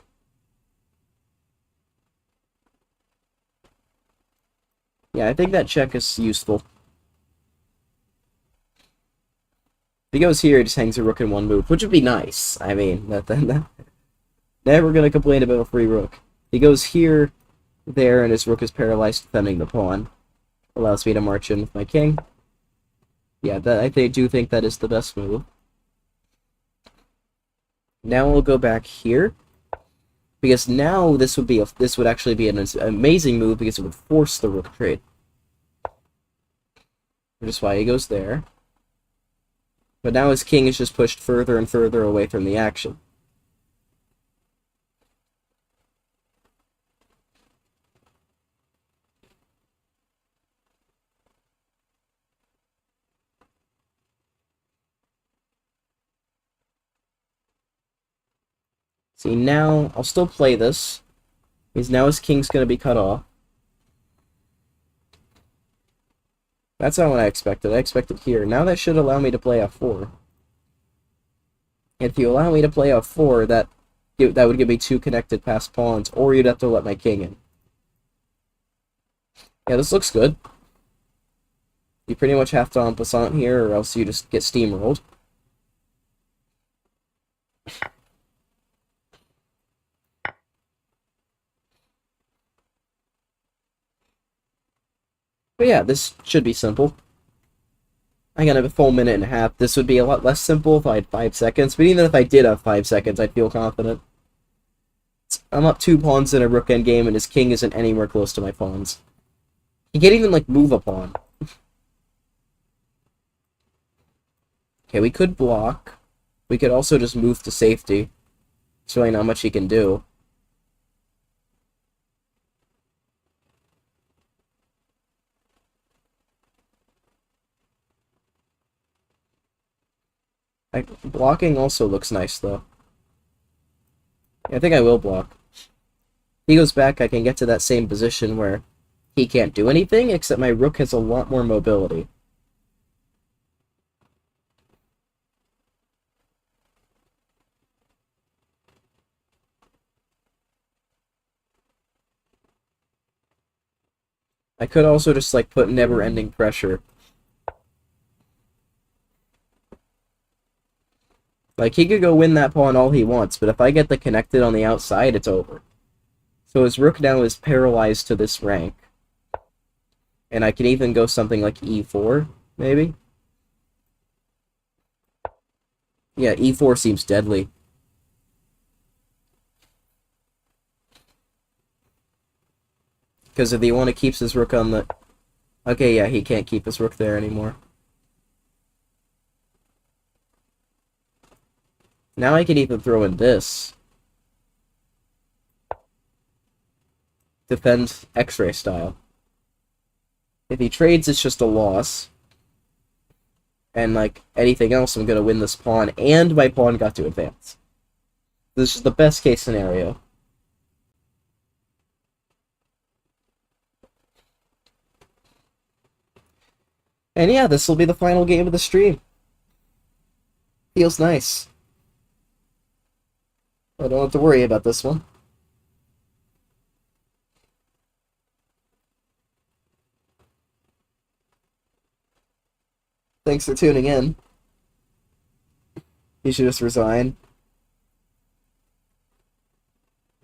Yeah, I think that check is useful. If he goes here, he just hangs a rook in one move, which would be nice. I mean, never gonna complain about a free rook. He goes here, there, and his rook is paralyzed defending the pawn. Allows me to march in with my king. Yeah, I do think that is the best move. Now we'll go back here, because now this would actually be an amazing move because it would force the rook trade. Which is why he goes there. But now his king is just pushed further and further away from the action. See, now, I'll still play this, because now his king's going to be cut off. That's not what I expected. I expected here. Now that should allow me to play f4. If you allow me to play f4, that would give me 2 connected passed pawns, or you'd have to let my king in. Yeah, this looks good. You pretty much have to en passant here, or else you just get steamrolled. But yeah, this should be simple. I got a full minute and a half. This would be a lot less simple if I had 5 seconds, but even if I did have 5 seconds, I'd feel confident. I'm up 2 pawns in a rook endgame, and his king isn't anywhere close to my pawns. He can't even, like, move a pawn. Okay, we could block. We could also just move to safety. There's really not much he can do. Blocking also looks nice, though. Yeah, I think I will block. He goes back, I can get to that same position where he can't do anything, except my rook has a lot more mobility. I could also just, like, put never-ending pressure. Like, he could go win that pawn all he wants, but if I get the connected on the outside, it's over. So his rook now is paralyzed to this rank. And I can even go something like e4, maybe? Yeah, e4 seems deadly. Because if he want to keep his rook on the... Okay, yeah, he can't keep his rook there anymore. Now I can even throw in this. Defend X-ray style. If he trades, it's just a loss. And, like, anything else, I'm gonna win this pawn, and my pawn got to advance. This is the best case scenario. And yeah, this will be the final game of the stream. Feels nice. I don't have to worry about this one. Thanks for tuning in. You should just resign.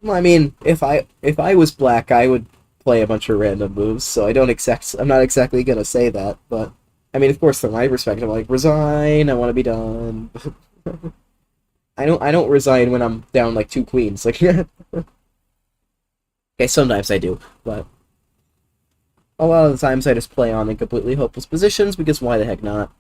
Well, I mean, if I was black, I would play a bunch of random moves, so I'm not exactly gonna say that, but I mean, of course, from my perspective, I'm like, resign, I want to be done. I don't resign when I'm down like 2 queens. Like, okay, sometimes I do, but a lot of the times I just play on in completely hopeless positions because why the heck not?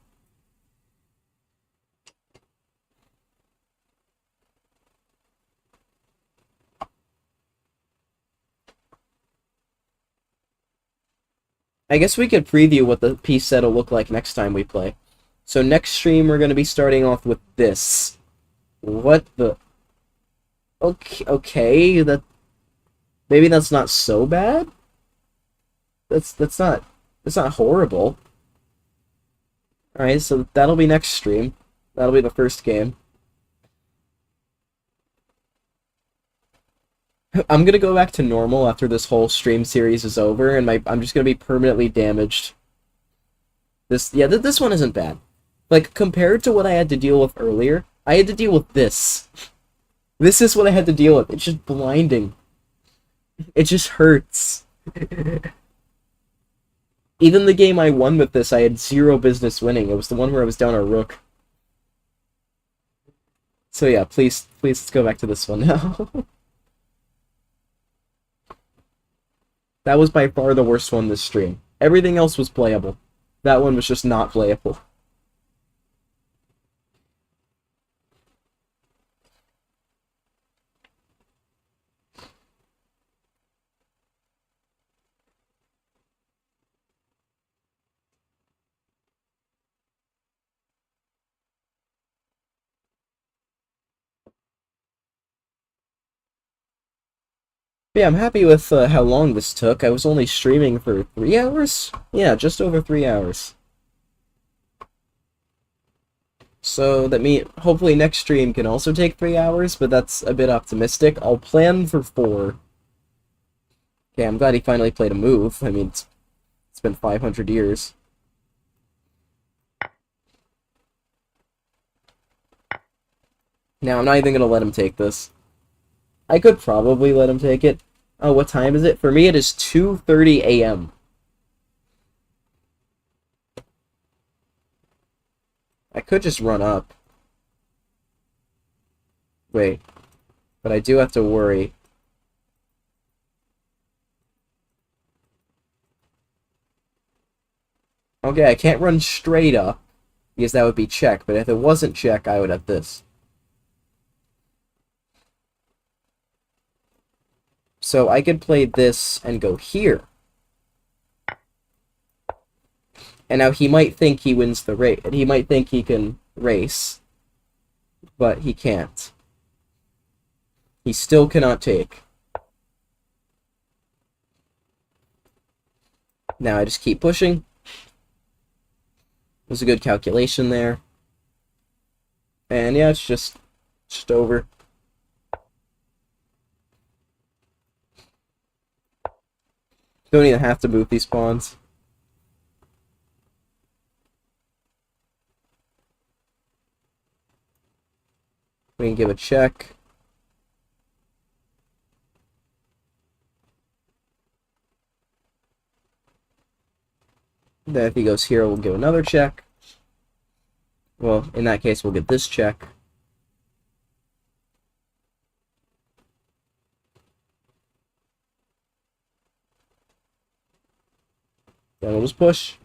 I guess we could preview what the piece set will look like next time we play. So next stream we're going to be starting off with this. What the... Okay, that... Maybe that's not so bad? That's not horrible. Alright, so that'll be next stream. That'll be the first game. I'm gonna go back to normal after this whole stream series is over, and I'm just gonna be permanently damaged. This one isn't bad. Like, compared to what I had to deal with earlier, I had to deal with this. This is what I had to deal with. It's just blinding. It just hurts. Even the game I won with this, I had zero business winning. It was the one where I was down a rook. So yeah, please let's go back to this one now. That was by far the worst one this stream. Everything else was playable. That one was just not playable. But yeah, I'm happy with how long this took. I was only streaming for 3 hours? Yeah, just over 3 hours. So that means hopefully next stream can also take 3 hours, but that's a bit optimistic. I'll plan for 4. Okay, I'm glad he finally played a move. I mean, it's been 500 years. Now, I'm not even gonna let him take this. I could probably let him take it. Oh, what time is it? For me, it is 2:30 a.m. I could just run up. Wait. But I do have to worry. Okay, I can't run straight up, because that would be check, but if it wasn't check, I would have this. So I could play this and go here. And now he might think he wins the race. He might think he can race, but he can't. He still cannot take. Now I just keep pushing. There's a good calculation there. And yeah, it's just over. Don't even have to move these pawns. We can give a check. Then if he goes here, we'll give another check. Well, in that case, we'll get this check. Then we'll just push.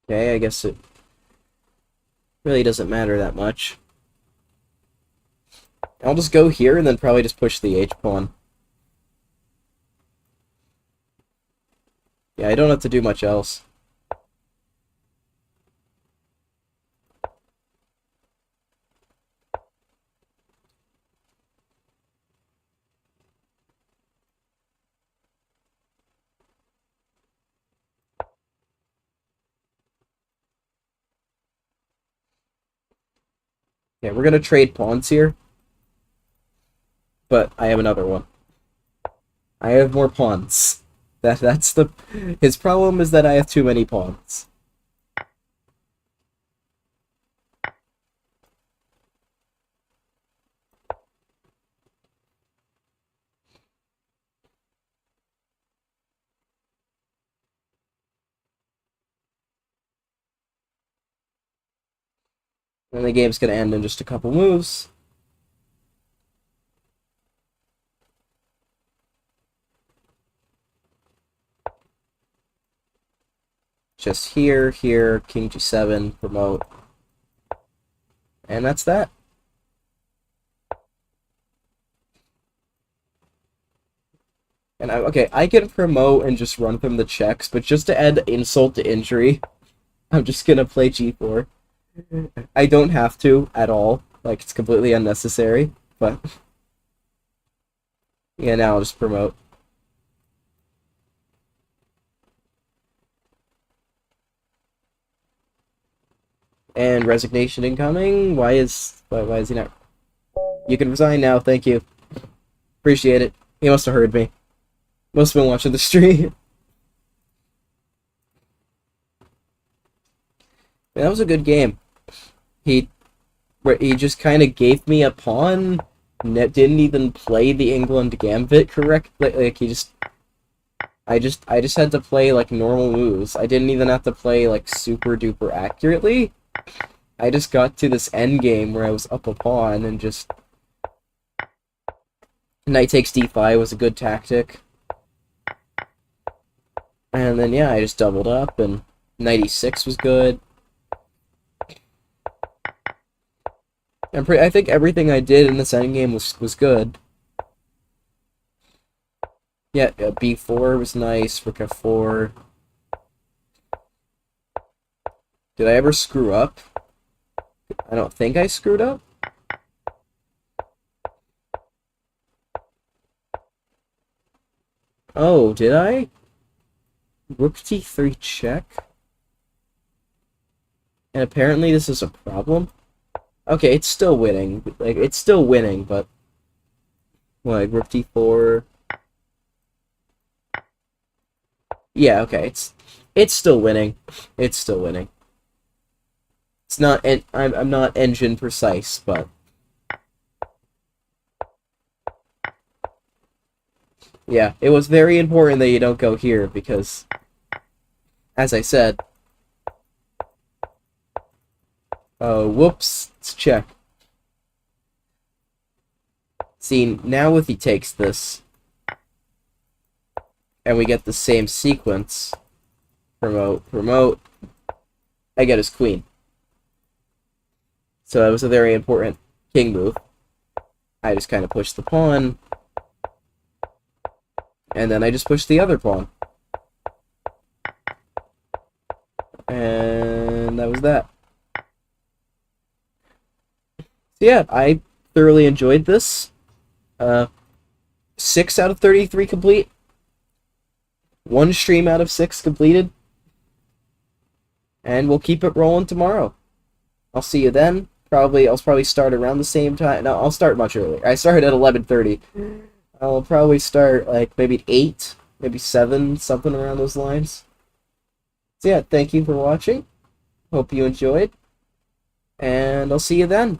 Okay, I guess it really doesn't matter that much. I'll just go here and then probably just push the H-pawn. Yeah, I don't have to do much else. Yeah, we're gonna trade pawns here. But I have another one. I have more pawns. That's the... His problem is that I have too many pawns. And the game's gonna end in just a couple moves. Just here, here, king g7, promote. And that's that. And okay, I can promote and just run from the checks, but just to add insult to injury, I'm just gonna play g4. I don't have to at all. Like, it's completely unnecessary, but... Yeah, now I'll just promote. And resignation incoming? Why is he not... You can resign now, thank you. Appreciate it. He must have heard me. Must have been watching the stream. That was a good game. He just kind of gave me a pawn. Didn't even play the England Gambit correctly. Like he just... I just had to play like normal moves. I didn't even have to play like super duper accurately. I just got to this end game where I was up a pawn and just... Knight takes d5 was a good tactic. And then, yeah, I just doubled up, and knight e6 was good. I think everything I did in this endgame was good. Yeah, b4 was nice, rook f4. Did I ever screw up? I don't think I screwed up. Oh, did I? Rook d3 check? And apparently this is a problem? Okay, it's still winning. Like, it's still winning, but... Like, rook d4... Yeah, okay, it's still winning. It's still winning. It's not... I'm not engine precise, but... Yeah, it was very important that you don't go here because, as I said, whoops, let's check. See, now if he takes this, and we get the same sequence, promote, promote, I get his queen. So that was a very important king move. I just kind of pushed the pawn, and then I just pushed the other pawn. And that was that. So yeah, I thoroughly enjoyed this. 6 out of 33 complete. 1 stream out of 6 completed. And we'll keep it rolling tomorrow. I'll see you then. I'll probably start around the same time. No, I'll start much earlier. I started at 11:30. I'll probably start like maybe 8, maybe 7, something around those lines. So yeah, thank you for watching. Hope you enjoyed. And I'll see you then.